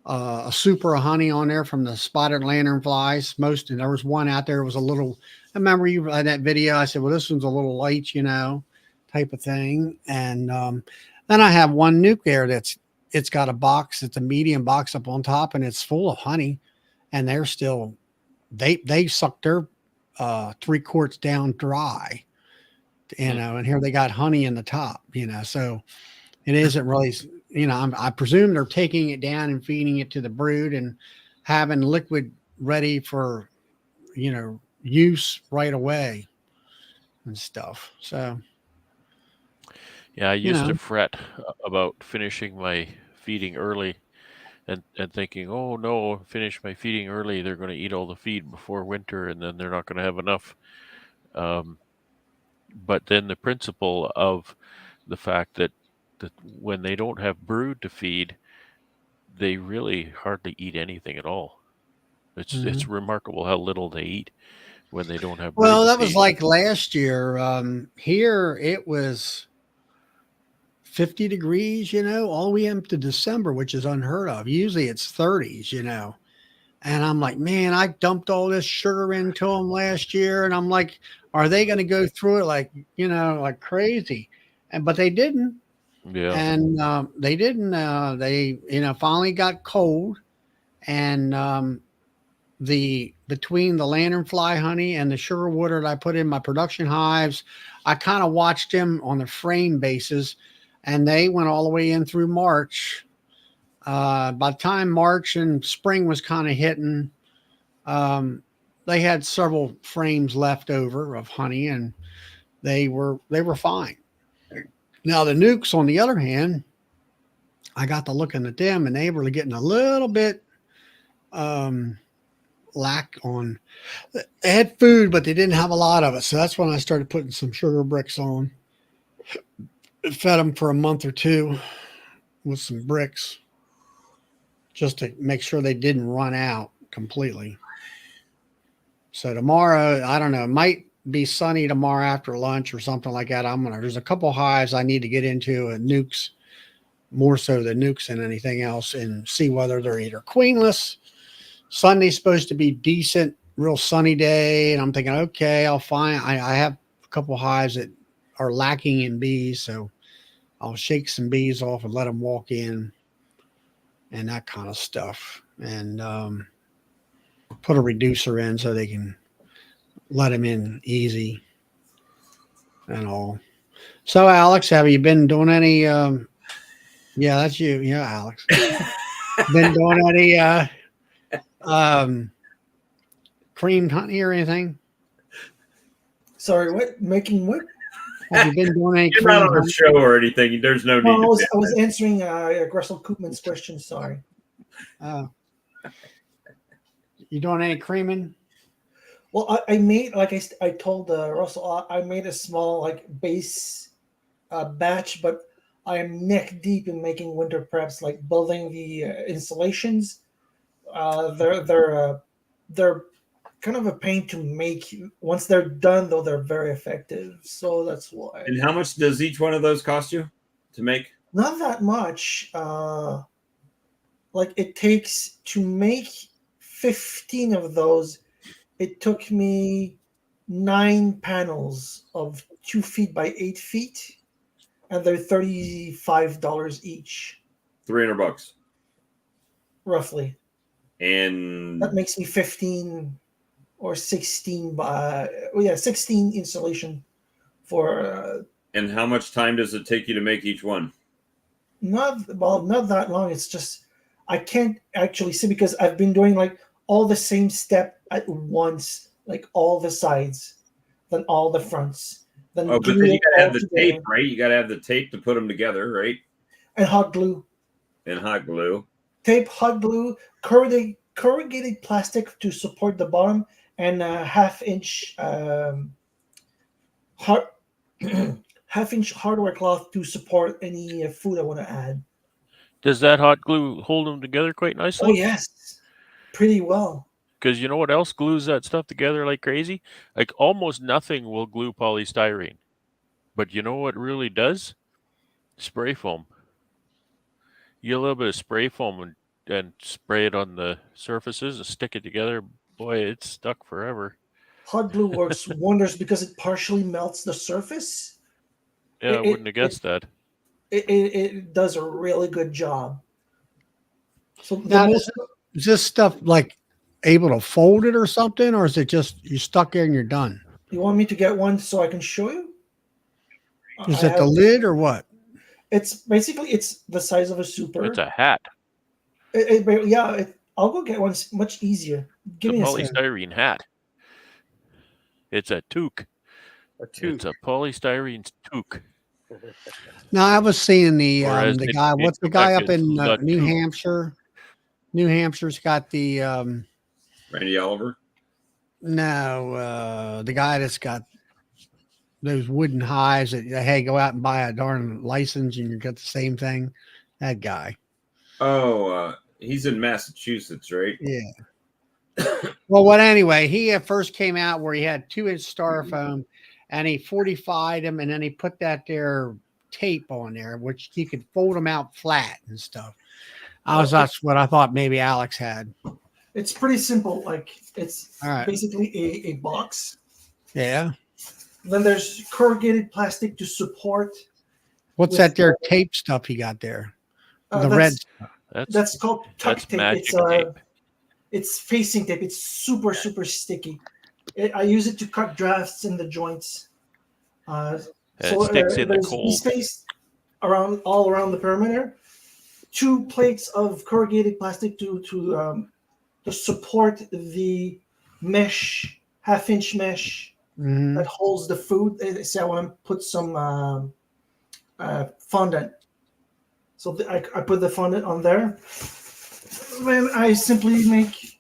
S1: a super honey on there from the spotted lanternflies. Most, and there was one out there was a little. I remember you had that video. I said, "Well, this one's a little light, type of thing." And then I have one nuke there it's got a box. It's a medium box up on top, and it's full of honey. And they're still they sucked their 3 quarts down dry, And here they got honey in the top, So it isn't really, I presume they're taking it down and feeding it to the brood and having liquid ready for, use right away and stuff. So,
S6: yeah, I used to fret about finishing my feeding early and thinking, oh no, finish my feeding early. They're going to eat all the feed before winter and then they're not going to have enough. But then the principle of the fact that when they don't have brood to feed, they really hardly eat anything at all. It's remarkable how little they eat when they don't have brood.
S1: Well,
S6: to
S1: that was
S6: feed.
S1: like last year. Here it was 50 degrees, all the way up to December, which is unheard of. Usually it's 30s, And I'm like, man, I dumped all this sugar into them last year. And I'm like, are they going to go through it like, like crazy? But they didn't.
S6: Yeah.
S1: And they didn't. They, finally got cold. And between the lanternfly honey and the sugar water that I put in my production hives, I kind of watched them on the frame basis. And they went all the way in through March. By the time March and spring was kind of hitting, they had several frames left over of honey, and they were fine. Now the nukes, on the other hand, I got to looking at them, and they were getting a little bit lack on. They had food, but they didn't have a lot of it, so that's when I started putting some sugar bricks on. Fed them for a month or two with some bricks, just to make sure they didn't run out completely. So tomorrow, I don't know, it might be sunny tomorrow after lunch or something like that. There's a couple hives I need to get into, nukes, more so than nukes than anything else, and see whether they're either queenless. Sunday's supposed to be decent, real sunny day. And I'm thinking, okay, I'll find, I have a couple hives that are lacking in bees. So I'll shake some bees off and let them walk in and that kind of stuff. And put a reducer in so they can let them in easy and all. So, Alex, have you been doing any? Yeah, that's you. Yeah, Alex. Been doing any creamed honey or anything?
S8: Sorry, what? Making what?
S1: Have you been doing any?
S2: You're not on a show or anything. There's no need.
S8: No, I was answering Russell Koopman's question. Sorry.
S1: You doing any creaming?
S8: Well, I made, like I told Russell, I made a small base batch, but I am neck deep in making winter preps, like building the installations. They're kind of a pain to make. Once they're done, though, they're very effective. So that's why.
S2: And how much does each one of those cost you to make?
S8: Not that much. It takes to make 15 of those. It took me 9 panels of 2 feet by 8 feet, and they're $35 each.
S2: $300
S8: roughly.
S2: And
S8: That makes me 15 or 16 by 16 installation for
S2: And how much time does it take you to make each one?
S8: not that long. It's just I can't actually see because I've been doing like all the same step at once, like all the sides, then all the fronts, then
S2: Oh, but
S8: glue
S2: then you
S8: it
S2: gotta
S8: all
S2: have the
S8: together,
S2: tape, right? You gotta have the tape to put them together, right?
S8: and hot glue.
S2: And hot glue.
S8: Tape, hot glue, corrugated plastic to support the bottom, and a half-inch hard, half-inch hardware cloth to support any food I want to add.
S6: Does that hot glue hold them together quite
S8: Oh
S6: nicely?
S8: yes, pretty well.
S6: Because you know what else glues that stuff together like crazy? Like almost nothing will glue polystyrene. But you know what really does? Spray foam. You get a little bit of spray foam and spray it on the surfaces and stick it together. Boy, it's stuck forever.
S8: Hot glue works wonders because it partially melts the surface.
S6: Yeah, I
S8: It-
S6: wouldn't have
S8: it-
S6: guessed that.
S8: It does a really good job. So the
S1: Now,
S8: most
S1: is this stuff like able to fold it or something, or is it just you stuck there and you're done?
S8: you want me to get one so I can show you?
S1: Is
S8: I
S1: it the
S8: have-
S1: lid or what?
S8: It's basically it's the size of a super.
S6: It's a hat.
S8: I'll go get one. It's much easier. Give
S6: It's
S8: me
S6: a
S8: a second.
S6: polystyrene hat. It's a toque.
S4: A tube.
S6: It's a polystyrene toque.
S1: No, I was seeing the
S6: Or as
S1: the
S6: in-
S1: guy.
S6: in
S1: What's the guy
S6: Quebec,
S1: up
S6: it's
S1: in
S6: la
S1: New
S6: toque.
S1: Hampshire? New Hampshire's got the
S2: Randy Oliver.
S1: no, the guy that's got those wooden hives that hey, go out and buy a darn license and you get the same thing. That guy.
S2: Oh, he's in Massachusetts, right?
S1: Yeah. Well, what anyway, he at first came out where he had 2-inch styrofoam and he 45'd them and then he put that there tape on there, which you could fold them out flat and stuff. That's what I thought maybe Alex had.
S8: It's pretty simple. Like it's
S1: All right.
S8: basically a box.
S1: Yeah.
S8: Then there's corrugated plastic to support.
S1: What's
S8: With
S1: that there
S8: the-
S1: tape stuff he got there?
S8: Uh,
S1: The
S8: that's,
S1: red.
S8: That's called tuck
S6: That's
S8: tape.
S6: magic
S8: It's
S6: tape.
S8: it's facing tape. It's super sticky. I use it to cut drafts in the joints.
S6: It sticks in the
S8: there's
S6: cold.
S8: space all around the perimeter. 2 plates of corrugated plastic to support the mesh, half-inch mesh
S1: Mhm.
S8: that holds the food. Say I want to put some fondant. So I put the fondant on there. Then I simply make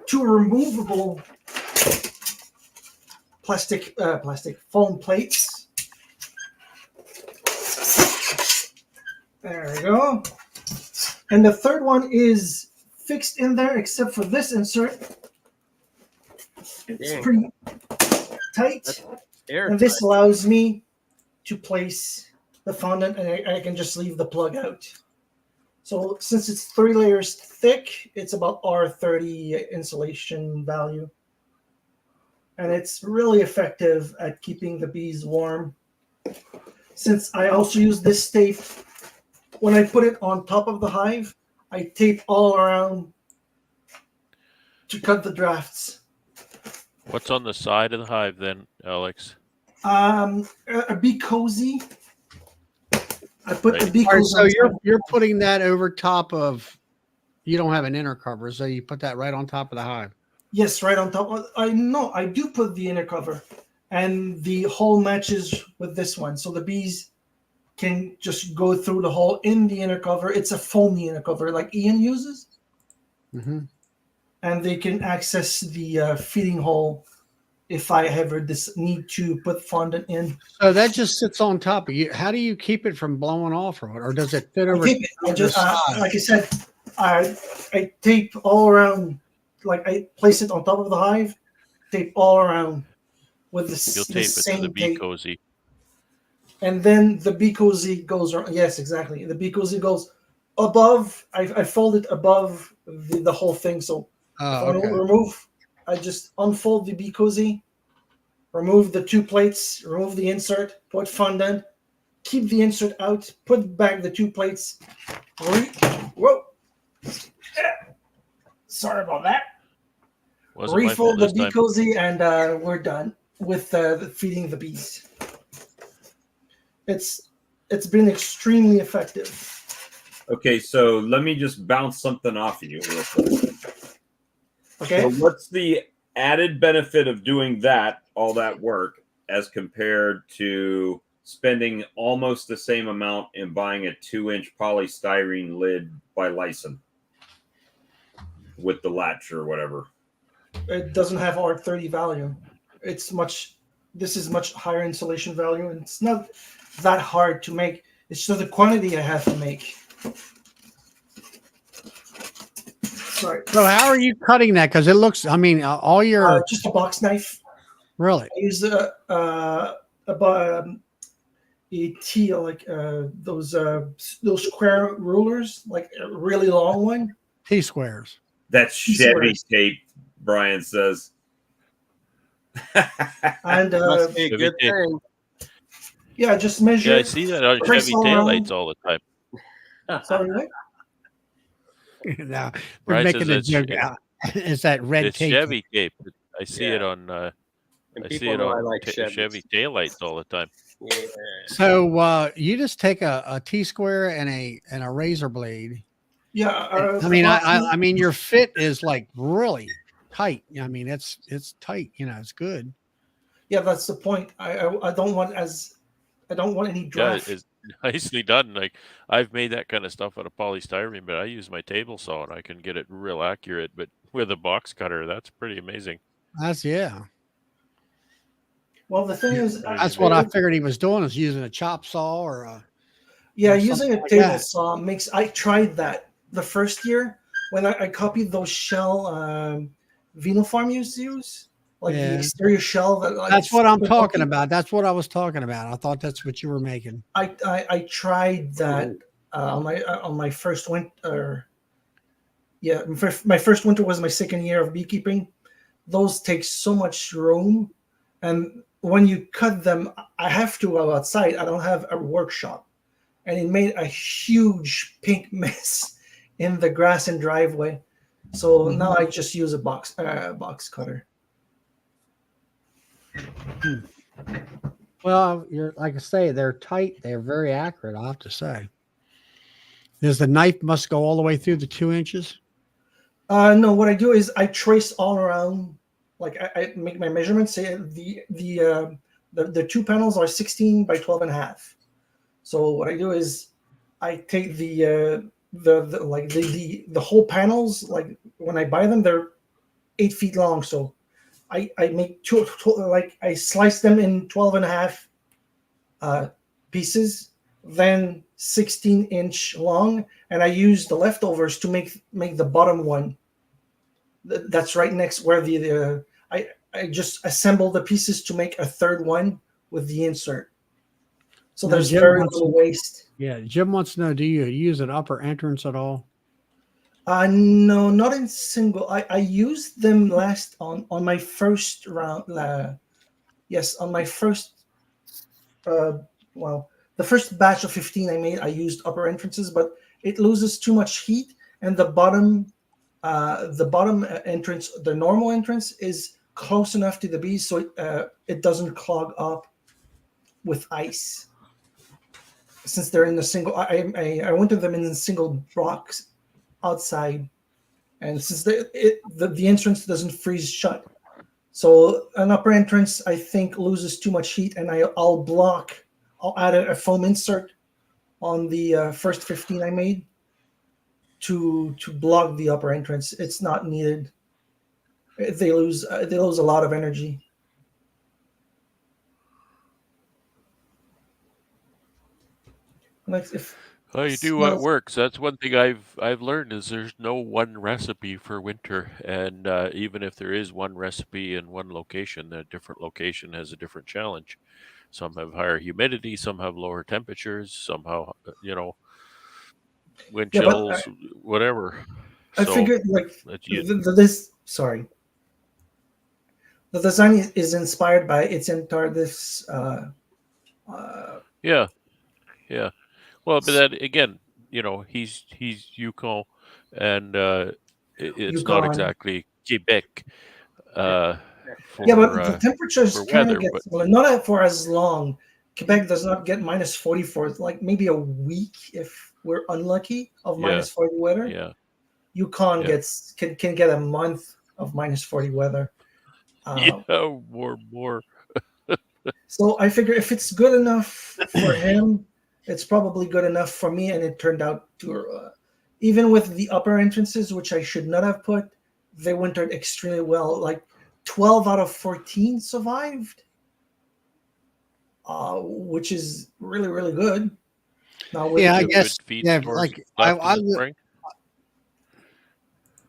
S8: 2 removable plastic foam plates. There we go. And the third one is fixed in there except for this insert. It's
S4: Dang.
S8: pretty tight.
S4: That's air.
S8: And this allows me to place the fondant and I can just leave the plug out. So since it's 3 layers thick, it's about R30 insulation value. And it's really effective at keeping the bees warm. Since I also use this tape, when I put it on top of the hive, I tape all around to cut the drafts.
S6: What's on the side of the hive then, Alex?
S8: A bee cozy. I put the
S6: Right.
S8: bee
S1: All right,
S8: cozy.
S1: so
S8: on top.
S1: you're putting that over top of. You don't have an inner cover, so you put that right on top of the hive.
S8: Yes, right on top. I do put the inner cover, and the hole matches with this one, so the bees can just go through the hole in the inner cover. It's a foamy inner cover, like Ian uses,
S1: Mm-hmm.
S8: and they can access the feeding hole if I ever need to put fondant in.
S1: So that just sits on top of you. How do you keep it from blowing off, or does it fit
S8: I
S1: over?
S8: tape it. I
S1: the
S8: just
S1: side?
S8: like I said, I tape all around. Like I place it on top of the hive, tape all around with
S6: You'll
S8: the
S6: tape it to
S8: same
S6: the bee
S8: tape.
S6: cozy.
S8: And then the bee cozy goes around. Yes, exactly. The bee cozy goes above. I fold it above the whole thing. So
S1: Oh,
S8: if I
S1: okay.
S8: remove, I just unfold the bee cozy, remove the 2 plates, remove the insert, put fondant, keep the insert out, put back the 2 plates. Whoa. Sorry about that.
S6: Wasn't my
S8: Refold
S6: fault
S8: the
S6: this
S8: bee
S6: time.
S8: cozy, and we're done. with feeding the bees. It's been extremely effective.
S2: Okay, so let me just bounce something off of you real quick.
S8: Okay.
S2: So what's the added benefit of doing that, all that work, as compared to spending almost the same amount in buying a 2-inch polystyrene lid by Lyson with the latch or whatever?
S8: It doesn't have R30 value. This is much higher insulation value, and it's not that hard to make. It's just the quantity I have to make. Sorry.
S1: So how are you cutting that? Because it looks, I mean, all your
S8: Just a box knife.
S1: really.
S8: I use a T, like those square rulers, like a really long one.
S1: T-squares.
S2: That's Chevy tape, Brian says.
S8: And
S4: Must be a
S6: Chevy
S4: good
S6: tape.
S4: thing.
S8: yeah, just measure.
S6: Yeah, I see that on
S8: trace
S6: Chevy
S8: all
S6: taillights
S8: around.
S6: all the time.
S8: Sorry, what?
S1: Now we're
S6: Brian
S1: making
S6: says
S1: a
S6: it's,
S1: joke out. It's that red
S6: it's
S1: tape.
S6: Chevy tape. I see it
S4: Yeah.
S6: on
S4: And
S6: I see
S4: people
S6: it
S4: know I
S6: on
S4: like
S6: Chevy taillights all the time.
S4: Yeah.
S1: So you just take a T-square and a razor blade.
S8: Yeah.
S1: I mean, I mean, your fit is like really tight. I mean, it's tight. You know, it's good.
S8: Yeah, that's the point. I don't want any
S6: Yeah,
S8: draft.
S6: it's nicely done. Like I've made that kind of stuff out of polystyrene, but I use my table saw and I can get it real accurate. But with a box cutter, that's pretty amazing.
S1: That's yeah.
S8: Well, the thing is,
S1: That's what I figured he was doing, is using a chop saw or a.
S8: Yeah,
S1: or
S8: using
S1: something
S8: a
S1: like
S8: table
S1: that.
S8: saw makes. I tried that the first year when I copied those shell Vinyl Farm used to use, like
S1: Yeah.
S8: the exterior shell.
S1: That's what I'm talking about. That's what I was talking about. I thought that's what you were making.
S8: I tried that on my first winter. Yeah, my first winter was my second year of beekeeping. Those take so much room, and when you cut them, I have to go outside. I don't have a workshop, and it made a huge pink mess in the grass and driveway. So now I just use a box cutter.
S1: Well, you're like I say, they're tight. They're very accurate. I have to say. Does the knife must go all the way through the 2 inches?
S8: No, what I do is I trace all around. Like I make my measurements. Say the two panels are 16 by 12 and a half. So what I do is I take the whole panels. Like when I buy them, they're 8 feet long. So I make I slice them in 12 and a half pieces, then 16-inch long, and I use the leftovers to make the bottom one. That's right next where I just assemble the pieces to make a third one with the insert. So
S1: Now,
S8: there's
S1: Jim
S8: very
S1: wants
S8: little
S1: to-
S8: waste.
S1: Yeah. Jim wants to know: do you use an upper entrance at all?
S8: No, not in single. I used them last on my first round. Yes, on my first. The first batch of 15 I made, I used upper entrances, but it loses too much heat, and the bottom entrance, the normal entrance, is close enough to the bees so it doesn't clog up with ice. Since they're in the single, I winter them in single blocks outside, and since the entrance doesn't freeze shut, so an upper entrance I think loses too much heat, and I'll add a foam insert on the first 15 I made to block the upper entrance. It's not needed. They lose a lot of energy. Like if
S6: Well, you do what works. That's one thing I've learned is there's no one recipe for winter, and even if there is one recipe in one location, a different location has a different challenge. Some have higher humidity, some have lower temperatures, somehow wind chills, whatever.
S8: I figured sorry. The design is inspired by its entire
S6: Yeah. Well, but that again, he's Yukon, and it's not
S8: Yukon.
S6: exactly Quebec. for
S8: Yeah, but the temperatures
S6: for
S8: kind of
S6: weather,
S8: get
S6: but
S8: similar. Not for as long. Quebec does not get -40 for like maybe a week if we're unlucky of
S6: yeah,
S8: -40 weather.
S6: yeah,
S8: Yukon
S6: yeah,
S8: can get a month of -40 weather.
S6: yeah,
S8: Uh,
S6: more.
S8: so I figure if it's good enough for him, it's probably good enough for me. And it turned out to, even with the upper entrances, which I should not have put, they wintered extremely well. Like 12 out of 14 survived, which is really, really good. Now, with
S1: Yeah,
S6: Do
S1: I
S6: you have good
S1: guess.
S6: feed
S1: Yeah,
S6: stores
S1: like
S6: left in
S1: I
S6: the
S1: would.
S6: spring?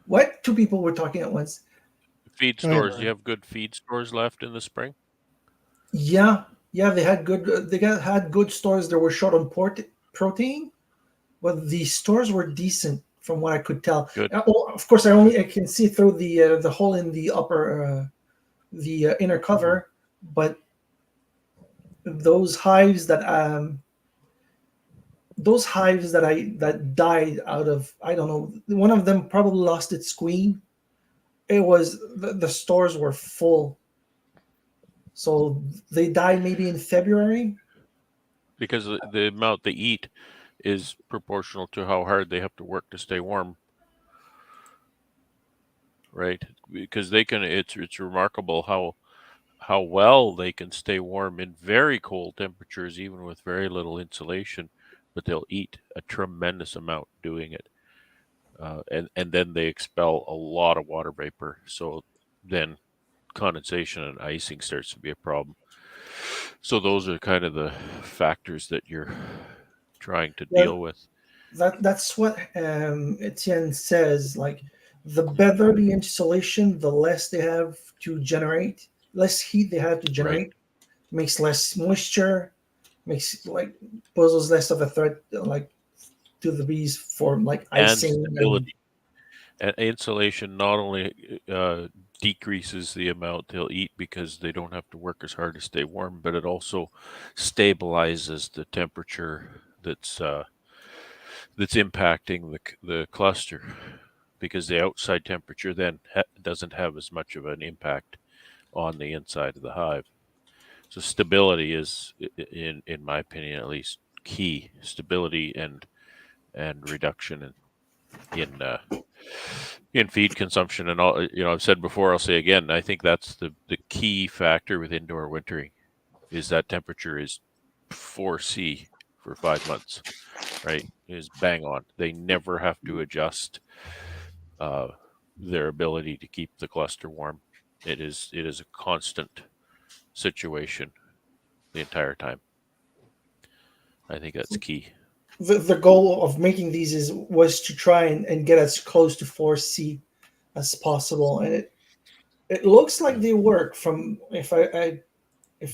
S8: what? Two people were talking at once.
S6: Feed
S1: Go ahead,
S6: stores. Do you
S1: Brian.
S6: have good feed stores left in the spring?
S8: Yeah, yeah, they had good. Had good stores. They were short on protein, but the stores were decent from what I could tell.
S6: Good.
S8: Well, of course, I can see through the hole in the upper the inner cover, but those hives that died out of, I don't know, one of them probably lost its queen. It was the stores were full, so they died maybe in February.
S6: Because the amount they eat is proportional to how hard they have to work to stay warm, right? Because they can. It's remarkable how well they can stay warm in very cold temperatures, even with very little insulation. But they'll eat a tremendous amount doing it, and then they expel a lot of water vapor. So then condensation and icing starts to be a problem. So those are kind of the factors that you're trying to
S8: Yeah,
S6: deal with.
S8: that's what Etienne says. Like the better the insulation, the less they have to generate, less heat they have to
S6: Right.
S8: generate, makes less moisture, makes like poses less of a threat like to the bees for like
S6: And
S8: icing and
S6: stability. And insulation not only decreases the amount they'll eat because they don't have to work as hard to stay warm, but it also stabilizes the temperature that's impacting the cluster, because the outside temperature then doesn't have as much of an impact on the inside of the hive. So stability is, in my opinion at least, key. Stability and reduction in feed consumption. And all, I've said before, I'll say again, I think that's the key factor with indoor wintering, is that temperature is 4C for 5 months, right? Is bang on. They never have to adjust their ability to keep the cluster warm. It is a constant situation the entire time. I think that's key.
S8: the goal of making these was to try and get as close to 4C as possible, and it looks like they work. From if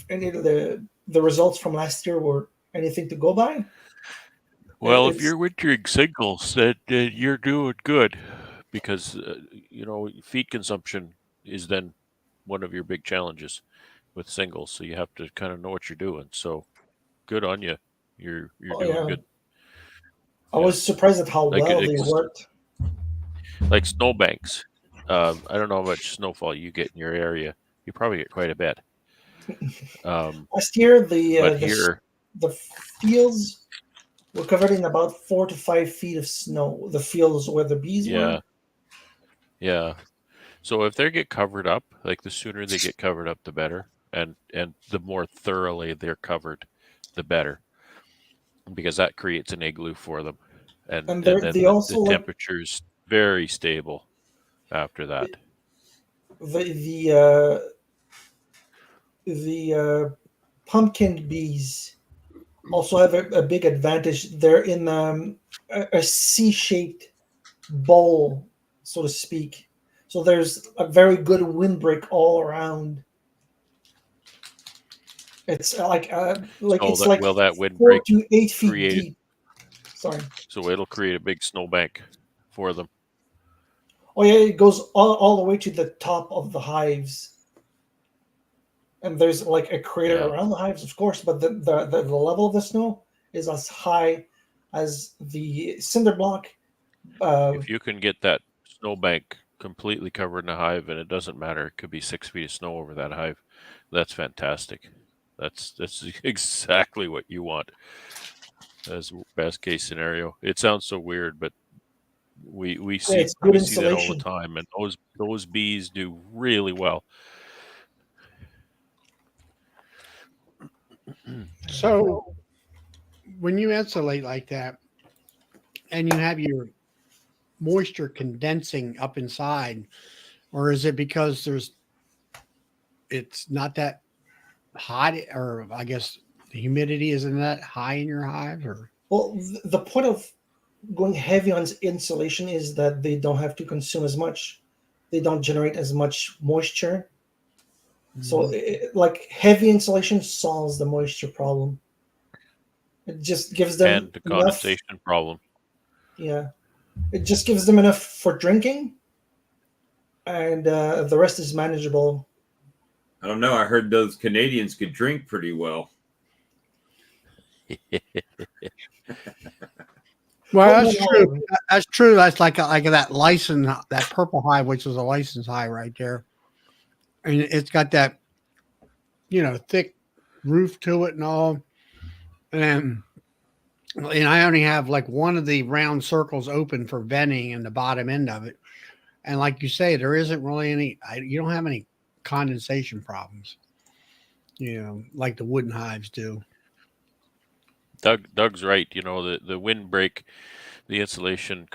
S8: any of the results from last year were anything to go by,
S6: Well, if
S8: it's
S6: you're wintering singles, that you're doing good, because feed consumption is then one of your big challenges with singles. So you have to kind of know what you're doing. So good on you. You're
S8: oh
S6: doing
S8: yeah,
S6: good.
S8: I
S6: Yeah,
S8: was surprised at how
S6: like
S8: well they
S6: it's
S8: worked.
S6: like snowbanks. I don't know how much snowfall you get in your area. You probably get quite a bit.
S8: Last year,
S6: But here,
S8: the fields were covered in about 4 to 5 feet of snow. The fields where the bees were.
S6: yeah, yeah. So if they get covered up, like the sooner they get covered up, the better, and the more thoroughly they're covered, the better, because that creates an igloo for them, and
S8: And
S6: then
S8: they
S6: the
S8: also like
S6: temperature's very stable after that.
S8: the pumpkin bees also have a big advantage. They're in a C-shaped bowl, so to speak. So there's a very good windbreak all around. It's like
S6: So
S8: it's like
S6: that
S8: 4 to 8 feet
S6: create
S8: deep. Sorry.
S6: so it'll create a big snowbank for them.
S8: Oh yeah, it goes all the way to the top of the hives. And there's like a crater
S6: Yeah.
S8: around the hives, of course, but the level of the snow is as high as the cinder block.
S6: If you can get that snowbank completely covered in a hive, and it doesn't matter. It could be 6 feet of snow over that hive. That's fantastic. That's exactly what you want as best case scenario. It sounds so weird, but we
S8: Yeah,
S6: see
S8: it's good
S6: we see that all the
S8: insulation.
S6: time, and those bees do really well.
S1: So when you insulate like that and you have your moisture condensing up inside, or is it because it's not that hot, or I guess the humidity isn't that high in your hive, or
S8: Well, the point of going heavy on insulation is that they don't have to consume as much. They don't generate as much moisture. So, like heavy insulation solves the moisture problem. It just gives them
S6: And the
S8: enough.
S6: condensation problem.
S8: Yeah, it just gives them enough for drinking, and the rest is manageable.
S2: I don't know. I heard those Canadians could drink pretty well.
S1: well,
S8: Well,
S1: that's
S8: no,
S1: true.
S8: no,
S1: That's true. That's like that license, that purple hive, which is a license hive right there, and it's got that thick roof to it and all, and I only have like one of the round circles open for venting in the bottom end of it, and like you say, there isn't really any. You don't have any condensation problems, like the wooden hives do.
S6: Doug's right. The windbreak, the insulation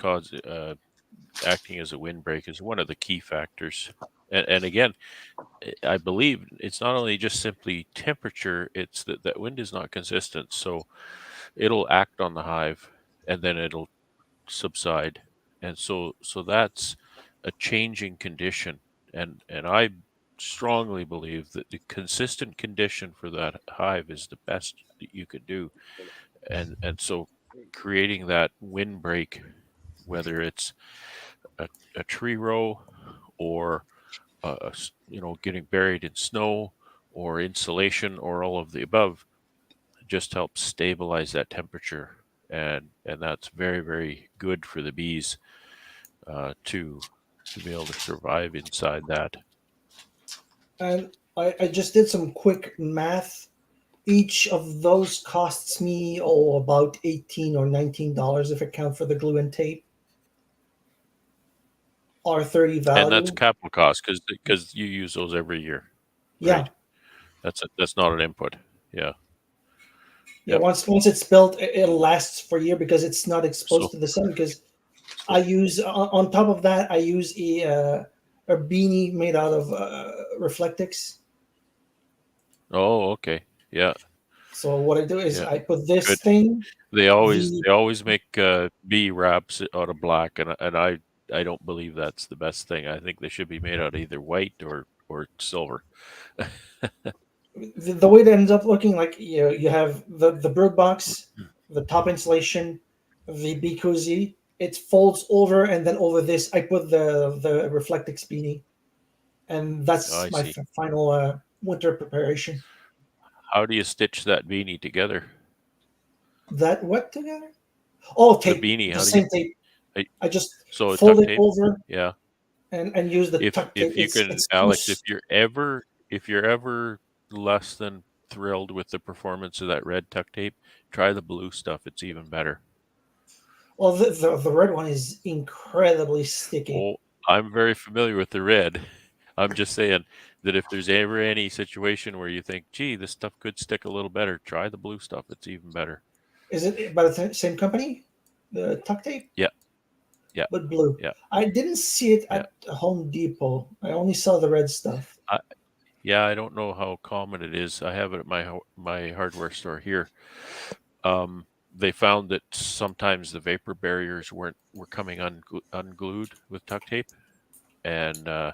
S6: acting as a windbreak is one of the key factors. And again, I believe it's not only just simply temperature; it's that wind is not consistent, so it'll act on the hive and then it'll subside, and so that's a changing condition. And I strongly believe that the consistent condition for that hive is the best that you could do, and so creating that windbreak, whether it's a tree row or getting buried in snow or insulation or all of the above, just helps stabilize that temperature, and that's very, very good for the bees to be able to survive inside that.
S8: and I just did some quick math. Each of those costs me about $18 or $19 if I count for the glue and tape. R30
S6: And that's
S8: value.
S6: capital cost because you use those every year,
S8: Yeah,
S6: right? That's not an input. Yeah.
S8: yeah.
S6: Yep.
S8: Once it's built, it'll last for a year because it's not exposed
S6: So,
S8: to the sun. Because I use on top of that, I use a beanie made out of Reflectix.
S6: oh, okay. Yeah.
S8: So what I do is
S6: Yeah.
S8: I put this
S6: Good.
S8: thing.
S6: They always
S8: The
S6: make bee wraps out of black, and I don't believe that's the best thing. I think they should be made out of either white or silver.
S8: the way it ends up looking like you have the bird box, the top insulation, the bee cozy. It folds over, and then over this I put the Reflectix beanie, and
S6: Oh,
S8: that's
S6: I
S8: my
S6: see.
S8: final winter preparation.
S6: How do you stitch that beanie together?
S8: That what together? Oh,
S6: The
S8: tape.
S6: beanie,
S8: The
S6: how do you?
S8: same tape.
S6: I-
S8: I just
S6: So
S8: fold
S6: tuck
S8: it
S6: tape?
S8: over
S6: Yeah.
S8: and use the tuck tape.
S6: If you can,
S8: It's
S6: Alex, if
S8: goose.
S6: you're ever less than thrilled with the performance of that red tuck tape, try the blue stuff. It's even better.
S8: Well, the red one is incredibly sticky.
S6: Oh, I'm very familiar with the red. I'm just saying that if there's ever any situation where you think, gee, this stuff could stick a little better, try the blue stuff. It's even better.
S8: Is it by the same company? The tuck tape?
S6: Yeah. Yeah.
S8: But blue.
S6: Yeah.
S8: I didn't see it
S6: Yeah.
S8: at Home Depot. I only saw the red stuff.
S6: Yeah, I don't know how common it is. I have it at my hardware store here. They found that sometimes the vapor barriers were coming unglued with tuck tape, and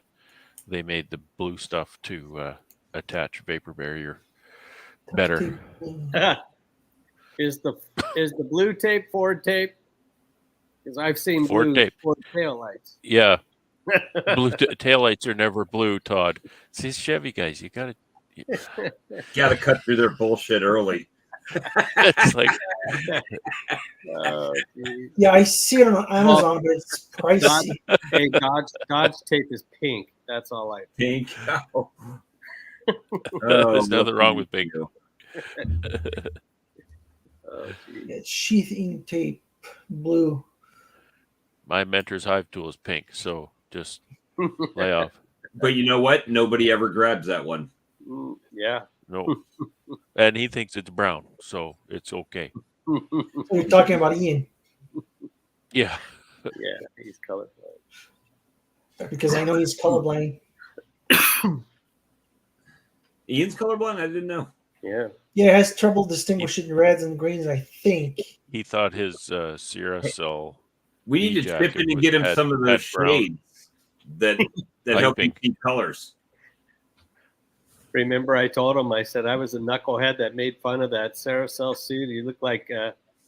S6: they made the blue stuff to attach vapor barrier
S8: Tuck
S6: better.
S8: tape.
S4: Is the blue tape Ford tape? Because I've seen
S6: Ford
S4: blue
S6: tape.
S4: Ford taillights.
S6: Yeah, blue taillights are never blue, Todd. It's these Chevy guys. You gotta.
S2: Got to cut through their bullshit early.
S6: It's like
S4: Oh, geez.
S8: Yeah, I see it on Amazon, but it's
S4: Dodge,
S8: pricey.
S4: hey, Dodge tape is pink. That's all I.
S2: Pink. Oh,
S6: there's nothing
S2: what
S6: wrong
S2: can
S6: with
S2: you
S6: pink.
S2: do?
S4: Oh, geez.
S8: Yeah, it's sheathing tape, blue.
S6: My mentor's hive tool is pink, so just lay off.
S2: But you know what? Nobody ever grabs that one.
S4: Yeah.
S6: No, and he thinks it's brown, so it's okay.
S8: We're talking about Ian
S6: Yeah,
S4: Yeah, he's colorblind.
S8: because I know he's colorblind.
S2: Ian's colorblind? I didn't know.
S4: Yeah.
S8: Yeah, he has trouble distinguishing reds and greens, I think.
S6: he thought his Sierra Cell
S2: We need to
S6: E-jacket
S2: chip in and
S6: was
S2: get him
S6: pet-
S2: some of
S6: pet
S2: those
S6: brown.
S2: shades that help you
S6: Piping.
S2: see colors.
S4: Remember, I told him, I said I was a knucklehead that made fun of that Saracel suit. You look like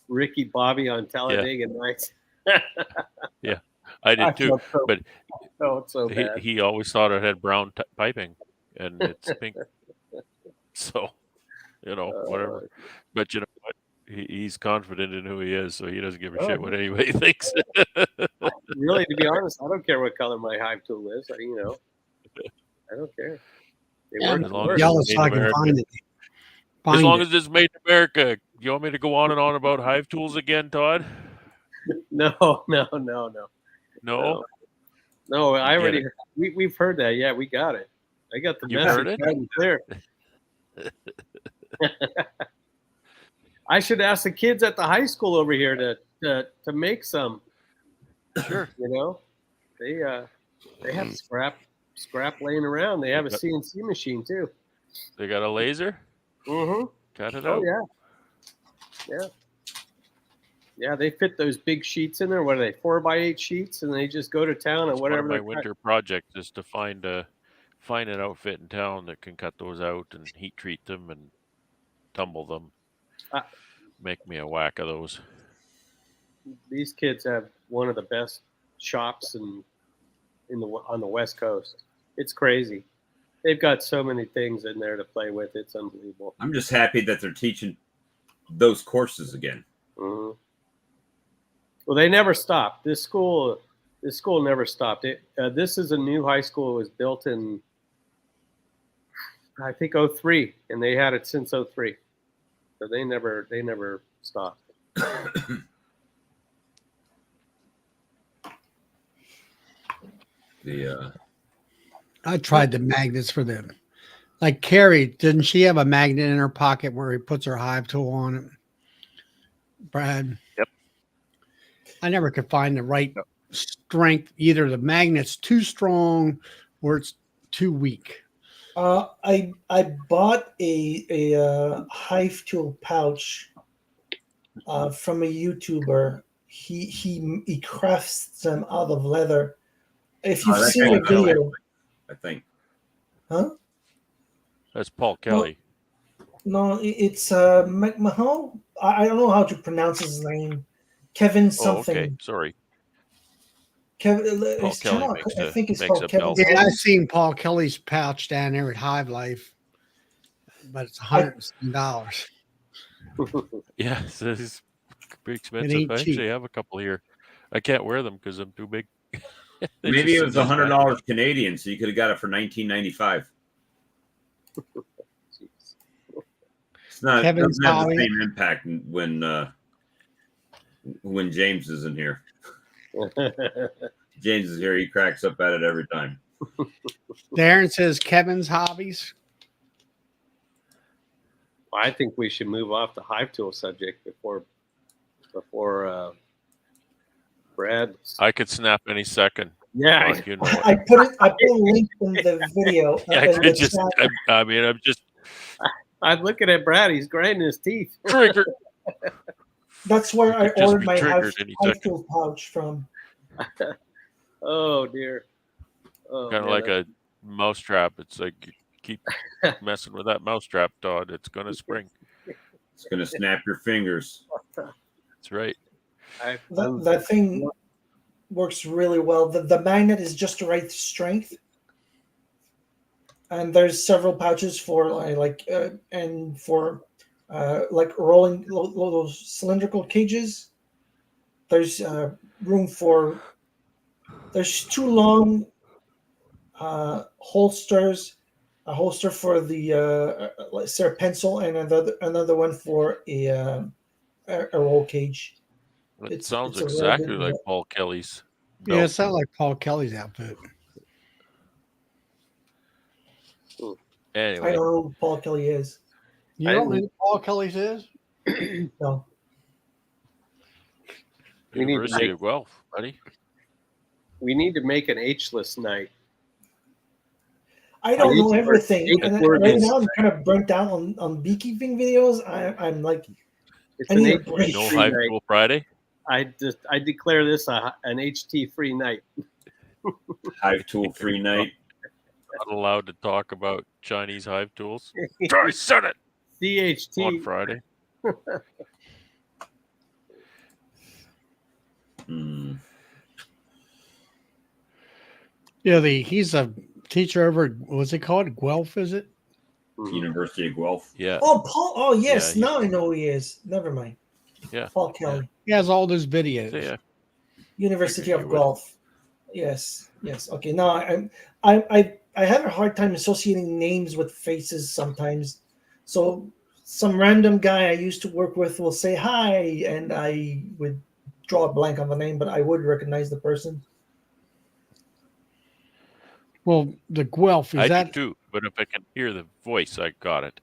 S4: Ricky Bobby on Talladega Nights.
S6: I did too,
S4: felt so,
S6: but
S4: felt so bad.
S6: he always thought it had brown piping, and it's pink. So, whatever. But you know what? He's confident in who he is, so he doesn't give a shit what anybody thinks.
S4: Really, to be honest, I don't care what color my hive tool is. I don't care. They
S1: Yeah,
S4: work.
S6: as long as
S1: Yellow
S6: it's
S1: so I
S6: made in
S1: can
S6: America.
S1: find it.
S6: As
S1: Find
S6: long
S1: it.
S6: as it's made in America. You want me to go on and on about hive tools again, Todd?
S4: No.
S6: No.
S4: No, I
S6: You get
S4: already. We've heard that. Yeah, we got it. I got the
S6: You've
S4: message
S6: heard it?
S4: loud and clear. I should ask the kids at the high school over here to make some.
S6: Sure.
S4: They have scrap laying around. They have a
S6: Yep.
S4: CNC machine too.
S6: They got a laser.
S4: Mm-hmm.
S6: Cut it
S4: Oh
S6: out.
S4: yeah. They fit those big sheets in there. What are they? 4x8 sheets, and they just go to town and
S6: It's
S4: whatever.
S6: one of my
S4: they're cut-
S6: winter projects is to find an outfit in town that can cut those out and heat treat them and tumble them. Make me a whack of those.
S4: These kids have one of the best shops on the West Coast. It's crazy. They've got so many things in there to play with. It's unbelievable.
S2: I'm just happy that they're teaching those courses again.
S4: Mm-hmm. Well, they never stopped. This school never stopped. This is a new high school. It was built in, I think, 03, and they had it since 03. So they never stopped.
S1: I tried the magnets for them. Like Carrie, didn't she have a magnet in her pocket where he puts her hive tool on it? Brad?
S7: Yep.
S1: I never could find the right strength. Either the magnet's too strong or it's too weak.
S8: I bought a hive tool pouch from a YouTuber. He crafts them out of leather. If you've
S2: that's
S8: seen a
S2: Paul
S8: video,
S2: I think.
S8: huh?
S6: That's Paul Kelly.
S8: No, it's McMahon. I don't know how to pronounce his name. Kevin something.
S6: Oh, okay. Sorry.
S8: Kevin.
S6: Paul
S8: His
S6: Kelly
S8: channel,
S6: makes
S8: I think it's
S6: makes
S8: called
S6: a
S8: Kevin.
S6: belt.
S1: Yeah, I've seen Paul Kelly's pouch down there at Hive Life, but it's $100.
S6: Yeah, so it's pretty expensive.
S1: ain't
S6: I
S1: cheap.
S6: actually have a couple here. I can't wear them because I'm too big. They
S2: Maybe
S6: just
S2: it was
S6: sit in this back.
S2: $100 Canadian, so you could have got it for $19.95. It's not.
S1: Kevin's
S2: Doesn't have
S1: hobby.
S2: the same impact when James isn't here. James is here. He cracks up at it every time.
S1: Darren says Kevin's hobbies.
S4: I think we should move off the hive tool subject before Brad.
S6: I could snap any second.
S4: Yeah,
S6: Mark, you know it.
S8: I put a link in the video.
S6: Yeah,
S8: in the
S6: I just,
S8: chat.
S6: I'm just
S4: I'm looking at Brad. He's grinding his teeth.
S6: triggered.
S8: That's where I
S6: could just
S8: ordered
S6: be
S8: my
S6: triggered any
S8: hive
S6: second.
S8: tool pouch from.
S4: Oh dear. Oh,
S6: Kind of
S4: man,
S6: like a mousetrap. It's like you keep messing with that mousetrap, Todd. It's gonna spring.
S2: It's gonna snap your fingers.
S6: That's right.
S8: That thing works really well. The magnet is just the right strength, and there's several pouches for and for like rolling those cylindrical cages. There's room for. There's 2 long holsters, a holster for the let's say a pencil, and another one for a roll cage.
S6: It sounds
S8: It's a really
S6: exactly
S8: good.
S6: like Paul Kelly's
S1: Yeah, it
S6: belt.
S1: sounds like Paul Kelly's outfit.
S8: I
S6: Anyway,
S8: don't know who Paul Kelly is.
S1: You
S4: I
S1: don't know
S4: didn't-
S1: who Paul Kelly's is?
S8: No.
S4: We need to
S6: University
S4: make-
S6: of Guelph, buddy.
S4: We need to make an H-list night.
S8: I don't
S4: I
S8: know
S4: need to
S8: everything.
S4: take
S8: And
S4: word
S8: right
S4: is-
S8: now, I'm kind of burnt out on beekeeping videos. I'm like,
S4: It's
S8: I
S4: an
S8: need a
S4: HT
S8: break.
S6: No
S4: free
S6: Hive
S4: night.
S6: Tool Friday.
S4: I declare this an HT free night.
S2: Hive tool free night.
S6: Not allowed to talk about Chinese hive tools. I said it on
S4: CHT.
S6: Friday.
S2: Hmm.
S1: Yeah, he's a teacher over. What's it called? Guelph, is it?
S4: Mhm.
S2: University of Guelph.
S6: Yeah.
S8: oh, Paul. Oh, yes.
S6: Yeah,
S8: Now I know who he is. Never mind.
S6: Yeah.
S8: Paul Kelly,
S1: He has all those videos.
S6: So, yeah.
S8: University
S6: Figured
S8: of
S6: you would.
S8: Guelph. Yes. Yes. Okay. Now I have a hard time associating names with faces sometimes. So some random guy I used to work with will say hi, and I would draw a blank on the name, but I would recognize the person.
S1: Well, the Guelph,
S6: I
S1: is that
S6: do too, but if I can hear the voice, I got it.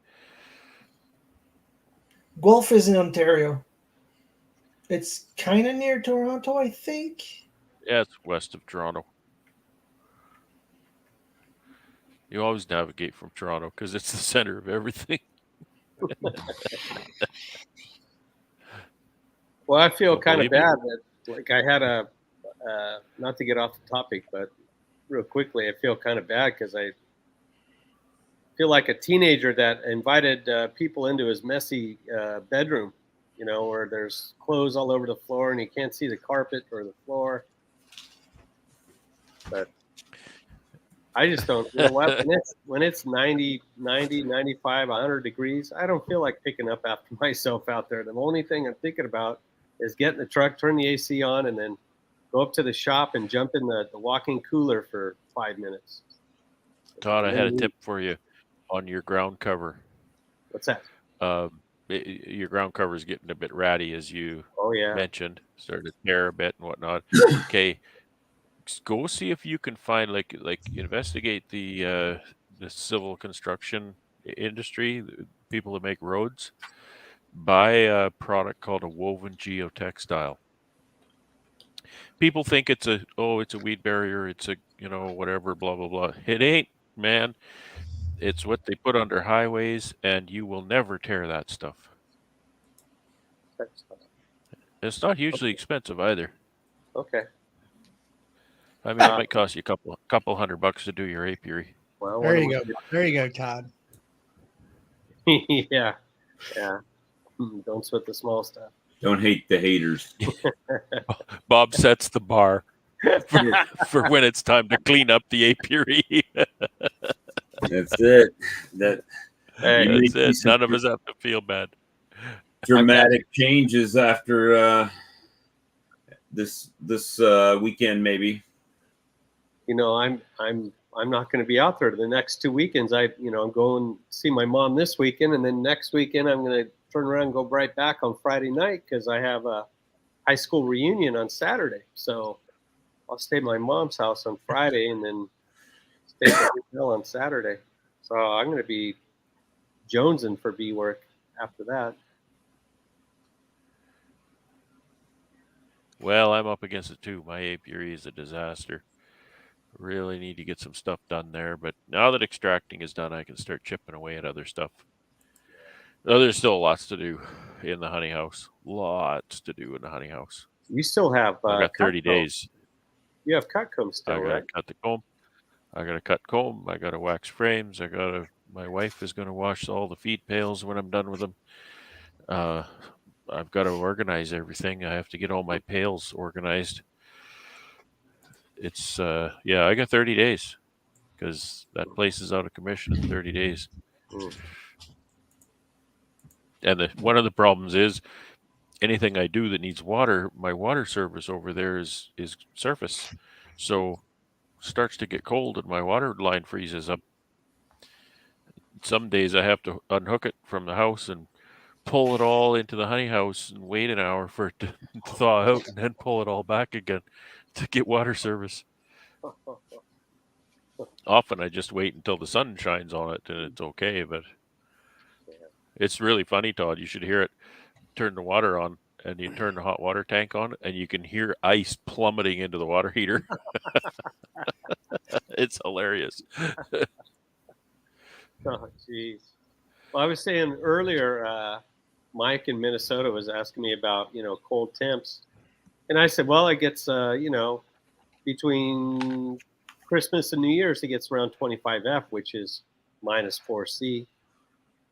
S8: Guelph is in Ontario. It's kind of near Toronto, I think.
S6: Yeah, it's west of Toronto. You always navigate from Toronto because it's the center of everything.
S4: Well, I feel
S6: Well,
S4: kind of
S6: believe me.
S4: bad that, like, I had a, not to get off the topic, but real quickly, I feel kind of bad because I feel like a teenager that invited people into his messy bedroom, you know, where there's clothes all over the floor and you can't see the carpet or the floor. But I just don't, you know what, when it's 90, 95, 100 degrees, I don't feel like picking up after myself out there. The only thing I'm thinking about is get in the truck, turn the AC on, and then go up to the shop and jump in the walk-in cooler for 5 minutes.
S6: Todd, I had a tip for you on your ground cover.
S4: What's that?
S6: Your ground cover is getting a bit ratty, as you
S4: Oh, yeah.
S6: mentioned, started to tear a bit and whatnot. Okay, go see if you can find like investigate the civil construction industry, the people that make roads. Buy a product called a woven geotextile. People think it's a weed barrier, it's a whatever, blah blah blah. It ain't, man. It's what they put under highways, and you will never tear that stuff. It's not hugely expensive either.
S4: Okay.
S6: I mean, it might cost you a couple $100 to do your apiary.
S4: Well,
S1: there you go. There you go, Todd.
S4: Yeah. Yeah. Don't sweat the small stuff.
S2: Don't hate the haters.
S6: Bob sets the bar for when it's time to clean up the apiary.
S2: That's it.
S4: Hey,
S2: You may
S6: That's
S2: see
S6: it.
S2: some
S6: None of us have to feel bad.
S2: dramatic changes after this weekend, maybe.
S4: You know, I'm not going to be out there the next 2 weekends. I'm going to see my mom this weekend, and then next weekend I'm going to turn around and go right back on Friday night because I have a high school reunion on Saturday. So I'll stay at my mom's house on Friday and then stay at the hotel on Saturday. So I'm going to be jonesing for bee work after that.
S6: Well, I'm up against it too. My apiary is a disaster. Really need to get some stuff done there. But now that extracting is done, I can start chipping away at other stuff. There's still lots to do in the honey house. Lots to do in the honey house.
S4: You still have
S6: I got 30
S4: cut comb.
S6: days.
S4: You have cut comb still,
S6: I gotta
S4: right?
S6: cut the comb. I gotta cut comb. I gotta wax frames. My wife is gonna wash all the feed pails when I'm done with them. I've got to organize everything. I have to get all my pails organized. It's I got 30 days because that place is out of commission in 30 days. And one of the problems is anything I do that needs water, my water service over there is surface. So starts to get cold and my water line freezes up. Some days I have to unhook it from the house and pull it all into the honey house and wait an hour for it to thaw out and then pull it all back again to get water service. Often I just wait until the sun shines on it and it's okay, but it's really funny, Todd. You should hear it. Turn the water on and you turn the hot water tank on and you can hear ice plummeting into the water heater. It's hilarious.
S4: Oh, jeez. Well, I was saying earlier, Mike in Minnesota was asking me about, cold temps. And I said, well, it gets, between Christmas and New Year's, it gets around 25F, which is minus 4C.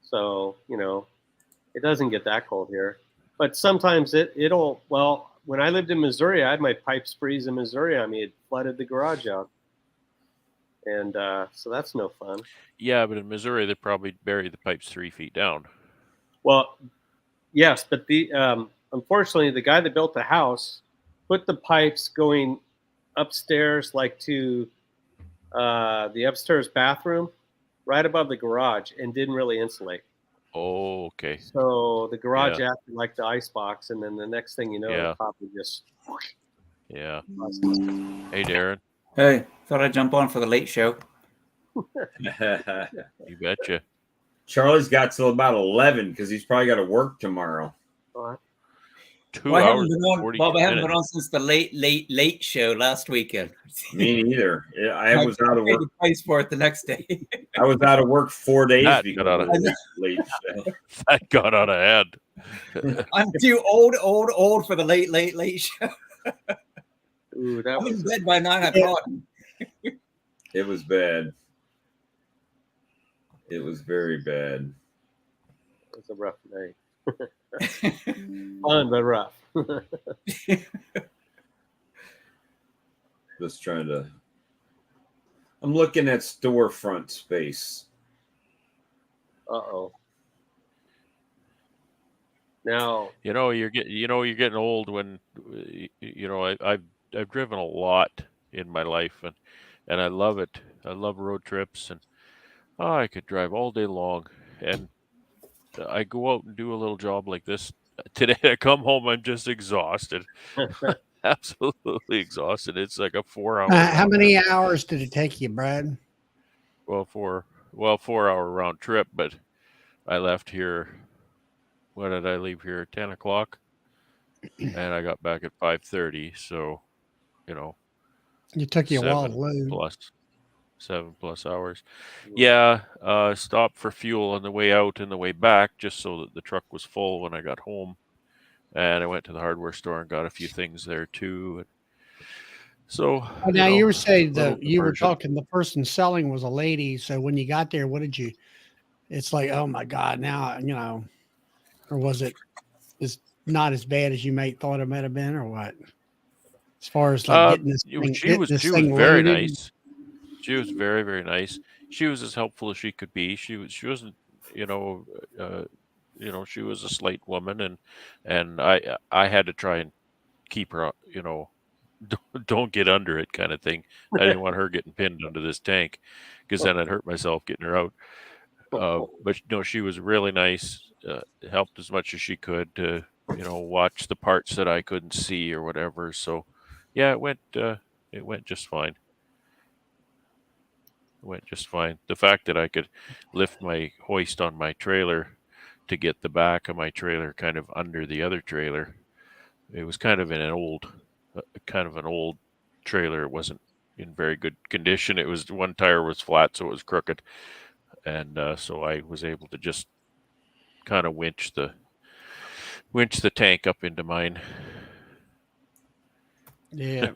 S4: So, it doesn't get that cold here. But sometimes it'll, well, when I lived in Missouri, I had my pipes freeze in Missouri. I mean, it flooded the garage out. And so that's no fun.
S6: Yeah, but in Missouri, they probably bury the pipes 3 feet down.
S4: Well, yes, but unfortunately, the guy that built the house put the pipes going upstairs, like to the upstairs bathroom, right above the garage, and didn't really insulate.
S6: Oh, okay.
S4: So the garage acted like the ice box, and then the next thing you know, the top would just.
S6: Yeah. Hey, Darren.
S9: Hey, thought I'd jump on for the late show.
S6: You betcha.
S2: Charlie's got till about 11 because he's probably got to work tomorrow.
S6: 2 hours.
S9: Bob, I haven't been on since the late show last weekend.
S2: Me neither. I was out of work.
S9: Price for it the next day.
S2: I was out of work 4 days
S6: That
S2: because
S6: got
S2: of the late show.
S6: That got out of hand.
S9: I'm too old for the late show.
S4: Ooh,
S9: I'm in bed by 9 o'clock.
S2: It was bad. It was very bad.
S4: It was a rough night. Fun, but rough.
S2: Just trying to. I'm looking at storefront space.
S4: Uh-oh. Now,
S6: you're getting old when I've driven a lot in my life and I love it. I love road trips and I could drive all day long, and I go out and do a little job like this. Today I come home, I'm just exhausted. Absolutely exhausted. It's like a 4 hour.
S1: How many hours did it take you, Brad?
S6: Well, 4 hour round trip, but I left here. When did I leave here? 10 o'clock, and I got back at 5:30. So,
S1: It took you a while to load.
S6: 7+ hours. Yeah, stopped for fuel on the way out and the way back, just so that the truck was full when I got home. And I went to the hardware store and got a few things there too. So
S1: now you were saying that you were talking. The person selling was a lady. So when you got there, what did you? It's like, oh my God! Now or was it? Is not as bad as you thought it might have been, or what? As far as like getting this thing,
S6: she was very nice. She was very, very nice. She was as helpful as she could be. She wasn't, she was a slight woman, and I had to try and keep her, don't get under it kind of thing. I didn't want her getting pinned under this tank because then I'd hurt myself getting her out. But she was really nice. Helped as much as she could to, watch the parts that I couldn't see or whatever. So, yeah, it went just fine. The fact that I could lift my hoist on my trailer to get the back of my trailer kind of under the other trailer. It was kind of in an old trailer. It wasn't in very good condition. It was one tire was flat, so it was crooked, and so I was able to just kind of winch the tank up into mine.
S1: Yeah.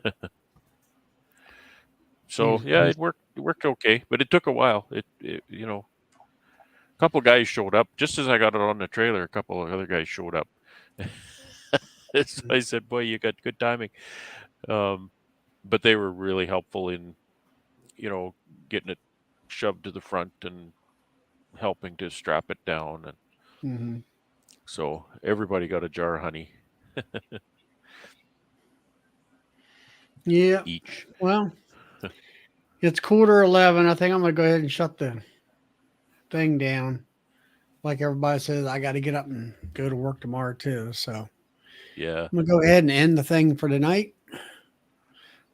S6: So yeah, it worked okay, but it took a while. A couple guys showed up just as I got it on the trailer. A couple of other guys showed up. So I said, "Boy, you got good timing." But they were really helpful in, getting it shoved to the front and helping to strap it down. And So everybody got a jar of honey
S1: Yeah.
S6: each.
S1: Well, it's 11:15. I think I'm going to go ahead and shut the thing down. Like everybody says, I got to get up and go to work tomorrow too. So
S6: Yeah.
S1: I'm going to go ahead and end the thing for tonight.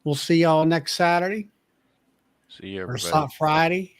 S1: We'll see y'all next Saturday
S6: See you,
S1: or
S6: everybody.
S1: Friday.